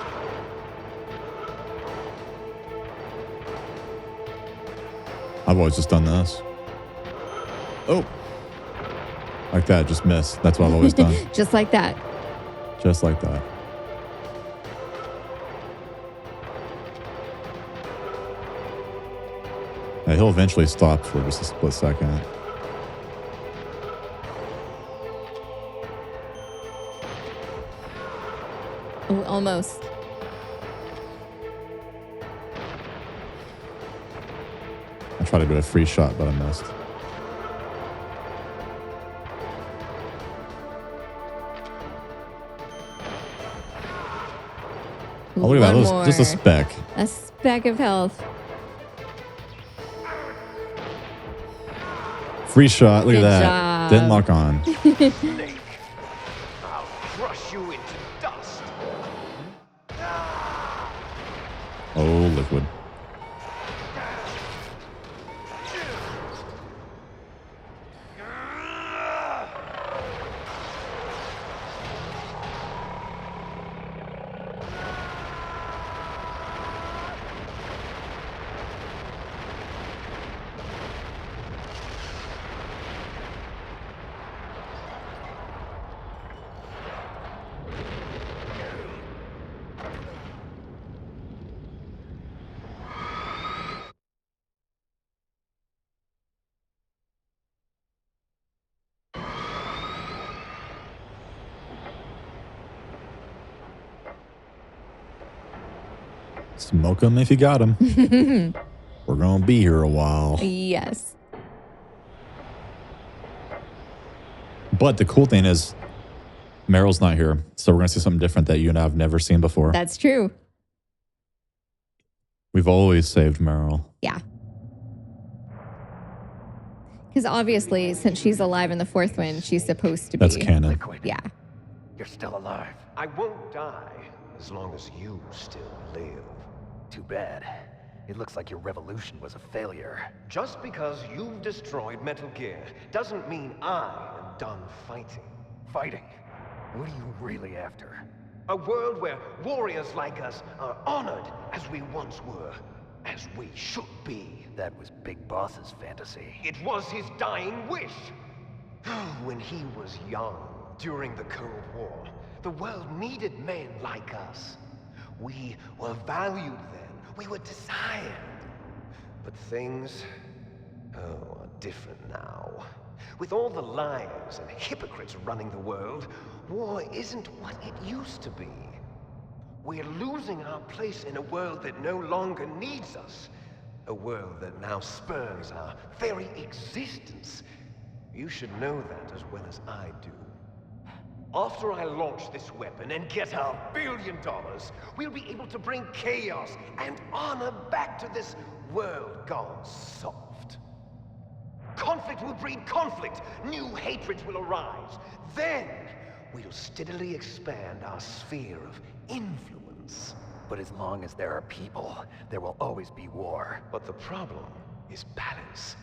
I've always just done this. Oh. Like that, just miss. That's what I've always done. Just like that. Just like that. Yeah, he'll eventually stop for just a split second. Oh, almost. I tried to do a free shot, but I missed. Oh, look at that. That was just a speck. A speck of health. Free shot. Look Good at that. job. Didn't lock on. Snake, I'll crush you into dust. Oh, liquid. Smoke him if you got him. We're going to be here a while. Yes. But the cool thing is, Meryl's not here. So we're going to see something different that you and I have never seen before. That's true. We've always saved Meryl. Yeah. Because obviously, since she's alive in the fourth one, she's supposed to be. That's canon. Yeah. You're still alive. I won't die as long as you still live. Too bad. It looks like your revolution was a failure. Just because you've destroyed Metal Gear doesn't mean I am done fighting. Fighting? What are you really after? A world where warriors like us are honored as we once were, as we should be. That was Big Boss's fantasy. It was his dying wish. When he was young, during the Cold War, the world needed men like us. We were valued then. We were desired. But things, are different now. With all the liars and hypocrites running the world, war isn't what it used to be. We're losing our place in a world that no longer needs us. A world that now spurns our very existence. You should know that as well as I do. After I launch this weapon and get our $1 billion, we'll be able to bring chaos and honor back to this world gone soft. Conflict will breed conflict. New hatreds will arise. Then, we'll steadily expand our sphere of influence. But as long as there are people, there will always be war. But the problem is balance.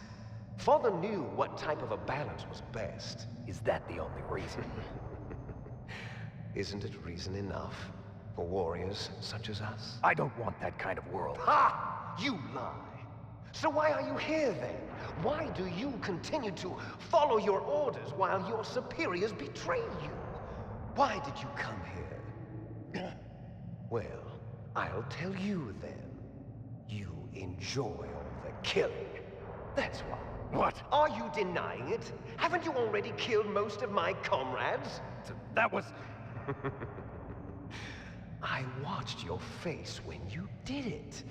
Father knew what type of a balance was best. Is that the only reason? Isn't it reason enough for warriors such as us? I don't want that kind of world. Ha! You lie. So why are you here then? Why do you continue to follow your orders while your superiors betray you? Why did you come here? Well, I'll tell you then. You enjoy all the killing. That's why. What? Are you denying it? Haven't you already killed most of my comrades? That was... I watched your face when you did it.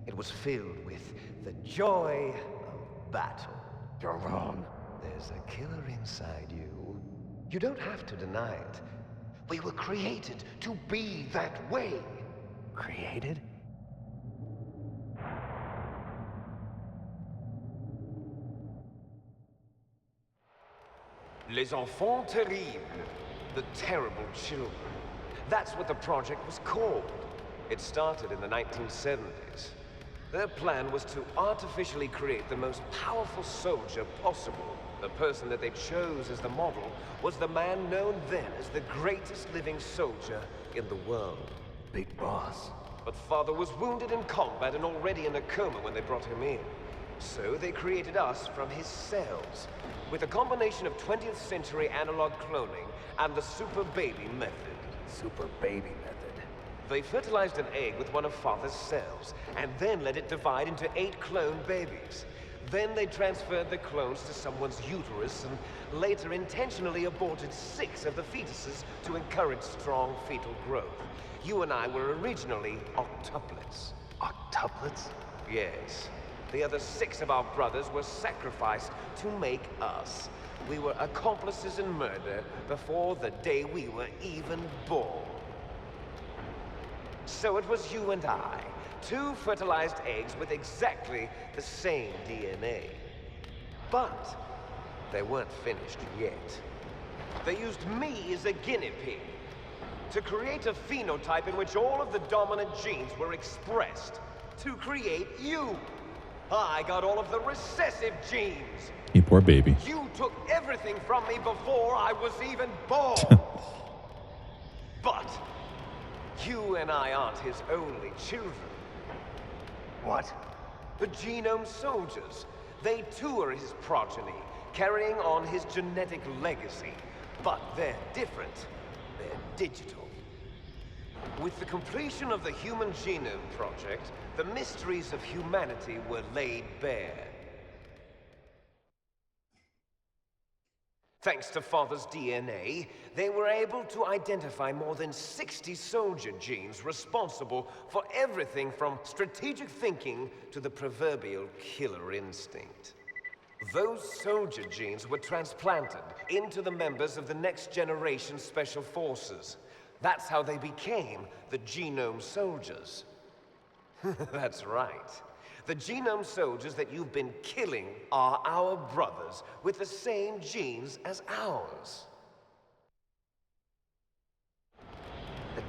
It was filled with the joy of battle. You're wrong. There's a killer inside you. You don't have to deny it. We were created to be that way. Created? Les enfants terribles. The terrible children. That's what the project was called. It started in the 1970s. Their plan was to artificially create the most powerful soldier possible. The person that they chose as the model was the man known then as the greatest living soldier in the world. Big Boss. But Father was wounded in combat and already in a coma when they brought him in. So they created us from his cells, with a combination of 20th century analog cloning and the super baby method. Super baby method. They fertilized an egg with one of Father's cells, and then let it divide into 8 clone babies. Then they transferred the clones to someone's uterus, and later intentionally aborted 6 of the fetuses to encourage strong fetal growth. You and I were originally octuplets. Octuplets? Yes. The other 6 of our brothers were sacrificed to make us. We were accomplices in murder before the day we were even born. So it was you and I, 2 fertilized eggs with exactly the same DNA. But they weren't finished yet. They used me as a guinea pig to create a phenotype in which all of the dominant genes were expressed to create you. I got all of the recessive genes. You poor baby. You took everything from me before I was even born. But you and I aren't his only children. What? The Genome Soldiers. They too are his progeny, carrying on his genetic legacy. But they're different. They're digital. With the completion of the Human Genome Project, the mysteries of humanity were laid bare. Thanks to Father's DNA, they were able to identify more than 60 soldier genes responsible for everything from strategic thinking to the proverbial killer instinct. Those soldier genes were transplanted into the members of the next generation Special Forces. That's how they became the Genome Soldiers. That's right. The Genome Soldiers that you've been killing are our brothers with the same genes as ours.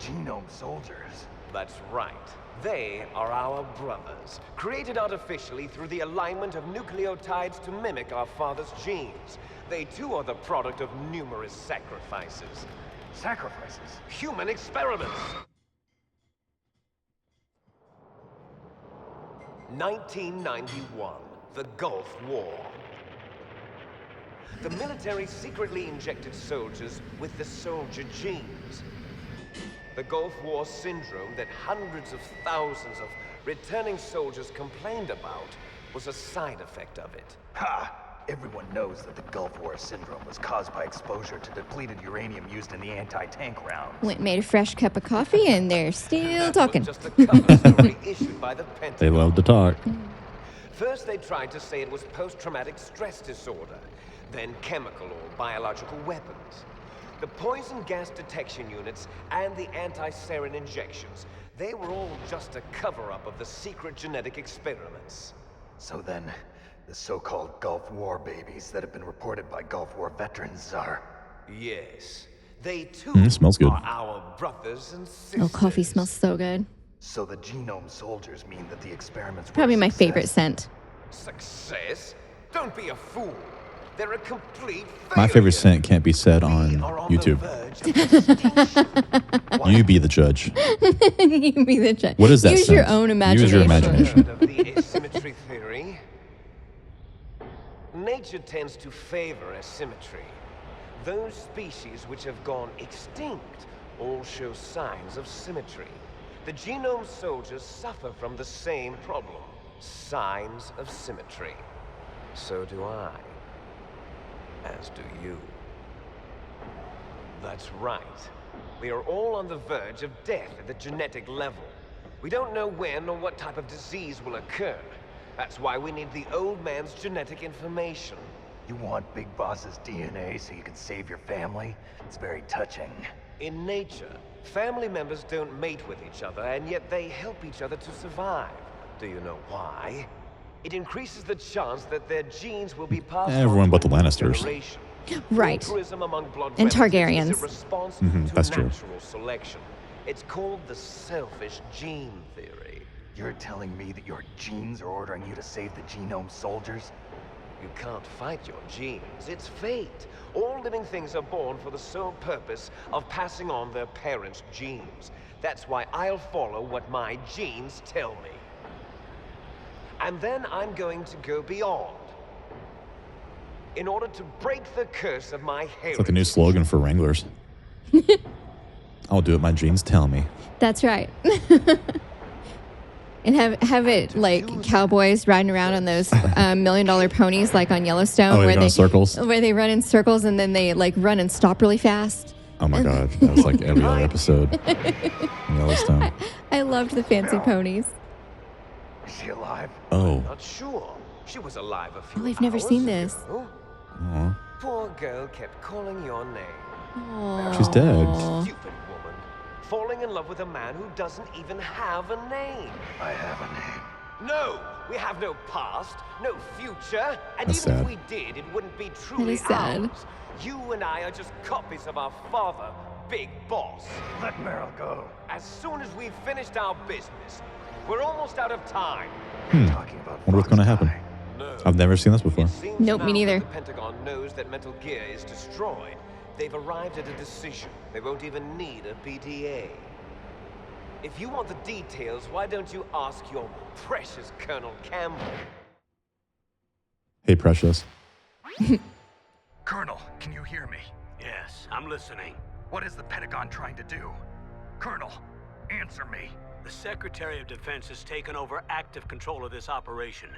Genome soldiers. That's right. They are our brothers, created artificially through the alignment of nucleotides to mimic our father's genes. They too are the product of numerous sacrifices. Sacrifices? Human experiments! 1991, the Gulf War. The military secretly injected soldiers with the soldier genes. The Gulf War syndrome that hundreds of thousands of returning soldiers complained about was a side effect of it. Ha! Everyone knows that the Gulf War syndrome was caused by exposure to depleted uranium used in the anti-tank rounds. Went and made a fresh cup of coffee, and they're still That talking. was just a cover story issued by the Pentagon. They love to talk. First, they tried to say it was post-traumatic stress disorder, then chemical or biological weapons. The poison gas detection units and the anti-sarin injections, they were all just a cover-up of the secret genetic experiments. So then, the so-called Gulf War babies that have been reported by Gulf War veterans are... Yes, they too smells good. are our brothers and sisters. Oh, coffee smells so good. So the genome soldiers mean that the experiments were Probably a my success. favorite scent. Success? Don't be a fool. They're a complete failure. My favorite scent can't be said on We are on YouTube. the verge of extinction. You be the judge. You be the judge. What is that Use scent? your own imagination. Use your imagination. Heard of the asymmetry theory? Nature tends to favor asymmetry. Those species which have gone extinct all show signs of symmetry. The genome soldiers suffer from the same problem, signs of symmetry. So do I. As do you. That's right. We are all on the verge of death at the genetic level. We don't know when or what type of disease will occur. That's why we need the old man's genetic information. You want Big Boss's DNA so you can save your family? It's very touching. In nature, family members don't mate with each other, and yet they help each other to survive. Do you know why? It increases the chance that their genes will be passed Everyone on but to the a new Lannisters. generation. Right. Altruism among blood And relatives Targaryens. is a response that's to true. natural selection. It's called the selfish gene theory. You're telling me that your genes are ordering you to save the genome soldiers? You can't fight your genes. It's fate. All living things are born for the sole purpose of passing on their parents' genes. That's why I'll follow what my genes tell me. And then I'm going to go beyond. In order to break the curse of my heritage. It's like a new slogan for Wranglers. I'll do what my genes tell me. That's right. And have it like cowboys riding around on those $1 million ponies, like on Yellowstone, Oh, they where go in circles? where they run in circles and then they like run and stop really fast. Oh my god, that was like every other episode in Yellowstone. I loved the fancy ponies. Is she alive? Oh, Not sure. She was alive a few Oh, I've never hours seen this. ago. aw. Poor girl kept calling your name. She's dead. Stupid woman. Falling in love with a man who doesn't even have a name. I have a name. No, we have no past, no future, and That's even sad. if we did, it wouldn't be truly is sad. ours. You and I are just copies of our father, Big Boss. Let Meryl go. As soon as we've finished our business, we're almost out of time. Talking about Wonder what's gonna happen. Foxeye. No. I've never seen this before. It seems Nope, me now neither. that the Pentagon knows that Metal Gear is destroyed. They've arrived at a decision. They won't even need a PDA. If you want the details, why don't you ask your precious Colonel Campbell? Hey, Precious. Colonel, can you hear me? Yes, I'm listening. What is the Pentagon trying to do? Colonel, answer me. The Secretary of Defense has taken over active control of this operation.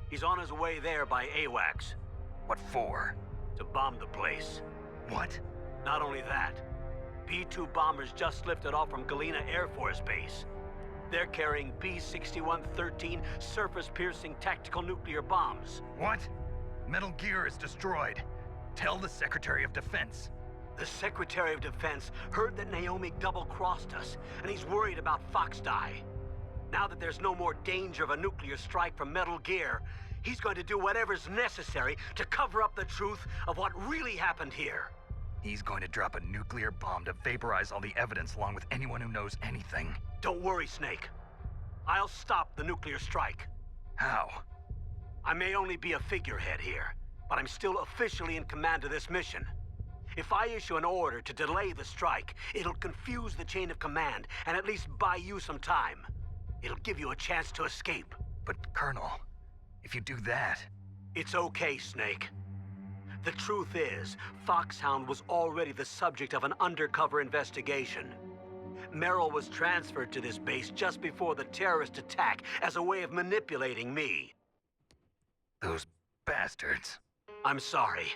He's on his way there by AWACS What for? to bomb the place. What? Not only that, B-2 bombers just lifted off from Galena Air Force Base. They're carrying B-6113 surface-piercing tactical nuclear bombs. What? Metal Gear is destroyed. Tell the Secretary of Defense. The Secretary of Defense heard that Naomi double-crossed us, and he's worried about Foxeye. Now that there's no more danger of a nuclear strike from Metal Gear, he's going to do whatever's necessary to cover up the truth of what really happened here. He's going to drop a nuclear bomb to vaporize all the evidence along with anyone who knows anything. Don't worry, Snake. I'll stop the nuclear strike. How? I may only be a figurehead here, but I'm still officially in command of this mission. If I issue an order to delay the strike, it'll confuse the chain of command and at least buy you some time. It'll give you a chance to escape. But Colonel, if you do that... It's okay, Snake. The truth is, Foxhound was already the subject of an undercover investigation. Merrill was transferred to this base just before the terrorist attack as a way of manipulating me. Those bastards. I'm sorry.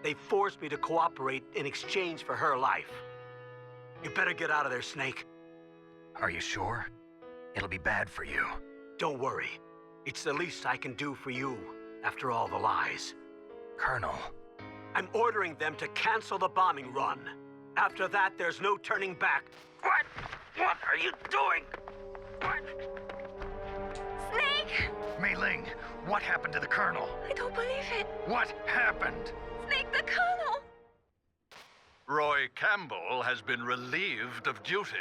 They forced me to cooperate in exchange for her life. You better get out of there, Snake. Are you sure? It'll be bad for you. Don't worry. It's the least I can do for you, after all the lies. Colonel. I'm ordering them to cancel the bombing run. After that, there's no turning back. What? What are you doing? What? Snake! Mei Ling, what happened to the Colonel? I don't believe it. What happened? Snake, the Colonel! Roy Campbell has been relieved of duty.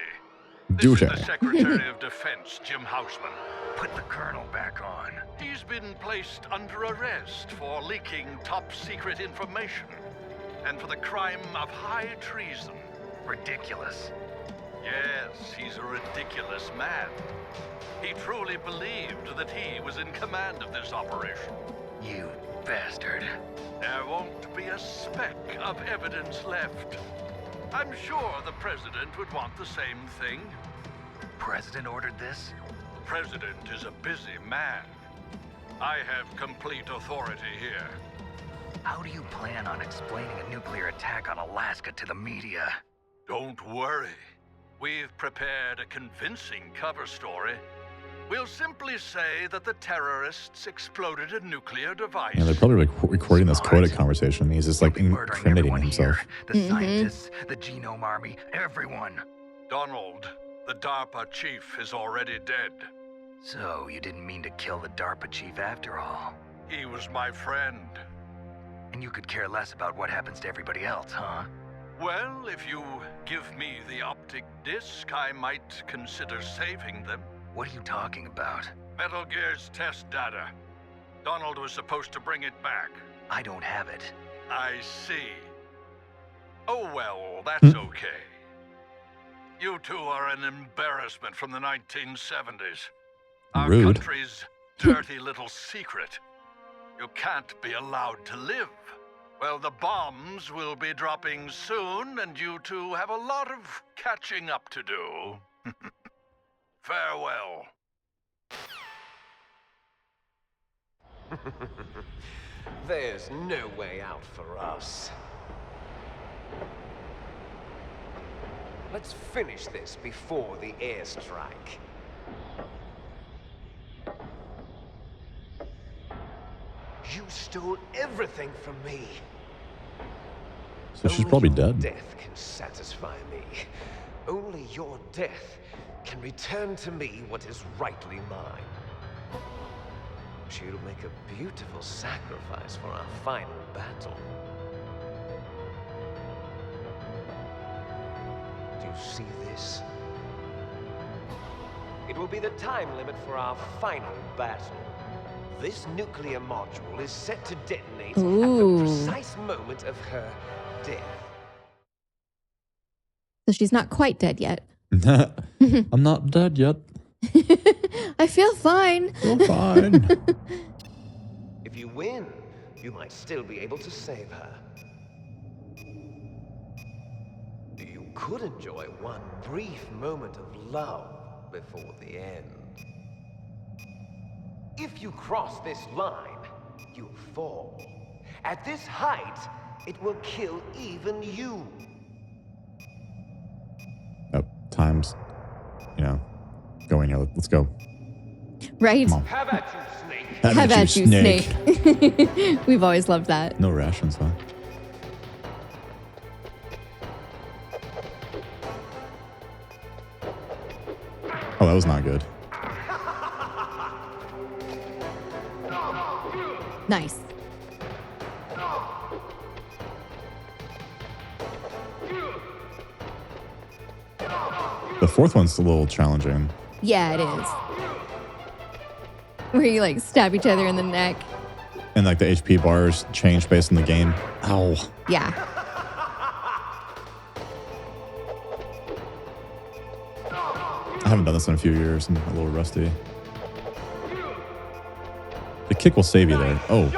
Duty. This is the Secretary of Defense, Jim Houseman. Put the Colonel back on. He's been placed under arrest for leaking top-secret information and for the crime of high treason. Ridiculous. Yes, he's a ridiculous man. He truly believed that he was in command of this operation. You bastard. There won't be a speck of evidence left. I'm sure the President would want the same thing. President ordered this? President is a busy man. I have complete authority here. How do you plan on explaining a nuclear attack on Alaska to the media? Don't worry. We've prepared a convincing cover story. We'll simply say that the terrorists exploded a nuclear device. Yeah, they're probably recording this coded conversation. He's just like incriminating himself. The scientists, the genome army, everyone. Donald, the DARPA chief, is already dead. So you didn't mean to kill the DARPA chief after all? He was my friend. And you could care less about what happens to everybody else, huh? Well, if you give me the optic disc, I might consider saving them. What are you talking about? Metal Gear's test data. Donald was supposed to bring it back. I don't have it. I see. Oh well, that's okay. You two are an embarrassment from the 1970s. Our Rude. country's dirty little secret. You can't be allowed to live. Well, the bombs will be dropping soon, and you two have a lot of catching up to do. Farewell. There's no way out for us. Let's finish this before the airstrike. You stole everything from me. So she's probably dead. Death can satisfy me. Only your death can return to me what is rightly mine. She'll make a beautiful sacrifice for our final battle. Do you see this? It will be the time limit for our final battle. This nuclear module is set to detonate at the precise moment of her death. So she's not quite dead yet. I'm not dead yet. I feel fine. Feel fine. If you win, you might still be able to save her. You could enjoy one brief moment of love before the end. If you cross this line, you'll fall. At this height, it will kill even you. Oh, time's, going here. Let's go. Right. Have at you, Snake. Have at you, Snake. We've always loved that. No rations, huh? Oh, that was not good. Nice. fourth one's a little challenging. Yeah, it is. Where you like stab each other in the neck. And like the HP bars change based on the game. Ow. Yeah. I haven't done this in a few years. I'm a little rusty. The kick will save you there. Oh.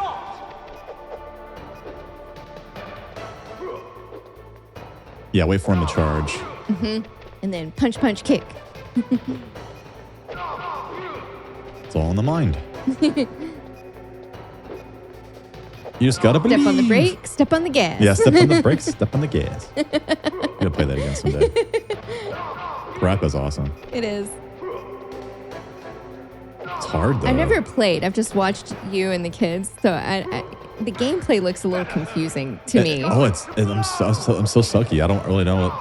Yeah, wait for him to charge. Mm-hmm. And then punch, punch, kick. It's all in the mind. You just gotta believe. Step on the brake, step on the gas. Yeah, step on the brakes, step on the gas. I'm gonna play that again someday. Rap is awesome. It is. It's hard though. I've never played. I've just watched you and the kids. So the gameplay looks a little confusing to me. I'm so sucky. I don't really know what.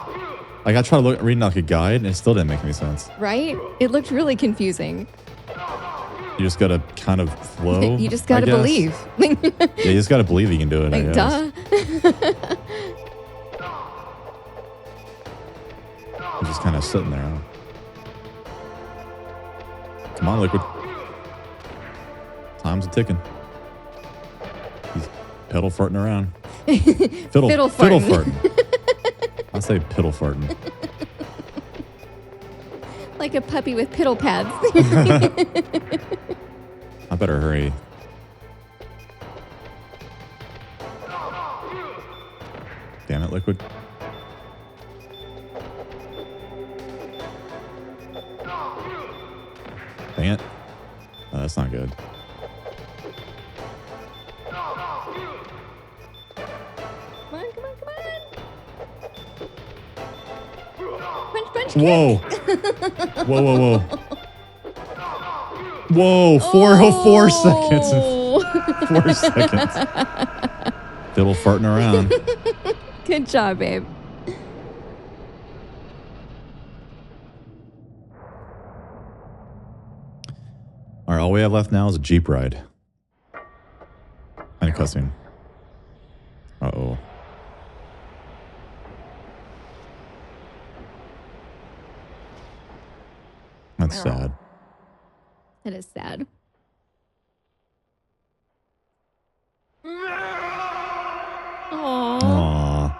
Like I tried reading like a guide and it still didn't make any sense. Right? It looked really confusing. You just gotta kind of flow. You just gotta believe. Yeah, you just gotta believe you can do it. Like, I guess. duh. You're just kind of sitting there. Huh? Come on, Liquid. Time's a ticking. He's pedal farting around. Fiddle farting. I say piddle farting. Like a puppy with piddle pads. I better hurry. Damn it, Liquid. Dang it. Oh, that's not good. Whoa. Whoa. Whoa, 4 seconds. 4 seconds. Fiddle farting around. Good job, babe. All right, all we have left now is a Jeep ride. And a cussing. Uh-oh. That's sad. That is sad. Aww. Aww.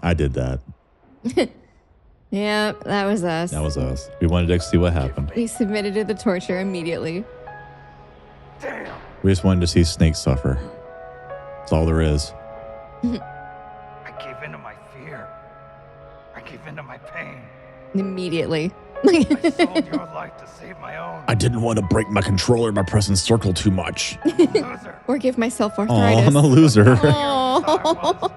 I did that. Yeah, that was us. That was us. We wanted to see what happened. We submitted to the torture immediately. We just wanted to see Snake suffer. That's all there is. I gave in to my fear. I gave in to my pain. Immediately. I sold your life to save my own. I didn't want to break my controller by pressing circle too much. Loser. Or give myself Oh, arthritis. I'm a loser. Aw.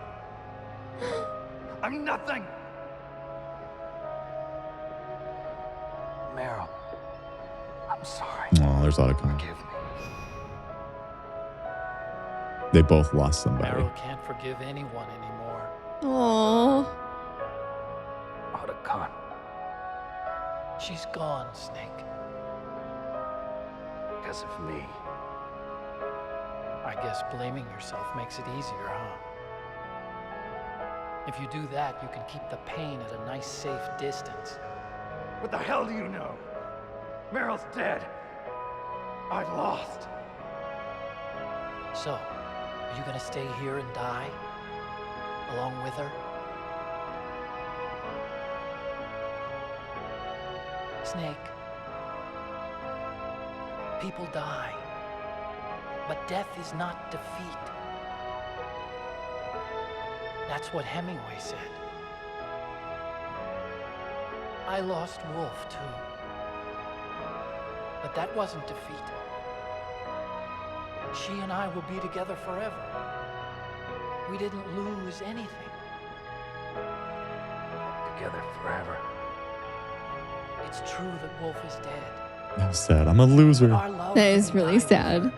I'm nothing. Meryl, I'm sorry. Oh, there's Otacon. Forgive me. They both lost somebody. Meryl can't forgive anyone anymore. Aww. Otacon. She's gone, Snake. Because of me. I guess blaming yourself makes it easier, huh? If you do that, you can keep the pain at a nice, safe distance. What the hell do you know? Meryl's dead. I lost. So, are you gonna stay here and die? Along with her? Snake. People die. But death is not defeat. That's what Hemingway said. I lost Wolf, too. But that wasn't defeat. She and I will be together forever. We didn't lose anything. Together forever. It's true that Wolf is dead. I'm sad. I'm a loser. Our love That is didn't really die. sad.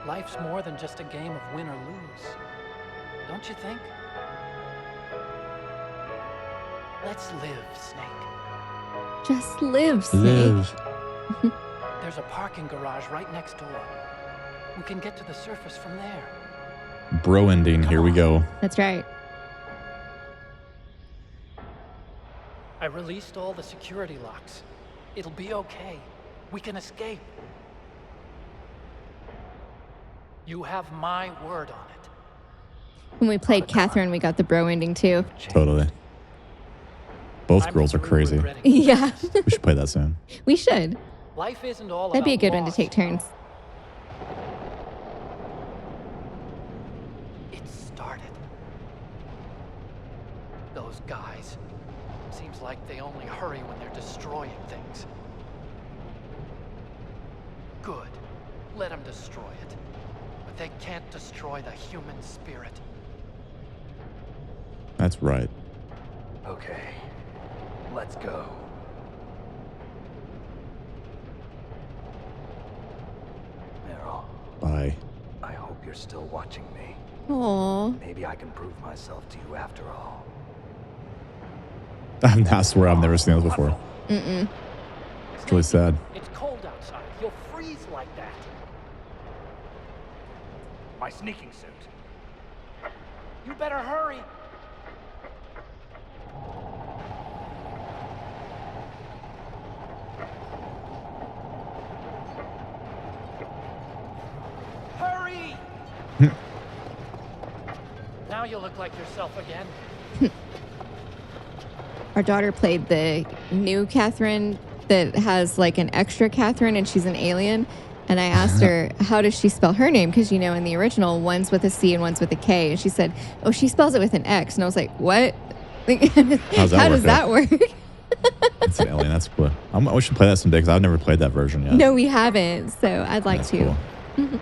Life's more than just a game of win or lose. Don't you think? Let's live, Snake. Just live, Snake. Live. There's a parking garage right next door. We can get to the surface from there. Bro ending. Here we go. That's right. I released all the security locks. It'll be okay. We can escape. You have my word on it. When we played Catherine, we got the bro ending too. Totally. Both girls are crazy. Yeah. We should play that soon. We should. Life isn't all That'd be a about good one to loss. take turns. It started. Those guys. Seems like they only hurry when they're destroying things. Good. Let them destroy it. But they can't destroy the human spirit. That's right. Okay, let's go. Meryl, Bye. I hope you're still watching me. Aww. Maybe I can prove myself to you after all. I swear I've never seen those before. Mm-mm. It's really sad. It's cold outside. You'll freeze like that. My sneaking suit. You better hurry. Hurry! Now you look like yourself again. Our daughter played the new Catherine that has like an extra Catherine and she's an alien. And I asked her, how does she spell her name? Because, you know, in the original, one's with a C and one's with a K. And she said, oh, she spells it with an X. And I was like, what? How does that work? That's an alien. That's cool. We should play that someday because I've never played that version yet. No, we haven't. So I'd like That's to. cool. Mhm.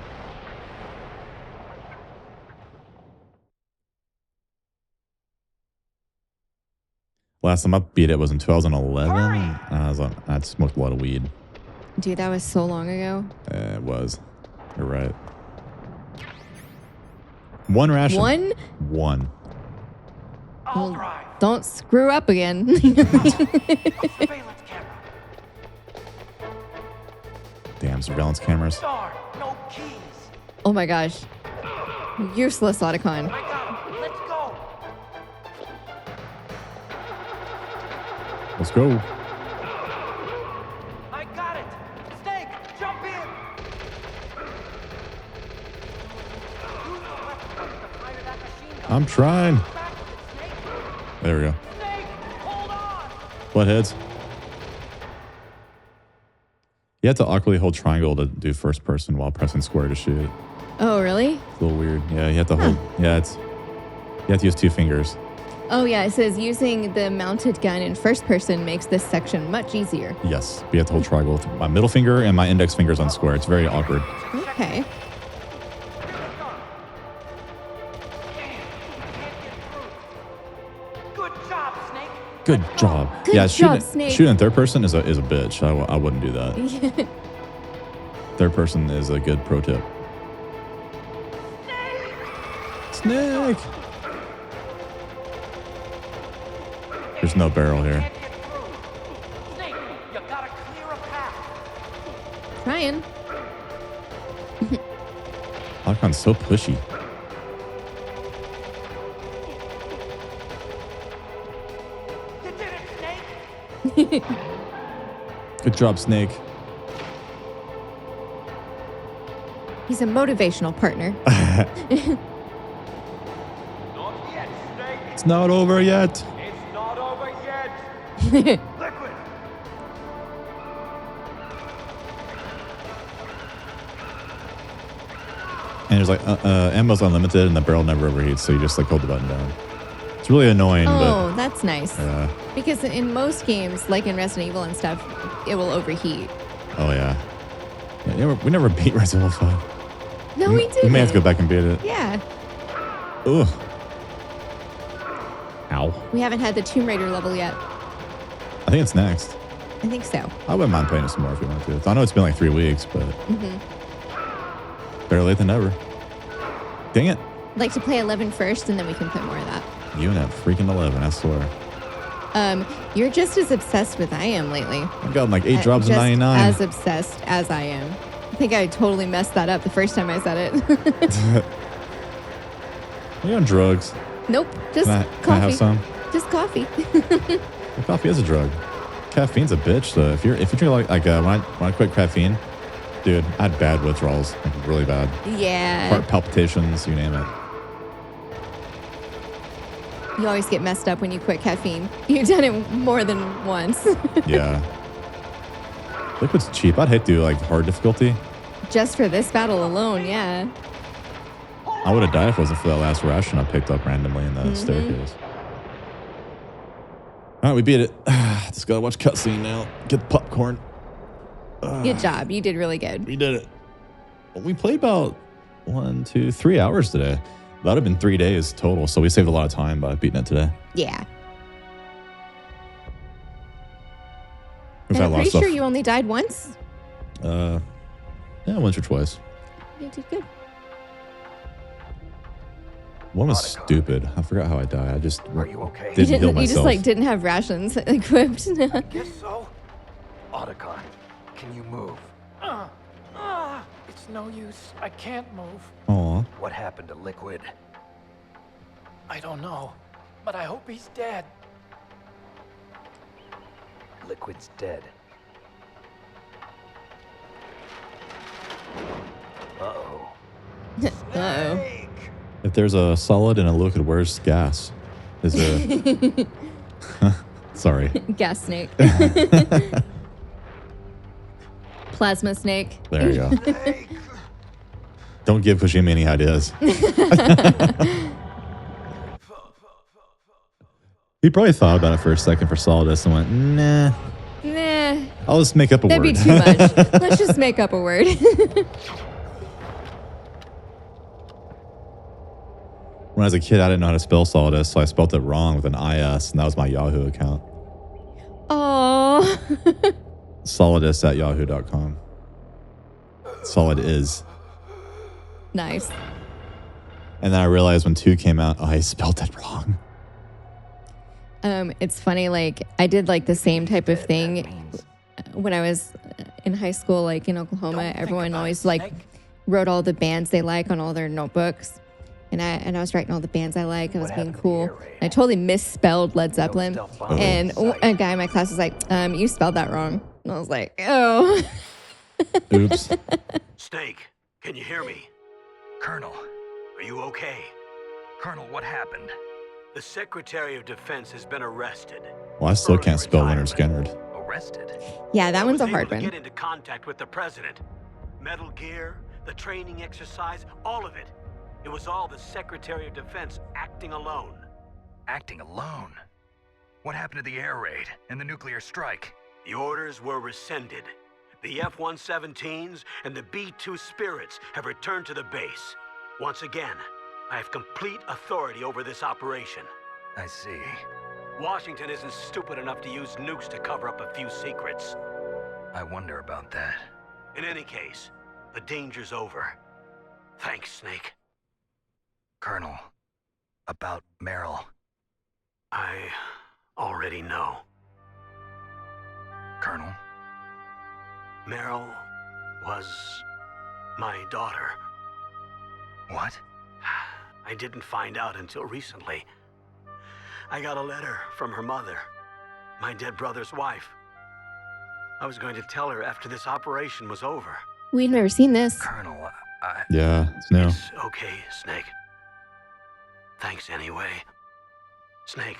Last time I beat it was in 2011. I was like, I smoked a lot of weed. Dude, that was so long ago. It was. You're right. One ration. One? One. Well, don't screw up again. Damn surveillance cameras. No keys. Oh my gosh. Useless Otacon. Let's go. Let's go. I got it. Snake, jump in. Use the weapon to fire that machine gun. I'm trying. There we go. Buttheads. You have to awkwardly hold triangle to do first person while pressing square to shoot. Oh, really? It's a little weird. Yeah, you have to hold. Yeah, you have to use 2 fingers. Oh, yeah. It says using the mounted gun in first person makes this section much easier. Yes, but you have to hold triangle with my middle finger and my index fingers on square. It's very awkward. Okay. Good job, Snake. Good job. Good Yeah, job, Snake. shooting in third person is a bitch. I wouldn't do that. Third person is a good pro tip. Snake! There's no barrel here. Snake, you gotta clear a path. Trying. Locon's so pushy. You did it, Snake. Good job, Snake. He's a motivational partner. It's not over yet. It's not over yet. Liquid. And there's like ammo's unlimited and the barrel never overheats, so you just like hold the button down. It's really annoying, Oh, that's nice. but Because in most games, like in Resident Evil and stuff, it will overheat. oh yeah. We never beat Resident Evil 5. No, we didn't. We may have to go back and beat it. Yeah. Ugh. Ow. We haven't had the Tomb Raider level yet. I think it's next. I think so. I wouldn't mind playing it some more if you want to. I know it's been like 3 weeks, but hmm better late than never. Dang it. I'd like to play 11 first, and then we can play more of that. You and that freaking 11, I swear. You're just as obsessed with I am lately. I've gotten like 8 drops in Just 99. as obsessed as I am. I think I totally messed that up the first time I said it. Are you on drugs? Nope, just Can I coffee. have some? Just coffee. Well, coffee is a drug. Caffeine's a bitch, though. If you drink when I quit caffeine, dude, I had bad withdrawals, like really bad. Yeah. Heart palpitations, you name it. You always get messed up when you quit caffeine. You've done it more than once. Yeah. Liquid's cheap. I'd hate to do like hard difficulty. Just for this battle alone, yeah. I would have died if it wasn't for that last ration I picked up randomly in the staircase. All right, we beat it. Just gotta watch cutscene now. Get the popcorn. Good job. You did really good. We did it. We played about 1, 2, 3 hours today. That would have been 3 days total, so we saved a lot of time by beating it today. Yeah. We've And had I'm a lot of pretty stuff. sure you only died once. Yeah, once or twice. You did good. One was stupid. I forgot how I died. I just Are you okay? didn't heal You myself. just like didn't have rations equipped. Guess so. Otacon, can you move? It's no use. I can't move. Aw. What happened to Liquid? I don't know, but I hope he's dead. Liquid's dead. Uh-oh. Uh-oh. If there's a solid and a liquid, where's gas? Is there? Sorry. Gas snake. Plasma snake. There you go. Don't give Kojima any ideas. He probably thought about it for a second for Solidus and went, nah. Nah. I'll just make up a That'd word. be too much. Let's just make up a word. When I was a kid, I didn't know how to spell Solidus, so I spelled it wrong with an IS, and that was my Yahoo account. Oh. Solidus@yahoo.com. Solid is. Nice. And then I realized when 2 came out, I spelled it wrong. It's funny, like I did like the same type of thing when I was in high school, like in Oklahoma. Everyone always like wrote all the bands they like on all their notebooks. And I was writing all the bands I like. I was being cool. I totally misspelled Led Zeppelin. And a guy in my class was like, you spelled that wrong. And I was like, oh. Oops. Snake, can you hear me? Colonel. Are you okay? Colonel, what happened? The Secretary of Defense has been arrested. Well, I still can't spell Leonard Skinner. Arrested? Yeah, that one's a hard To one. get into contact with the president. Metal Gear, the training exercise, all of it. It was all the Secretary of Defense acting alone. Acting alone? What happened to the air raid and the nuclear strike? The orders were rescinded. The F-117s and the B-2 Spirits have returned to the base. Once again, I have complete authority over this operation. I see. Washington isn't stupid enough to use nukes to cover up a few secrets. I wonder about that. In any case, the danger's over. Thanks, Snake. Colonel, about Meryl. I already know. Colonel? Meryl was my daughter. What? I didn't find out until recently. I got a letter from her mother, my dead brother's wife. I was going to tell her after this operation was over. We've never seen this. Colonel, Yeah, it's new. It's okay, Snake. Thanks anyway. Snake,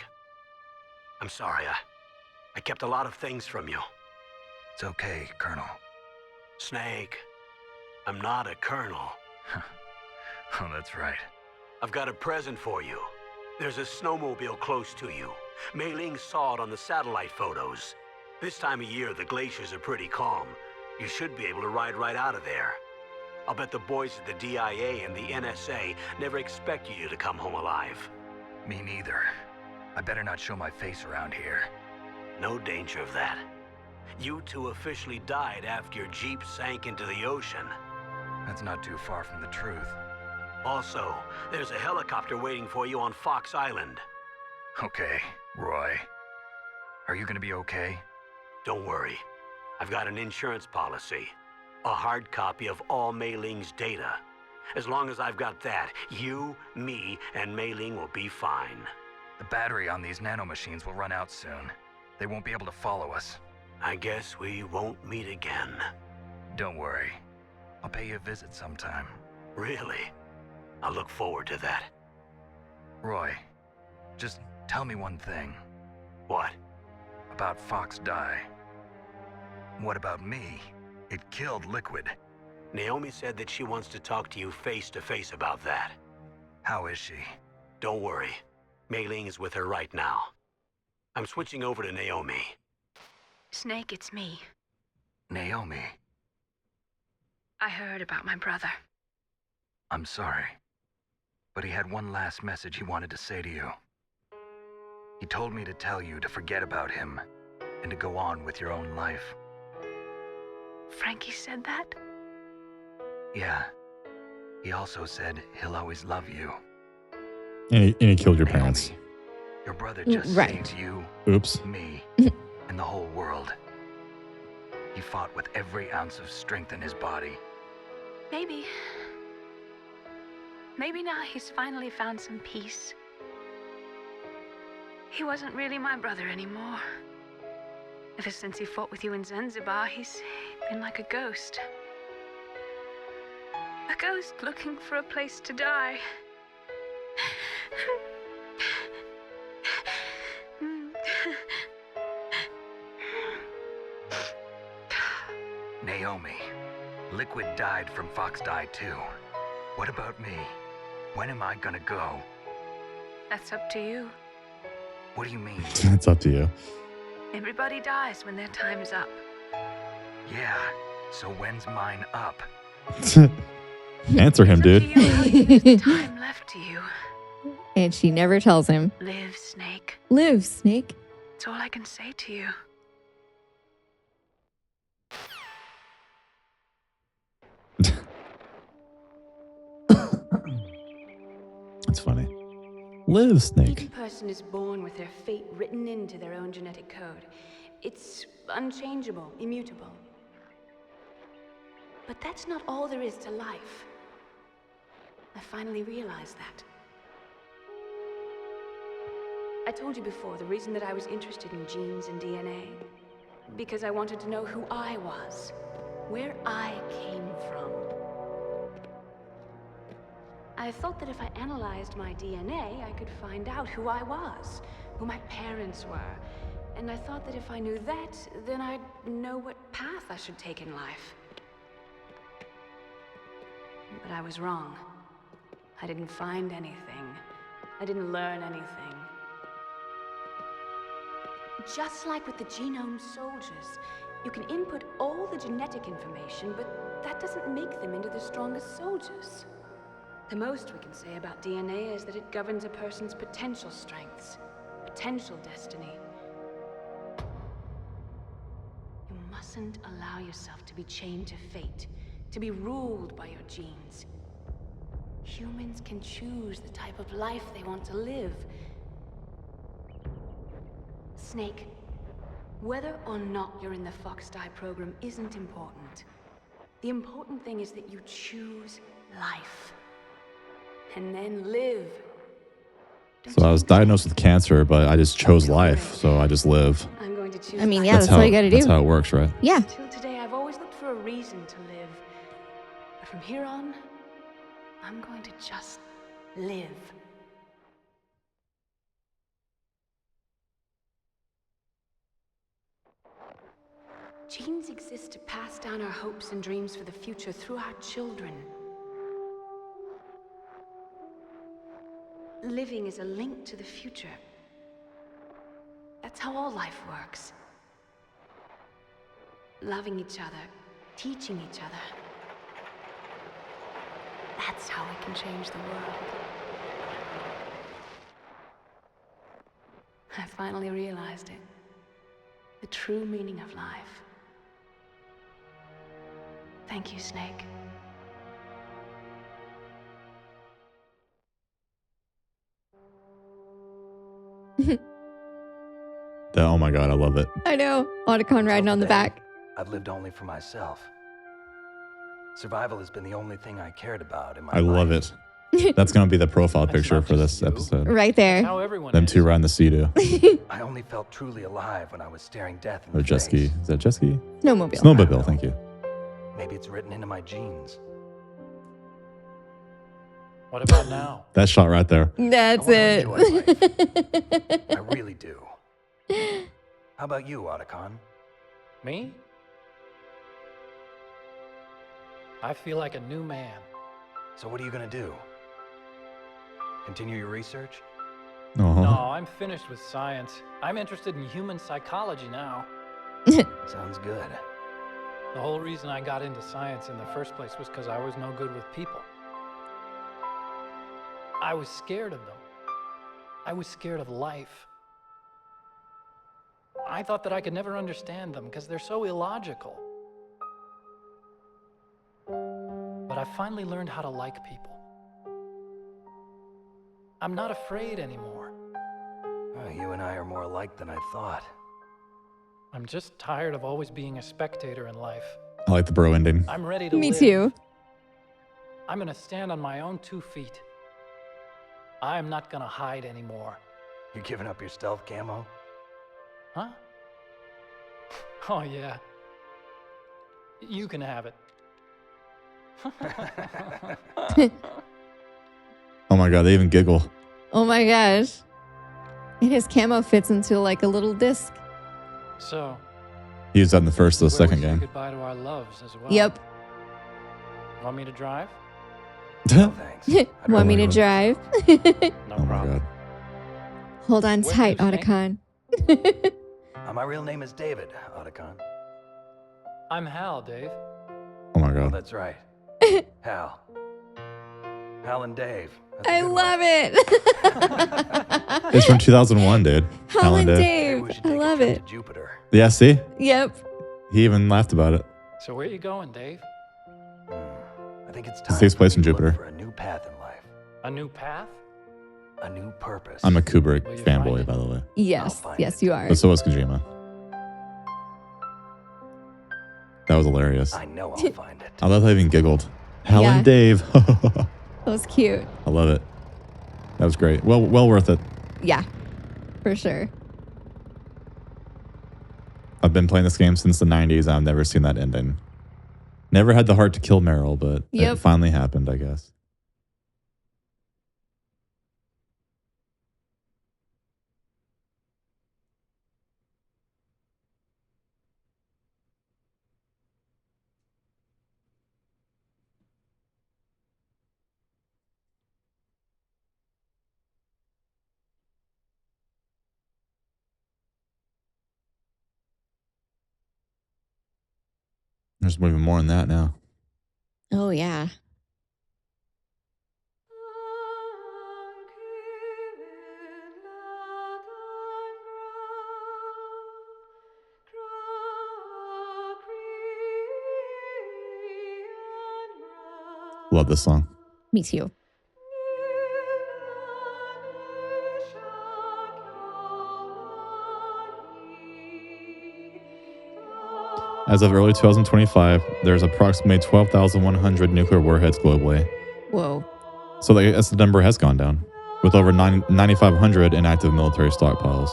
I'm sorry. I kept a lot of things from you. It's okay, Colonel. Snake, I'm not a colonel. Oh, that's right. I've got a present for you. There's a snowmobile close to you. Mei Ling saw it on the satellite photos. This time of year, the glaciers are pretty calm. You should be able to ride right out of there. I'll bet the boys at the DIA and the NSA never expect you to come home alive. Me neither. I better not show my face around here. No danger of that. You two officially died after your Jeep sank into the ocean. That's not too far from the truth. Also, there's a helicopter waiting for you on Fox Island. Okay, Roy. Are you gonna be okay? Don't worry. I've got an insurance policy. A hard copy of all Mei Ling's data. As long as I've got that, you, me, and Mei Ling will be fine. The battery on these nanomachines will run out soon. They won't be able to follow us. I guess we won't meet again. Don't worry. I'll pay you a visit sometime. Really? I look forward to that. Roy, just tell me one thing. What? About Fox Die. What about me? It killed Liquid. Naomi said that she wants to talk to you face to face about that. How is she? Don't worry. Mei Ling is with her right now. I'm switching over to Naomi. Snake, it's me. Naomi. I heard about my brother. I'm sorry. But he had one last message he wanted to say to you. He told me to tell you to forget about him and to go on with your own life. Frankie said that? Yeah. He also said he'll always love you. And he killed your Naomi, parents. Your brother just Right. saved you, Oops. me, and the whole world. He fought with every ounce of strength in his body. Maybe. Maybe now he's finally found some peace. He wasn't really my brother anymore. Ever since he fought with you in Zanzibar, he's been like a ghost. A ghost looking for a place to die. Naomi, Liquid died from Fox Die too. What about me? When am I gonna go? That's up to you. What do you mean? It's up to you. Everybody dies when their time is up. Yeah, so when's mine up? Answer him, dude. There's time left to you. And she never tells him. Live, Snake. Live, Snake. That's all I can say to you. That's funny. Live, Snake. Each person is born with their fate written into their own genetic code. It's unchangeable, immutable. But that's not all there is to life. I finally realized that. I told you before the reason that I was interested in genes and DNA. Because I wanted to know who I was, where I came from. I thought that if I analyzed my DNA, I could find out who I was, who my parents were. And I thought that if I knew that, then I'd know what path I should take in life. But I was wrong. I didn't find anything. I didn't learn anything. Just like with the genome soldiers, you can input all the genetic information, but that doesn't make them into the strongest soldiers. The most we can say about DNA is that it governs a person's potential strengths, potential destiny. You mustn't allow yourself to be chained to fate, to be ruled by your genes. Humans can choose the type of life they want to live. Snake, whether or not you're in the Fox Die program isn't important. The important thing is that you choose life. And then live. So I was diagnosed with cancer, but I just chose life, so I just live. I'm going to choose I mean, life. yeah, that's all you gotta do. That's how it works, right? Yeah. Till today, I've always looked for a reason to live. But from here on, I'm going to just live. Genes exist to pass down our hopes and dreams for the future through our children. Living is a link to the future. That's how all life works. Loving each other, teaching each other. That's how we can change the world. I finally realized it. The true meaning of life. Thank you, Snake. Oh my god, I love it. I know. Otacon riding on the back. I've lived only for myself. Survival has been the only thing I cared about in my I life. love it. That's going to be the profile picture for this episode. Right there. Them two riding the Sea-Doo. I only felt truly alive when I was staring death in Or the jet face. ski. Is that jet ski? Snowmobile. Snowmobile, thank you. Maybe it's written into my genes. What about now? That shot right there. That's I wanna enjoy it. I really do. How about you, Otacon? Me? I feel like a new man. So what are you gonna do? Continue your research? Uh-huh. No, I'm finished with science. I'm interested in human psychology now. Sounds good. The whole reason I got into science in the first place was because I was no good with people. I was scared of them. I was scared of life. I thought that I could never understand them because they're so illogical. But I finally learned how to like people. I'm not afraid anymore. You and I are more alike than I thought. I'm just tired of always being a spectator in life. I like the bro ending. I'm ready to Me live. too. I'm gonna stand on my own 2 feet. I'm not gonna hide anymore. You giving up your stealth camo? Huh? Oh, yeah. You can have it. Oh my god, they even giggle. Oh my gosh. And his camo fits into like a little disc. So, He used that in the first or the where we second say game. goodbye to our loves as well. Yep. Want me to drive? Want me to drive? No Oh my problem. god. Hold on Where tight, do you Otacon. My real name is David, Otacon. I'm Hal, Dave. Oh my Oh, god. that's right. Hal. Hal and Dave. That's a I good one. love it. It's from 2001, dude. Hal and Dave. Dave. We should I take a love trip it. to Jupiter. Yeah, see? Yep. He even laughed about it. So where you going, Dave? I think it's This time takes for place me in to look Jupiter. for a new path in life. A new path? A new purpose. I'm a Kubrick Will you find fanboy, it? by the way. Yes. find Yes, it. you are. But so was Kojima. That was hilarious. I know I'll find it. I love how he even giggled. Hal Yeah. and Dave. That was cute. I love it. That was great. Well worth it. Yeah. For sure. I've been playing this game since the 90s. I've never seen that ending. Never had the heart to kill Meryl, but Yep. it finally happened, I guess. There's even more than that now. Oh, yeah. Love this song. Me too. As of early 2025, there's approximately 12,100 nuclear warheads globally. Whoa. So that's the number has gone down, with over 9,500 inactive military stockpiles.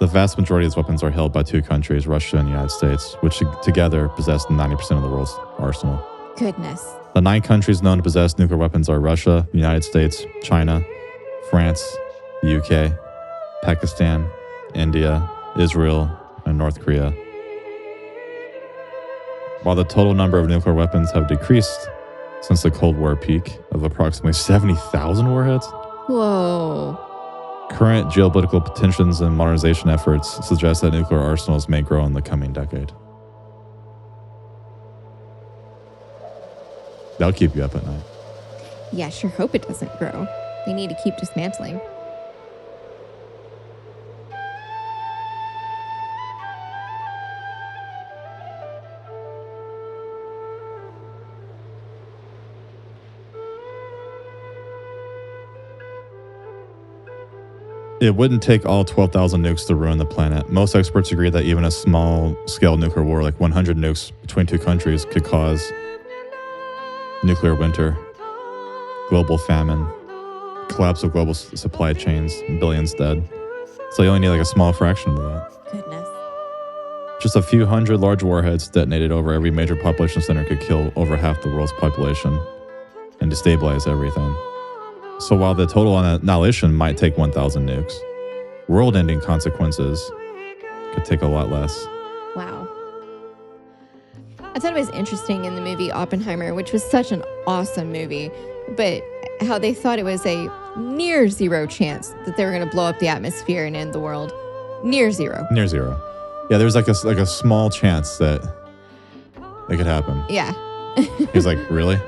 The vast majority of these weapons are held by two countries, Russia and the United States, which together possess 90% of the world's arsenal. Goodness. The 9 countries known to possess nuclear weapons are Russia, the United States, China, France, the UK, Pakistan, India, Israel, and North Korea. While the total number of nuclear weapons have decreased since the Cold War peak of approximately 70,000 warheads, Whoa. current geopolitical tensions and modernization efforts suggest that nuclear arsenals may grow in the coming decade. That'll keep you up at night. Yeah, sure hope it doesn't grow. We need to keep dismantling. It wouldn't take all 12,000 nukes to ruin the planet. Most experts agree that even a small-scale nuclear war, like 100 nukes between two countries, could cause nuclear winter. global famine, collapse of global supply chains, billions dead. So you only need like a small fraction of that. Goodness. Just a few hundred large warheads detonated over every major population center could kill over half the world's population and destabilize everything. So while the total annihilation might take 1,000 nukes, world-ending consequences could take a lot less. Wow. I thought it was interesting in the movie Oppenheimer, which was such an awesome movie, but how they thought it was a near zero chance that they were going to blow up the atmosphere and end the world. Near zero. Near zero. Yeah, there's like a small chance that it could happen. Yeah. He's like, really?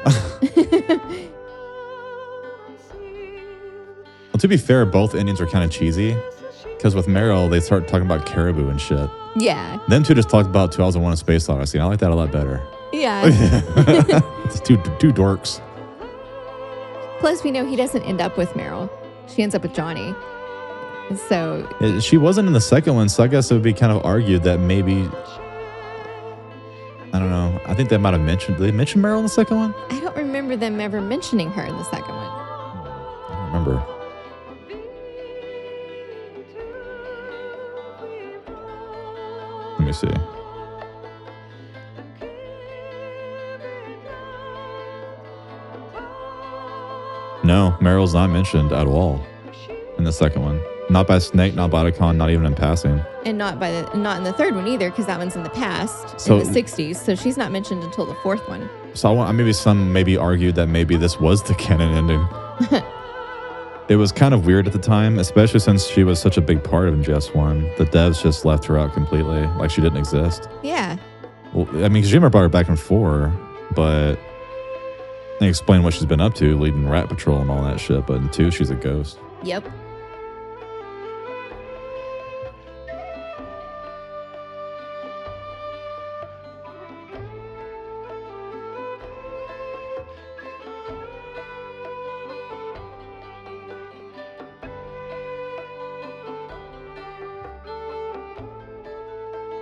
Well, to be fair, both endings are kind of cheesy because with Meryl, they start talking about caribou and shit. Yeah. Them two just talked about 2001: A Space Odyssey. I like that a lot better. Yeah. It's two dorks. Plus, we know he doesn't end up with Meryl. She ends up with Johnny. So She wasn't in the second one, so I guess it would be kind of argued that maybe, I don't know. I think they might have mentioned. Did they mention Meryl in the second one? I don't remember them ever mentioning her in the second one. I don't remember. Let me see. No, Meryl's not mentioned at all in the second one. Not by Snake, not by Otacon, not even in passing. And not in the third one either, because that one's in the past, So- in the 60s. So she's not mentioned until the fourth one. So I want maybe argued that maybe this was the canon ending. It was kind of weird at the time, especially since she was such a big part of MGS1. The devs just left her out completely, like she didn't exist. Yeah. Well, I mean, Kojima brought her back in 4, but they explained what she's been up to, leading Rat Patrol and all that shit. But in 2, she's a ghost. Yep.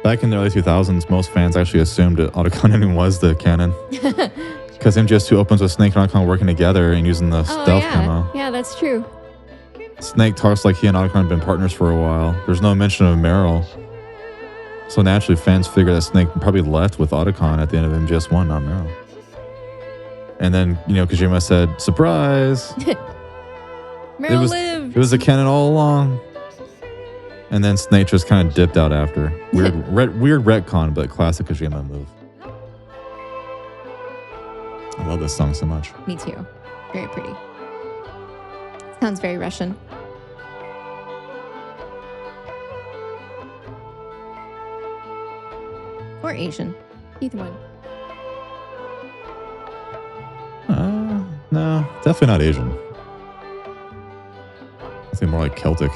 Back in the early 2000s, most fans actually assumed that Otacon ending was the canon. Because MGS2 opens with Snake and Otacon working together and using the stealth camo. Yeah, that's true. Snake talks like he and Otacon have been partners for a while. There's no mention of Meryl. So naturally, fans figure that Snake probably left with Otacon at the end of MGS1, not Meryl. And then, Kojima said, surprise! Meryl lived! It was the canon all along. And then Snake just kind of dipped out after. Weird retcon, but classic Kojima move. I love this song so much. Me too. Very pretty. Sounds very Russian. Or Asian. Either one. No, definitely not Asian. I think more like Celtic.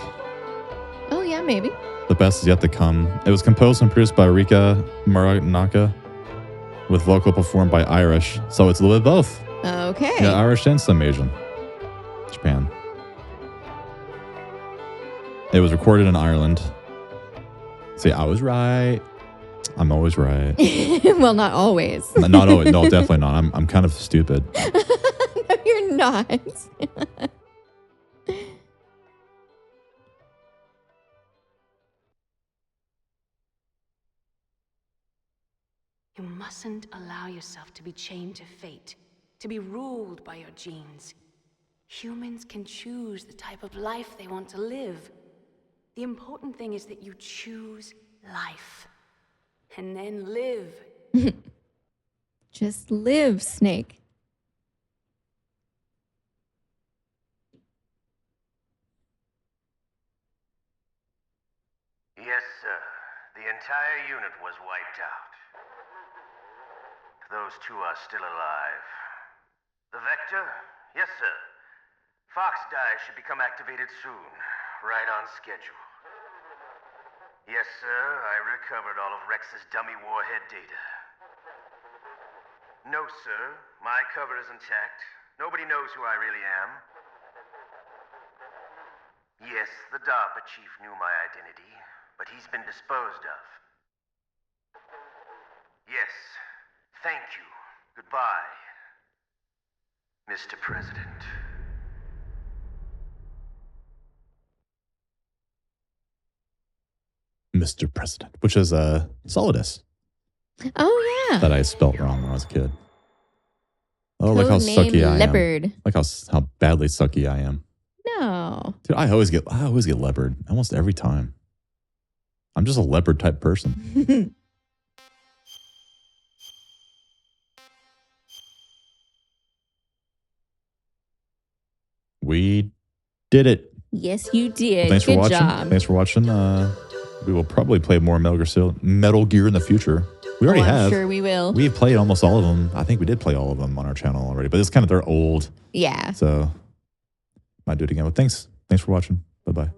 Oh, yeah, maybe. The best is yet to come. It was composed and produced by Rika Muranaka, with vocal performed by Irish. So it's a little bit both. Okay. Yeah, Irish and some Asian. Japan. It was recorded in Ireland. See, I was right. I'm always right. Well, not always. Not always. No, definitely not. I'm kind of stupid. No, you're not. You mustn't allow yourself to be chained to fate, to be ruled by your genes. Humans can choose the type of life they want to live. The important thing is that you choose life. And then live. Just live, Snake. Yes, sir. The entire unit was wiped out. Those two are still alive. The Vector? Yes, sir. Fox Die should become activated soon. Right on schedule. Yes, sir. I recovered all of Rex's dummy warhead data. No, sir. My cover is intact. Nobody knows who I really am. Yes, the DARPA chief knew my identity, but he's been disposed of. Yes. Thank you. Goodbye. Mr. President. Mr. President, which is Solidus. Oh yeah. That I spelt wrong when I was a kid. Oh, like how Codename sucky I Leopard. am. Like how badly sucky I am. No. Dude, I always get leopard almost every time. I'm just a leopard type person. We did it. Yes, you did. Well, thanks Good for watching. job. Thanks for watching. We will probably play more Metal Gear in the future. We already I'm have. sure we will. We've played almost all of them. I think we did play all of them on our channel already, but it's kind of they're old. Yeah. So might do it again. But thanks for watching. Bye bye.